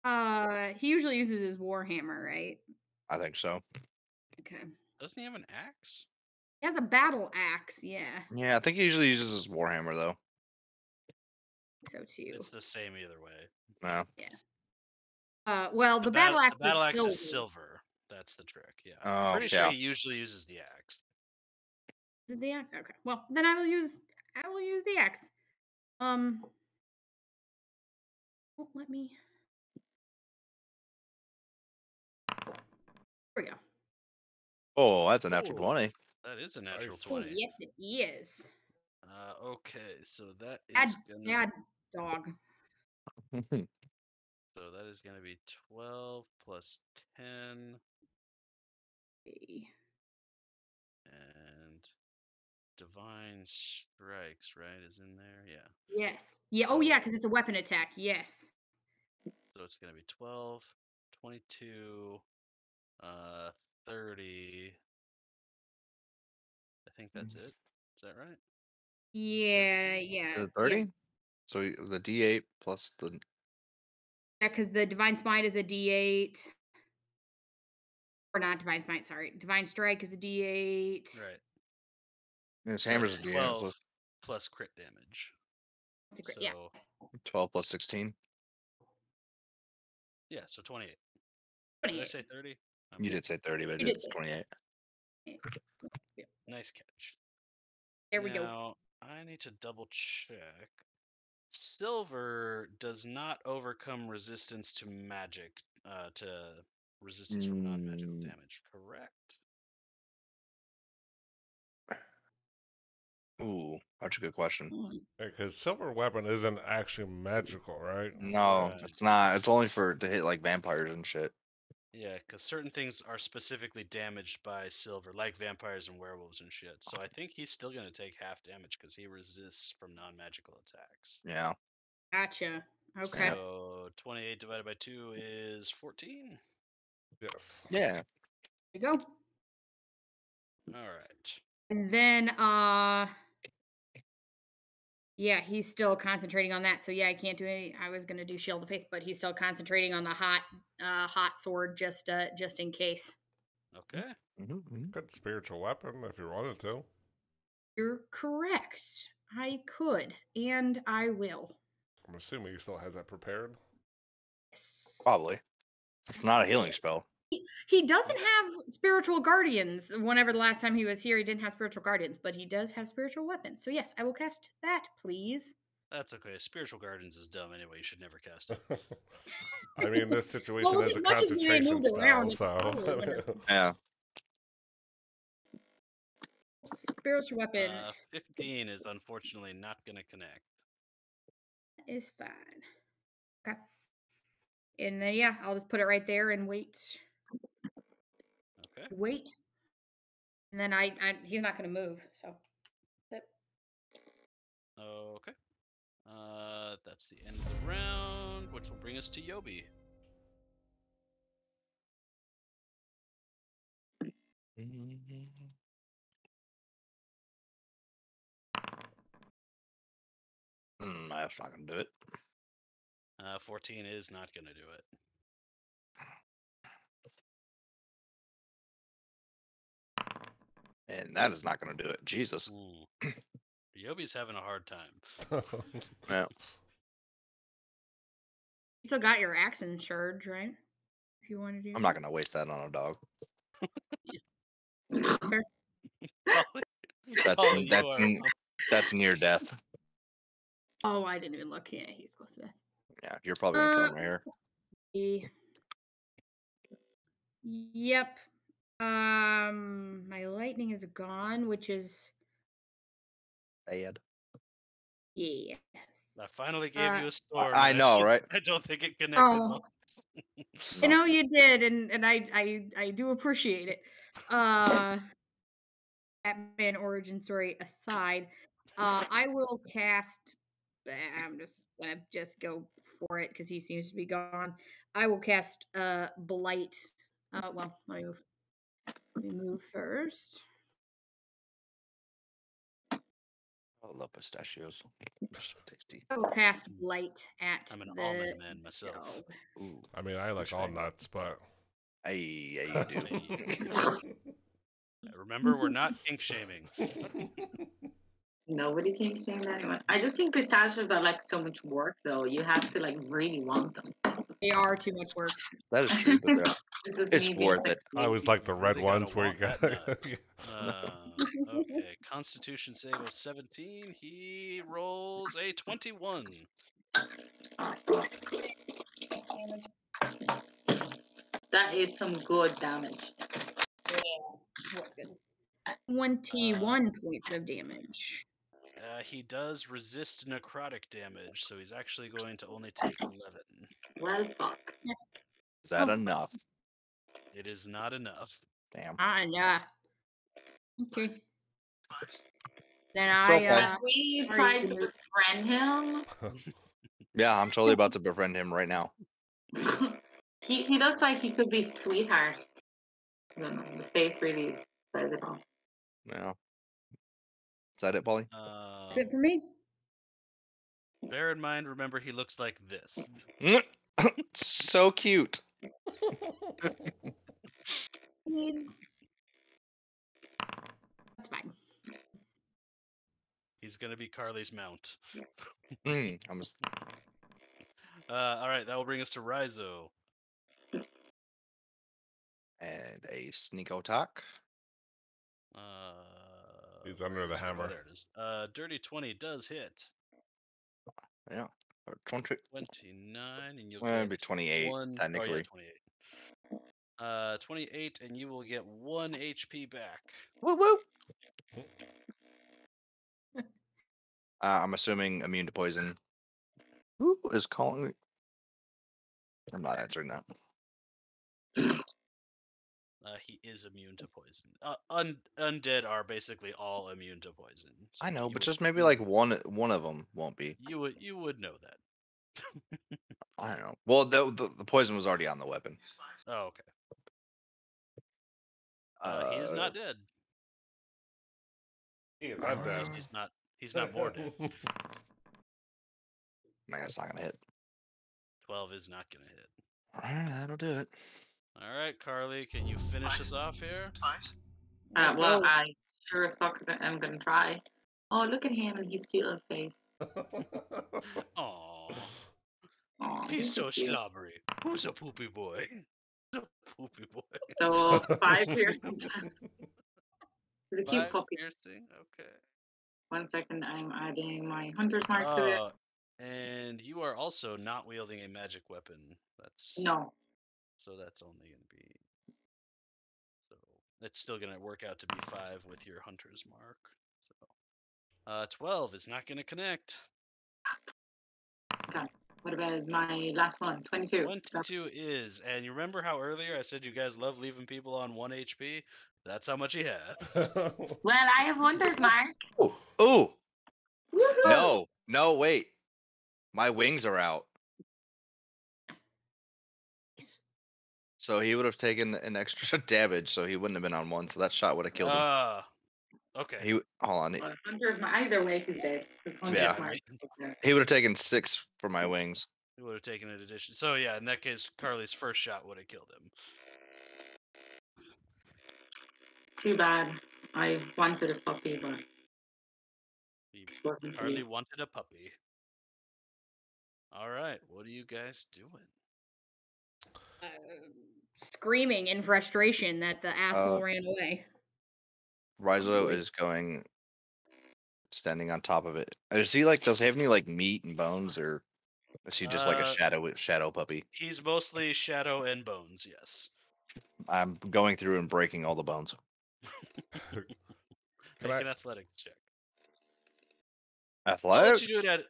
prawn. He usually uses his warhammer, right? I think so. Okay. Doesn't he have an axe? He has a battle axe. Yeah, Yeah, I think he usually uses his warhammer though. so too. It's the same either way. No. Well, the battle axe, The battle axe is is silver. silver. That's the trick. Yeah. Oh, Pretty sure yeah. he usually uses the axe. Is it the axe? Okay. Well, then I will use the axe. Won't let me. There we go. Oh, that's a natural Ooh. 20. That is a natural Nice. Oh, 20. yes, it is. Okay, so that Bad, is gonna bad dog. so that is gonna be 12 plus 10 Okay. and divine strikes, right? Is in there? Yeah. Yes. Yeah. Oh, yeah, So- because it's a weapon attack. Yes. So it's gonna be 12, 22, 30. I think that's it. Is that right? Yeah. Yeah. Is it 30? So the D8 plus the. Yeah, because the divine smite is a D8. Or not divine smite. Sorry, divine strike is a D8. Right. And his So hammer's a it's D8. 12 So plus crit damage. Secret- So yeah. 12 plus 16. yeah, so 28. Did I 28. say 30? You did say 30, but You did it's say 28. Nice catch. There we go. Now, I need to double check. Silver does not overcome resistance to magic, to resistance from non-magical Mm. damage, correct? Ooh, that's a good question. Mm. Because silver weapon isn't actually magical, right? No, Right. it's not. It's only to hit like vampires and shit. Yeah, because certain things are specifically damaged by silver, like vampires and werewolves and shit. So I think he's still gonna take half damage because he resists from non-magical attacks. Yeah. Gotcha. Okay. So 28 divided by 2 is 14. Yes. Yeah. There you go. All right. And then yeah, he's still concentrating on that. So yeah, I can't do any. I was gonna do Shield of Faith, but he's still concentrating on the hot sword just in case. Okay. Good spiritual weapon if you wanted to. You're correct. I could, and I will. I'm assuming he still has that prepared. Yes. Probably. It's not a healing spell. He doesn't have spiritual guardians. Whenever the last time he was here, he didn't have spiritual guardians, but he does have spiritual weapons. So yes, I will cast that, please. That's okay. Spiritual Gardens is dumb anyway. You should never cast it. I mean, this situation is as a much as we concentration moved spell, around, it's so probably wonderful. Yeah. Spiritual weapon 15 is unfortunately not going to connect. is fine. Okay. And then yeah, I'll just put it right there and wait. Okay. Wait. And then I he's not gonna move, so Okay. That's the end of the round, which will bring us to Yobi. That's not gonna do it. 14 is not going to do it. And that is not gonna do it. Jesus. Yobi's having a hard time. Yeah. you still got your action surge, right? If you want to do I'm not gonna waste that on a dog. Fair. That's near death. Oh, I didn't even look. Yeah, he's close to death. Yeah, you're probably gonna kill him right here. Yep. My lightning is gone, which is Bad. yes. I finally gave you a storm. I know, right? I don't think it connected. Oh. I know you did, and I do appreciate it. Batman origin story aside, I will cast. I'm just gonna go for it because he seems to be gone. I will cast blight. Well, let me move first. I love pistachios. They're so tasty. I will cast blight at I'm an the almond man myself. dog. Ooh. I mean, I like all nuts, but Hey, yeah, you do. Remember, we're not kink shaming. Nobody can shame anyone. I just think pistachios are like so much work, though. You have to like really want them. They are too much work. That is true, but it's Me worth being it. I always like the red Really gotta ones where you want got. that Okay, Constitution save of 17. He rolls a 21. That is some good damage. Yeah, what's good? 21 points of damage. He does resist necrotic damage, so he's actually going to only take 11. Well, fuck. Is that enough? It is not enough. Damn. Not enough. Okay. Then okay. Have we tried to befriend him? Yeah, I'm totally about to befriend him right now. He looks like he could be sweetheart. I don't know. The face really says it all. Yeah. Is that it, Polly? That's it for me. Bear in mind, remember, he looks like this. So cute. That's fine. He's going to be Karli's mount. I'm just... All right, that will bring us to Raizo. And a sneak attack. He's under the Oh, hammer. there it is. Dirty 20 does hit. Yeah. 20. 29, and you'll Well, it'd get be 28, technically. Oh, yeah, 28. 28, and you will get 1 HP back. Woo woo. I'm assuming immune to poison. Who is calling me? I'm not answering that. He is immune to poison. Undead are basically all immune to poison. So I know, you but would- just maybe you like would- one of them won't be. you would know that. I don't know. Well, the poison was already on the weapon. Oh, okay. He is not dead. He is Or at undead. least he's not more dead. Man, it's not gonna hit. 12 is not gonna hit. Alright, that'll do it. All right, Karli, can you finish us off here? Let's Well, go. I sure as fuck am gonna try. Oh, look at him and his cute little face. Aww, Aw, he's so cute. slobbery. Who's a poopy boy? The poopy boy. So 5 piercing. He's a cute 5 puppy. piercing. Okay. 1 second, I'm adding my hunter's mark to it. And you are also not wielding a magic weapon. That's No. so that's only gonna be. So it's still gonna work out to be 5 with your hunter's mark. So 12 is not gonna connect. Okay. What about my last one? 22. 22 is, and you remember how earlier I said you guys love leaving people on 1 HP? That's how much he has. Well, I have hunter's mark. Ooh! Woohoo! No, wait. My wings are out. So he would have taken an extra damage, so he wouldn't have been on 1, so that shot would have killed him. Okay. Hold on. Well, hunter's mark. Either way, he's dead. His hunter's Yeah. mark. He would have taken 6 for my wings. He would have taken an addition. So yeah, in that case, Karli's first shot would have killed him. Too bad. I wanted a puppy, but He- it wasn't to Karli be. wanted a puppy. All right, what are you guys doing? Screaming in frustration that the asshole ran away. Rizo boy. is standing on top of it. Does he does he have any meat and bones, or is he just like a shadow puppy? He's mostly shadow and bones, yes. I'm going through and breaking all the bones. Make an athletics check. Athletic?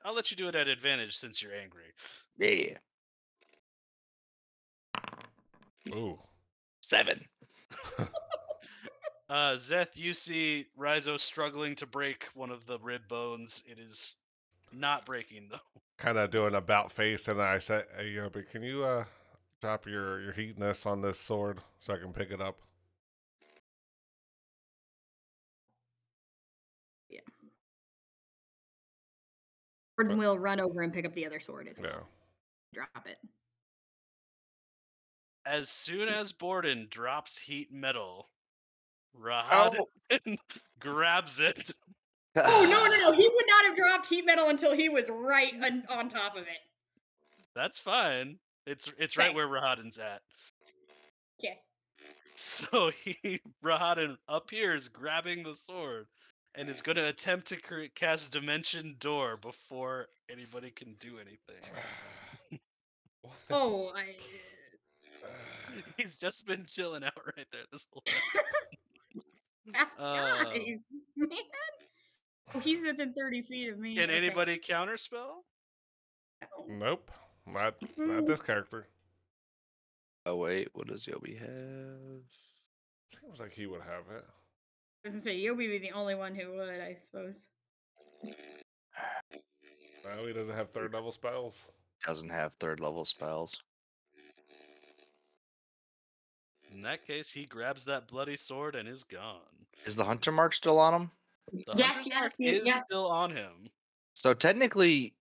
I'll let you do it at advantage since you're angry. Yeah. Ooh. 7. Szeth, you see Rizo struggling to break one of the rib bones. It is not breaking though. Kind of doing about face, and I said, "Hey, Yobi, can you drop your heatness on this sword so I can pick it up?" Yeah. Gordon will run over and pick up the other sword as well. Yeah. Drop it. As soon as Borden drops heat metal, Rahadin grabs it. Oh no! He would not have dropped heat metal until he was right on top of it. That's fine. It's right where Rahadin's at. Okay. So Rahadin appears grabbing the sword and is going to attempt to cast Dimension Door before anybody can do anything. Oh, He's just been chilling out right there this whole God, man. Oh, he's within 30 feet of me. Can anybody counterspell? Nope. Not this character. Oh wait, what does Yobi have? Seems like he would have it. I was gonna say you'll be the only one who would, I suppose. No, he doesn't have 3rd level spells. Doesn't have 3rd level spells. In that case, he grabs that bloody sword and is gone. Is the hunter mark still on him? The hunter's mark is still on him. So technically,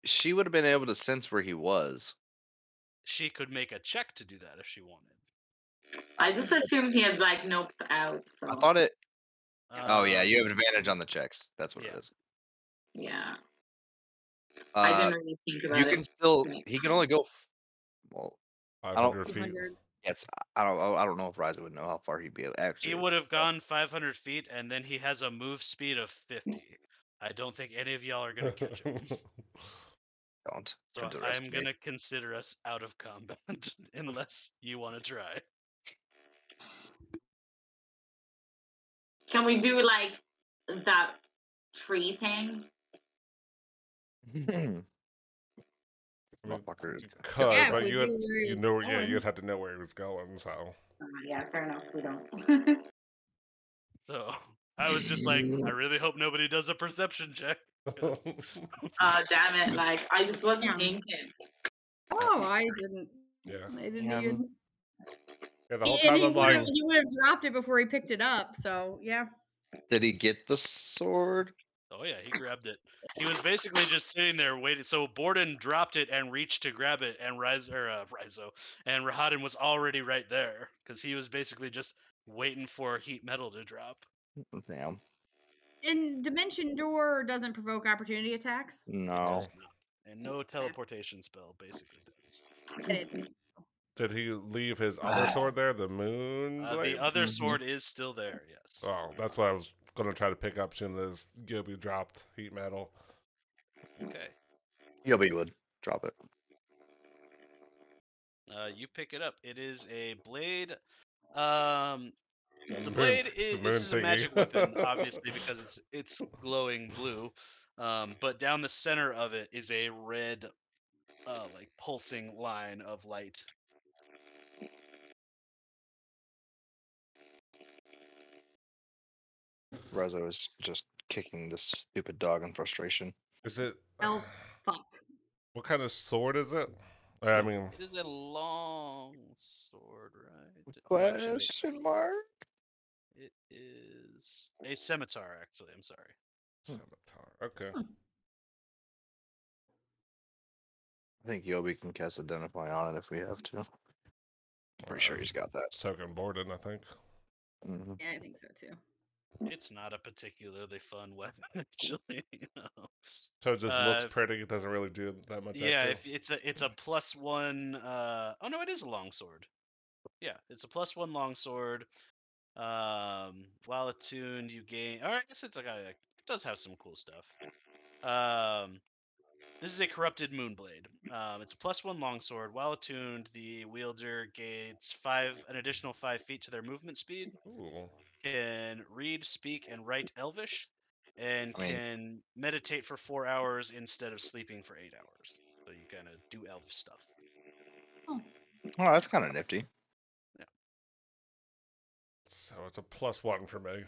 she would have been able to sense where he was. She could make a check to do that if she wanted. I just assumed he had noped out. So I thought it. Oh yeah, you have advantage on the checks. That's what it is. Yeah. I didn't really think about it. You can still. He can only go. Well, 500 feet. Yes, I don't know if Riza would know how far he'd be able. Actually, He would have gone 500 feet, and then he has a move speed of 50. I don't think any of y'all are gonna catch him. Don't. So I'm gonna consider us out of combat unless you want to try. Can we do that tree thing? Motherfucker is Could, Yeah, but if we you knew where he you was know, going. you'd have to know where he was going. So Yeah, fair enough. We don't. So I was just like, I really hope nobody does a perception check. Damn it! Like I just wasn't Yeah. thinking. Oh, I didn't. Yeah. I didn't Yeah, even. Yeah, the whole And time he I'm would like, have dropped it before he picked it up. So yeah. Did he get the sword? Oh yeah, he grabbed it. He was basically just sitting there waiting. So Borden dropped it and reached to grab it, and Rizo and Rahadin was already right there because he was basically just waiting for heat metal to drop. Damn. And Dimension Door doesn't provoke opportunity attacks. It No. does not, and no teleportation spell basically does. I didn't think so. did he leave his other sword there, the moon blade? The other Mhm. sword is still there. Yes. Oh, that's what I was gonna try to pick up soon as Gilby dropped heat metal. Okay. Yobi would drop it. You pick it up. It is a blade. The Moon- blade it's a is moon this is a thingy. magic weapon, obviously because it's glowing blue. But down the center of it is a red, like pulsing line of light. Rezo is just kicking this stupid dog in frustration. Is it? Oh, fuck. What kind of sword is it? I mean, It is a long sword, right? Oh, actually, wait. Question mark? It is a scimitar. Actually, I'm sorry. scimitar. Okay. I think Yobi can cast Identify on it if we have to. Pretty sure he's got that. Soaking Borden, I think. Mhm. Yeah, I think so too. It's not a particularly fun weapon, actually. So it just looks Uh, pretty. It doesn't really do that much Yeah, extra. if it's a +1. Oh no, it is a longsword. Yeah, it's a +1 longsword. While attuned, you gain. Or I guess it's like it does have some cool stuff. This is a corrupted moonblade. It's a +1 longsword. While attuned, the wielder gains an additional 5 feet to their movement speed. Ooh. Can read, speak, and write Elvish, and I mean- can meditate for 4 hours instead of sleeping for 8 hours. So you kind of do elf stuff. Oh, that's kind of nifty. So it's a +1 for me.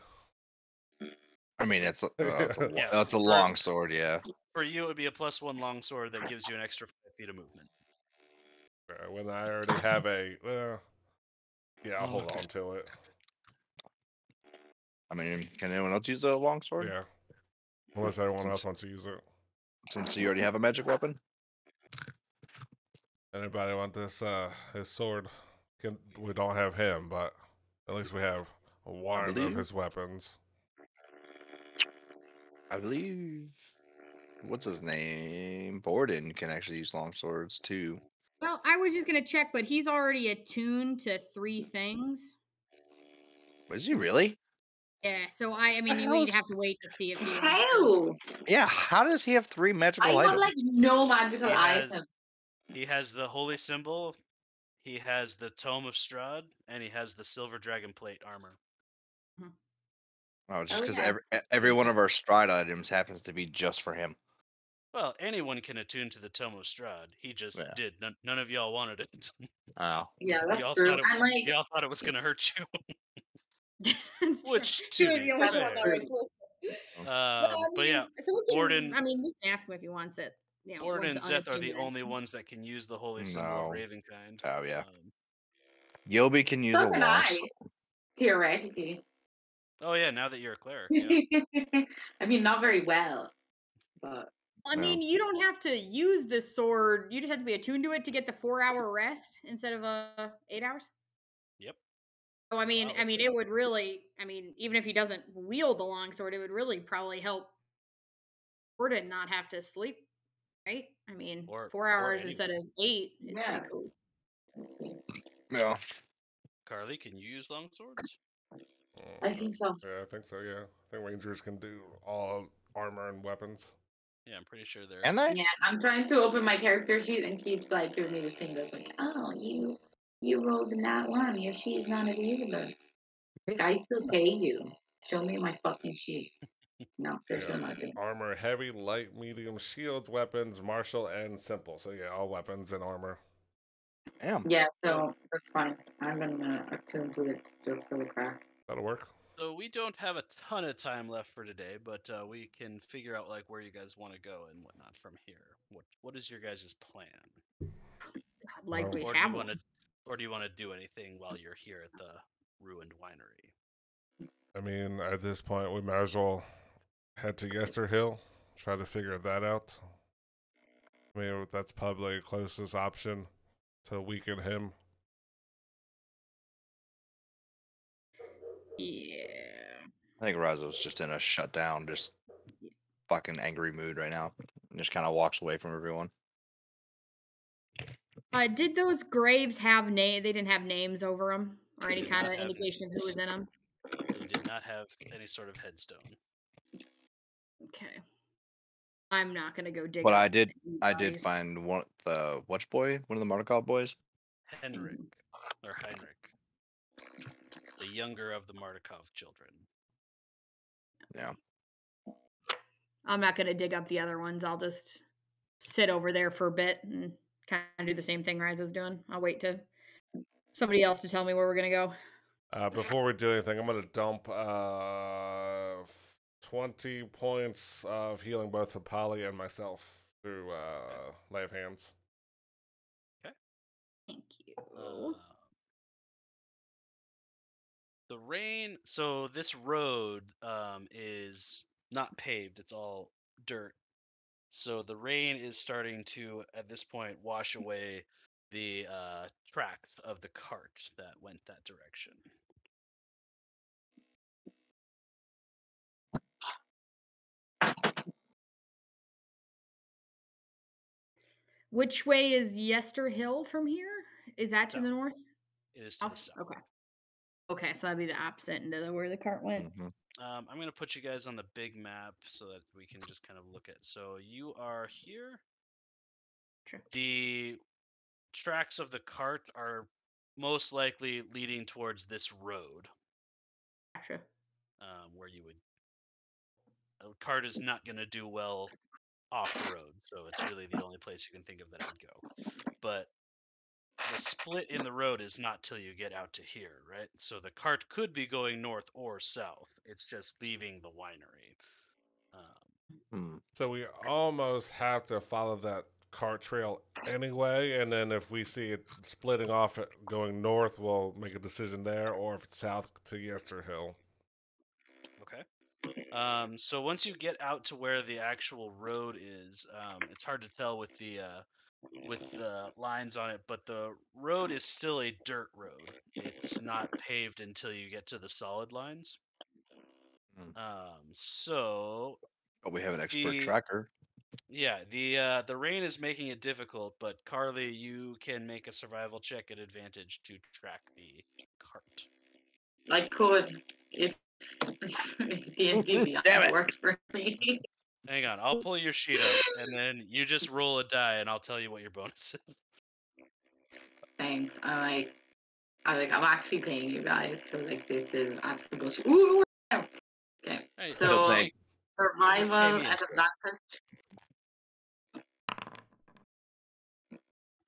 I mean, it's a Yeah, it's a long sword, yeah. For you, it would be a +1 longsword that gives you an extra 5 feet of movement. When I already have yeah, I'll hold on to it. I mean, can anyone else use a long sword? Yeah. Unless everyone else wants to use it. Since you already have a magic weapon? Anybody want this his sword? We don't have him, but at least we have one of believe- his weapons. I believe. What's his name? Borden can actually use long swords too. Well, I was just gonna check, but he's already attuned to 3 things. Is he really? Yeah, so I mean, hell we'd is- have to wait to see if he wants to. How? Yeah, how does he have 3 I magical have items? like no magical He has- items. He has the holy symbol, he has the tome of Strahd, and he has the silver dragon plate armor. Oh, just Oh, because yeah. every one of our stride items happens to be just for him. Well, anyone can attune to the tome of Strahd. He just Yeah. did. None of y'all wanted it. Oh. Yeah, that's y'all true. thought it, And like, y'all thought it was gonna hurt you. That's true. Which, She to was be the only one fair, that was close. Well, I but mean, yeah, so we can. Borden- I mean, we can ask him if he wants it. You know, Borden once and Szeth are unattuned the then. only ones that can use the holy symbol of No. Ravenkind. Oh, yeah. Um, Yobi can use so a can long I, sword. theoretically. oh yeah, now that you're a cleric, yeah. I mean, not very well, but I No. mean, you don't have to use this sword. You just have to be attuned to it to get the 4-hour rest instead of 8 hours. Yep. So I mean, Wow, it would really. I mean, even if he doesn't wield the longsword, it would really probably help Gordon not have to sleep, right? I mean, Or- 4 or hours anyone. instead of 8 is Yeah. pretty cool. let's see. Yeah. Carly, can you use long swords? I think so. Yeah, I think so, yeah. I think Rangers can do all armor and weapons. Yeah, I'm pretty sure they're. Can I? Yeah, I'm trying to open my character sheet and keeps like giving me this thing that's like, oh, you rolled a nat 1. Your sheet's not available. I still pay you. Show me my fucking sheet. No, there's Yeah. still nothing. Armor, heavy, light, medium, shields, weapons, martial, and simple. So yeah, all weapons and armor. Damn. Yeah, so that's fine. I'm gonna attune to it just for the crack. That'll work. So we don't have a ton of time left for today, but we can figure out like where you guys want to go and whatnot from here. What is your guys' plan? God, like Well, we Or do you have want one. to, or do you want to do anything while you're here at the ruined winery? I mean, at this point, we might as well head to Yesterhill, try to figure that out. I mean, that's probably the closest option to weaken him. Yeah. I think Razo's just in a shutdown, just fucking angry mood right now. And just kind of walks away from everyone. Did those graves have name? They didn't have names over them or They any did kind not of have indication of who was in them. They did not have any sort of headstone. Okay. I'm not gonna go dig But up I did any I did bodies. find one of the Markov boys. Henrik or Heinrich, the younger of the Mardukov children. Yeah. I'm not gonna dig up the other ones. I'll just sit over there for a bit and kind of do the same thing Riza's doing. I'll wait to somebody else to tell me where we're gonna go. Before we do anything, I'm going to dump 20 points of healing both to Polly and myself through Lay of Hands. Thank you. The rain. So this road is not paved; it's all dirt. So the rain is starting to, at this point, wash away the tracks of the cart that went that direction. Which way is Yesterhill from here? Is that to the South. north? It is to the South? south. Okay. Okay, so that'd be the opposite end of where the cart went. Mm-hmm. I'm going to put you guys on the big map so that we can just kind of look at. So you are here. Sure. The tracks of the cart are most likely leading towards this road, Gotcha. where you would. A cart is not going to do well off the road, so it's really the only place you can think of that it would go. But the split in the road is not till you get out to here, right? So the cart could be going north or south. It's just leaving the winery. So we almost have to follow that cart trail anyway, and then if we see it splitting off going north, we'll make a decision there, or if it's south to Yesterhill. Okay. So once you get out to where the actual road is, it's hard to tell with the lines on it, but the road is still a dirt road. It's not paved until you get to the solid lines. So But we have an expert the tracker. yeah, the rain is making it difficult, but Karli, you can make a survival check at advantage to track the cart. I could if D&D Damn it. worked for me. Hang on, I'll pull your sheet up, and then you just roll a die, and I'll tell you what your bonus is. Thanks. I'm actually paying you guys, so like this is absolute bullshit. Ooh, okay. Hey, Still So paying. survival me at instead. advantage.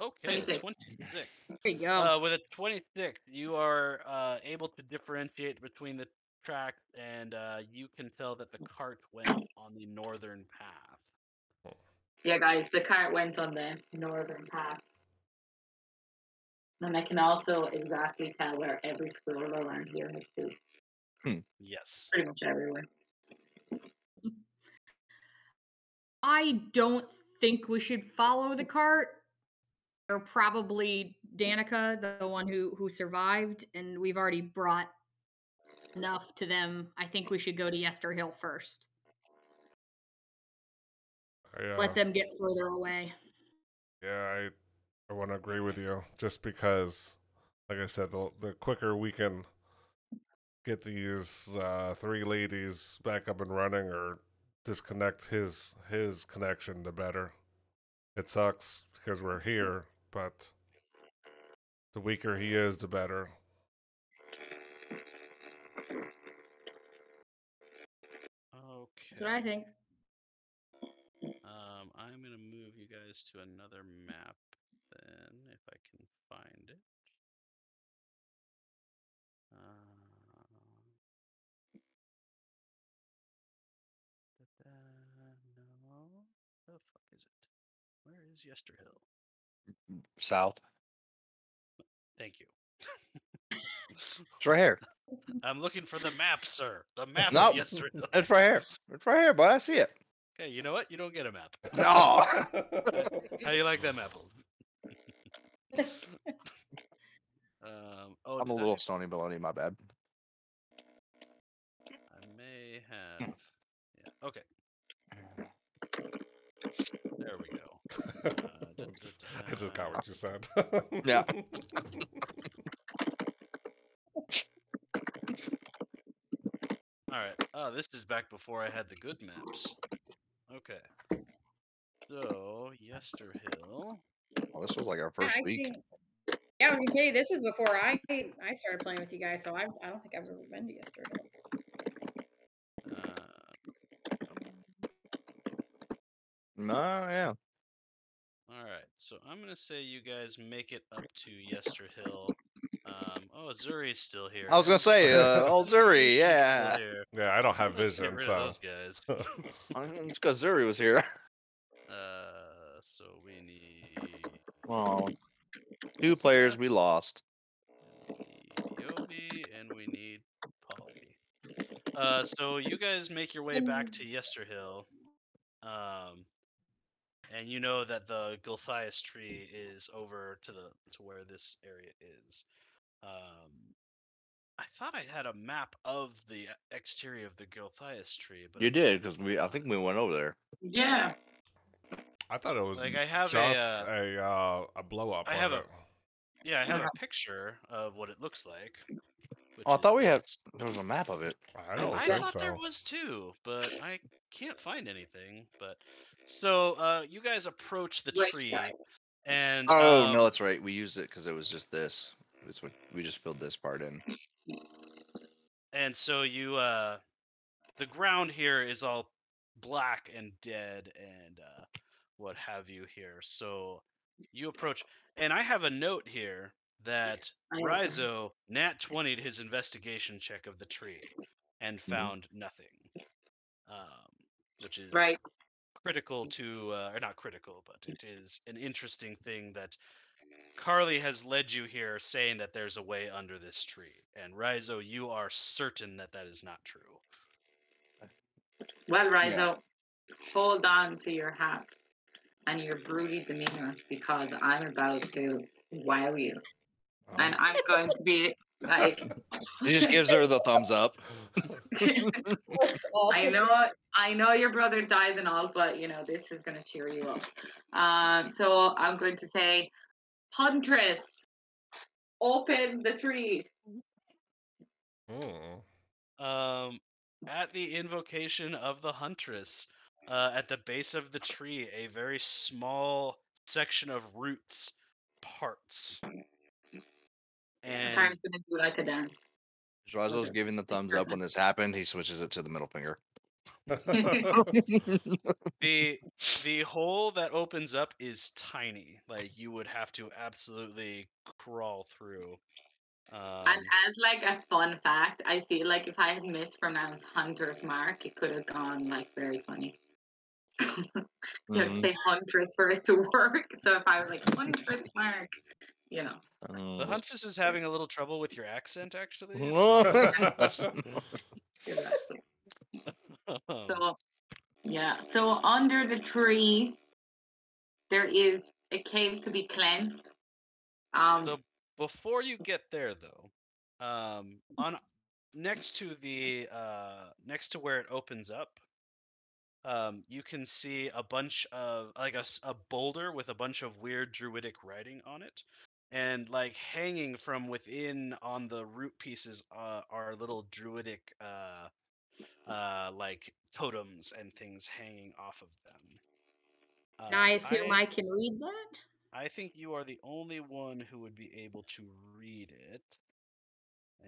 Okay, 26. 26. There you go. With a 26, you are able to differentiate between the tracks, and you can tell that the cart went on the northern path. Yeah, guys, the cart went on the northern path. And I can also exactly tell where every squirrel around here has food. Yes. Pretty much everywhere. I don't think we should follow the cart. Or probably Danica, the one who survived, and we've already brought enough to them. I think we should go to Yesterhill first. Let them get further away. Yeah, I want to agree with you. Just because, like I said, the quicker we can get these three ladies back up and running, or disconnect his connection, the better. It sucks because we're here, but the weaker he is, the better. Okay. That's what I think. I'm gonna move you guys to another map then if I can find it. No. The fuck is it? Where is Yesterhill? South. Thank you. It's right here. I'm looking for the map, sir. The map Nope. of Yesterhill. It's right here. It's right here, bud. I see it. Okay, you know what? You don't get a map. No. How you like that map? Oh, I'm a little stony baloney, my bad. I may have. Yeah. Okay. There we go. I just got what you said. Yeah. All right. Oh, this is back before I had the good maps. Okay. So, Yesterhill. Well, this was like our first week. Yeah, I was gonna say this is before I started playing with you guys, so I don't think I've ever been to Yesterday. No, yeah. All right, so I'm gonna say you guys make it up to Yesterhill. Oh, Zuri's still here. I was gonna say, Zuri, yeah. Yeah, I don't have Let's vision, get rid so. of those guys. It's because Zuri was here. So we need. Oh, 2 players we lost. Yobi and we need Polly. So you guys make your way back to Yesterhill. And you know that the Gulthias tree is over to where this area is. I thought I had a map of the exterior of the Gulthias tree, but You did, because I think we went over there. Yeah. I thought it was like I have just a blow up. I have a I have a picture of what it looks like. Oh, I thought we had. There was a map of it. I don't I think thought so. there was too, but I can't find anything. But so you guys approach the tree, and oh no, that's right. We used it because it was just this. It's what we just filled this part in. And so you the ground here is all black and dead and what have you here. So you approach, and I have a note here that Raizo nat 20'd his investigation check of the tree and found nothing, which is critical to, or not critical, but it is an interesting thing that Karli has led you here saying that there's a way under this tree. And Raizo, you are certain that that is not true. Well, Raizo, hold on to your hat and your broody demeanor because I'm about to wow you. And I'm going to be like... He just gives her the thumbs up. I know your brother dies and all, but you know, this is going to cheer you up. So I'm going to say, Huntress, open the tree. At the invocation of the Huntress, at the base of the tree, a very small section of roots parts. And I'm going to do like a dance. Razo's giving the thumbs up when this happened. He switches it to the middle finger. the hole that opens up is tiny. Like you would have to absolutely crawl through. And as like a fun fact, I feel like if I had mispronounced Hunter's Mark, it could have gone like very funny. Just say Huntress for it to work. So if I was like Huntress Mark, you know. The Huntress is having a little trouble with your accent, actually. So yeah, so under the tree there is a cave to be cleansed. So before you get there, though, on next to where it opens up, you can see a bunch of like a boulder with a bunch of weird druidic writing on it, and like hanging from within on the root pieces are little druidic like totems and things hanging off of them. Now I assume I can read that? I think you are the only one who would be able to read it.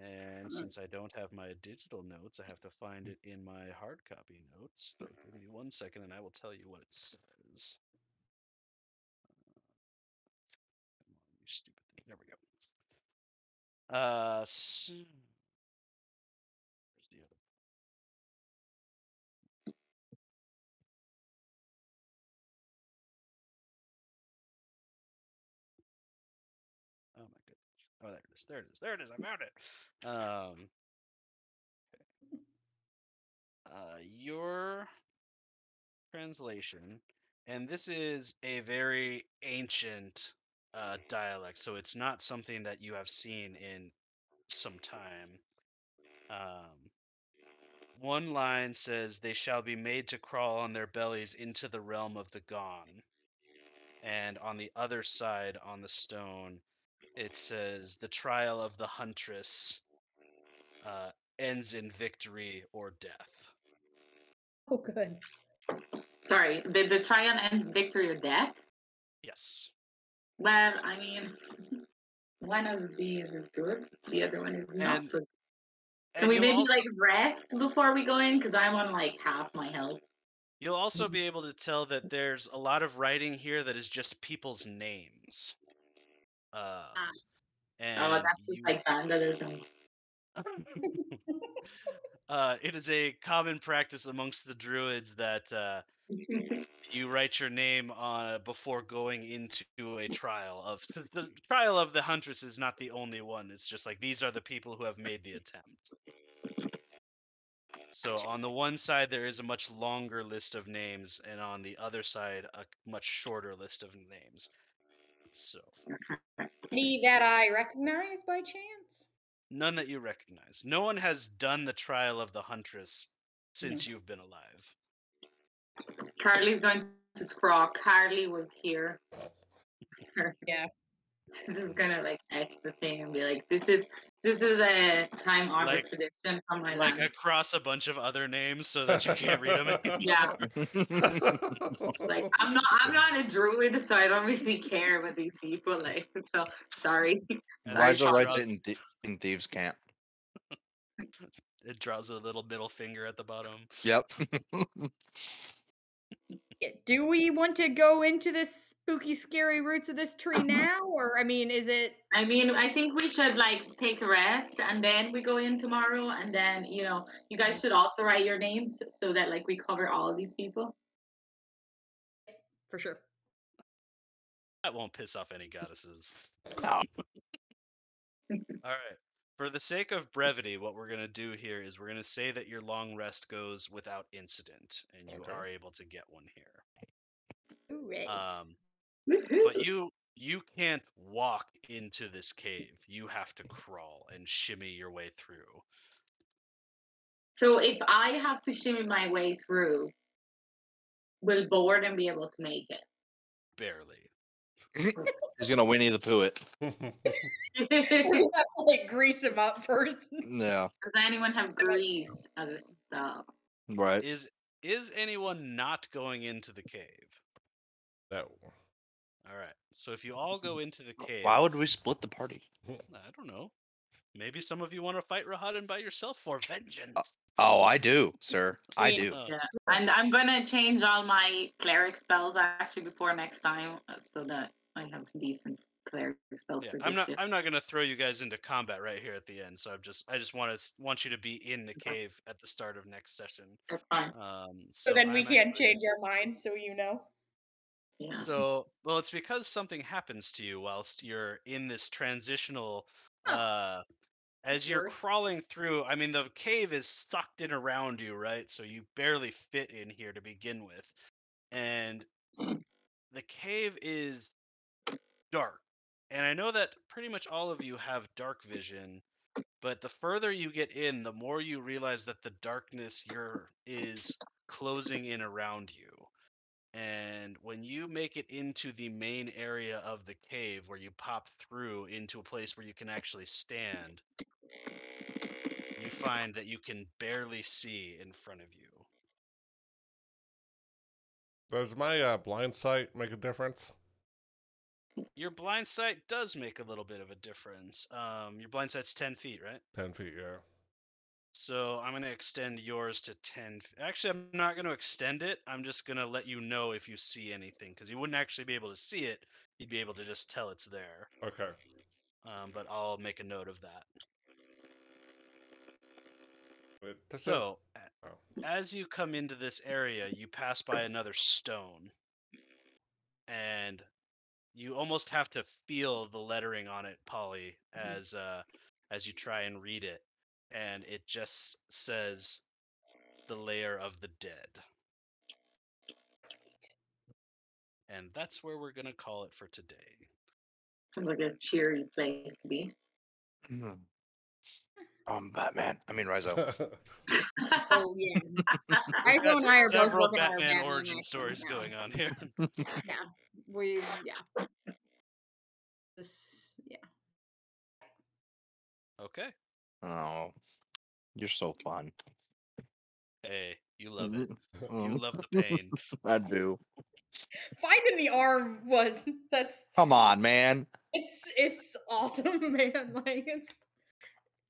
And since I don't have my digital notes, I have to find it in my hard copy notes. So give me 1 second and I will tell you what it says. Where's the other? Oh my goodness. Oh, there it is. There it is. There it is. I found it. Your translation, and this is a very ancient dialect, so it's not something that you have seen in some time. One line says, "They shall be made to crawl on their bellies into the realm of the gone." And on the other side, on the stone, it says, "The trial of the huntress ends in victory or death." Oh, good. Sorry, did the trial ends victory or death? Yes. Well, I mean, one of these is good. The other one is not And so good. Can and we you'll maybe also like rest before we go in? Because I'm on like half my health. you'll also be able to tell that there's a lot of writing here that is just people's names. Ah. Oh, And that's just like vandalism. it is a common practice amongst the druids that you write your name before going into a trial of the trial of the huntress is not the only one. It's just like these are the people who have made the attempt. So on the one side there is a much longer list of names, and on the other side a much shorter list of names. So Any that I recognize by chance? none that you recognize. No one has done the trial of the huntress since you've been alive. Karli's going to scrawl. Karli was here. Yeah. This is gonna like etch the thing and be like, this is a time honored Like- tradition from my Like land. across a bunch of other names so that you can't read them anymore. Yeah, like I'm not a druid, so I don't really care about these people. Like, so sorry. And Sorry, then she Liza writes draws- it in Thieves' Camp. It draws a little middle finger at the bottom. Yep. Yeah, do we want to go into this spooky, scary roots of this tree now, or I mean, is it? I mean, I think we should like take a rest and then we go in tomorrow. And then you guys should also write your names so that like we cover all of these people. For sure. That won't piss off any goddesses. No. All right. For the sake of brevity, what we're going to do here is we're going to say that your long rest goes without incident, and you Okay. are able to get one here. Hooray. But you can't walk into this cave. You have to crawl and shimmy your way through. So if I have to shimmy my way through, will Borden be able to make it? Barely. He's gonna Winnie the Pooh it. We have to like grease him up first. Yeah. Does anyone have grease as a stuff? Right. Is anyone not going into the cave? No. All right. So if you all go into the cave, Why would we split the party? I don't know. Maybe some of you want to fight Rahadin by yourself for vengeance. Oh, I do, sir. I Yeah. do. Yeah, and I'm gonna change all my cleric spells actually before next time, so that I have decent cleric spells Yeah, for I'm this not. I'm not gonna throw you guys into combat right here at the end. So I just want you to be in the cave at the start of next session. That's fine. So then we I'm can actually- change our minds, so you know. Yeah. So, well, it's because something happens to you whilst you're in this transitional. As you're Worse. crawling through, I mean, the cave is sucked in around you, right? So you barely fit in here to begin with, and the cave is dark. And I know that pretty much all of you have dark vision, but the further you get in, the more you realize that the darkness is closing in around you. And when you make it into the main area of the cave where you pop through into a place where you can actually stand, you find that you can barely see in front of you. Does my blind sight make a difference? Your blind sight does make a little bit of a difference. Your blind sight's 10 feet, right? 10 feet, yeah. So I'm going to extend yours to 10. Actually, I'm not going to extend it. I'm just going to let you know if you see anything, because you wouldn't actually be able to see it. You'd be able to just tell it's there. Okay. but I'll make a note of that. Does it- So, Oh. as you come into this area, you pass by another stone, and you almost have to feel the lettering on it, Polly, as you try and read it, and it just says, "The Lair of the Dead." And that's where we're gonna call it for today. Sounds like a cheery place to be. Batman. I mean, Rizzo. Oh yeah. We've Rizzo got and I are both several working on our Batman Batman origin accents stories now. going on here. Yeah. Yeah. Okay. Oh, you're so fun. Hey, you love it. You love the pain. I do. Finding the arm that's Come on, man. it's awesome, man. Like it's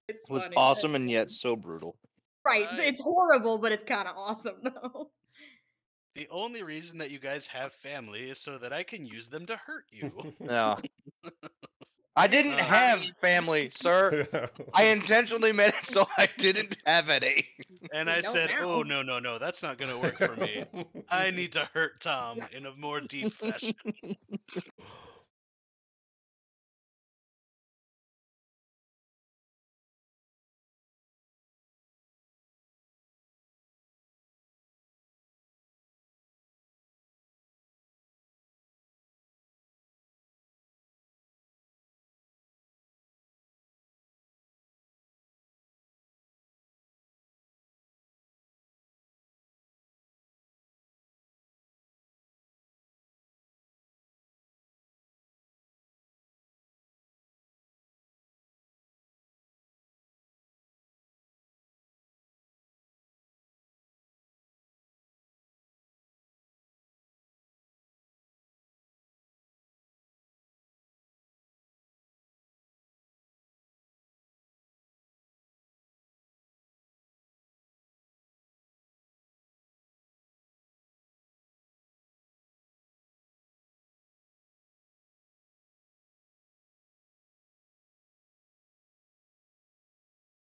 It was funny. awesome That's and funny. yet so brutal. Right. I- It's horrible, but it's kind of awesome though. The only reason that you guys have family is so that I can use them to hurt you. No. I didn't Uh, have family, sir. I intentionally made it so I didn't have any. And We I don't said, "Oh now. no, that's not gonna work for me. I need to hurt Tom in a more deep fashion."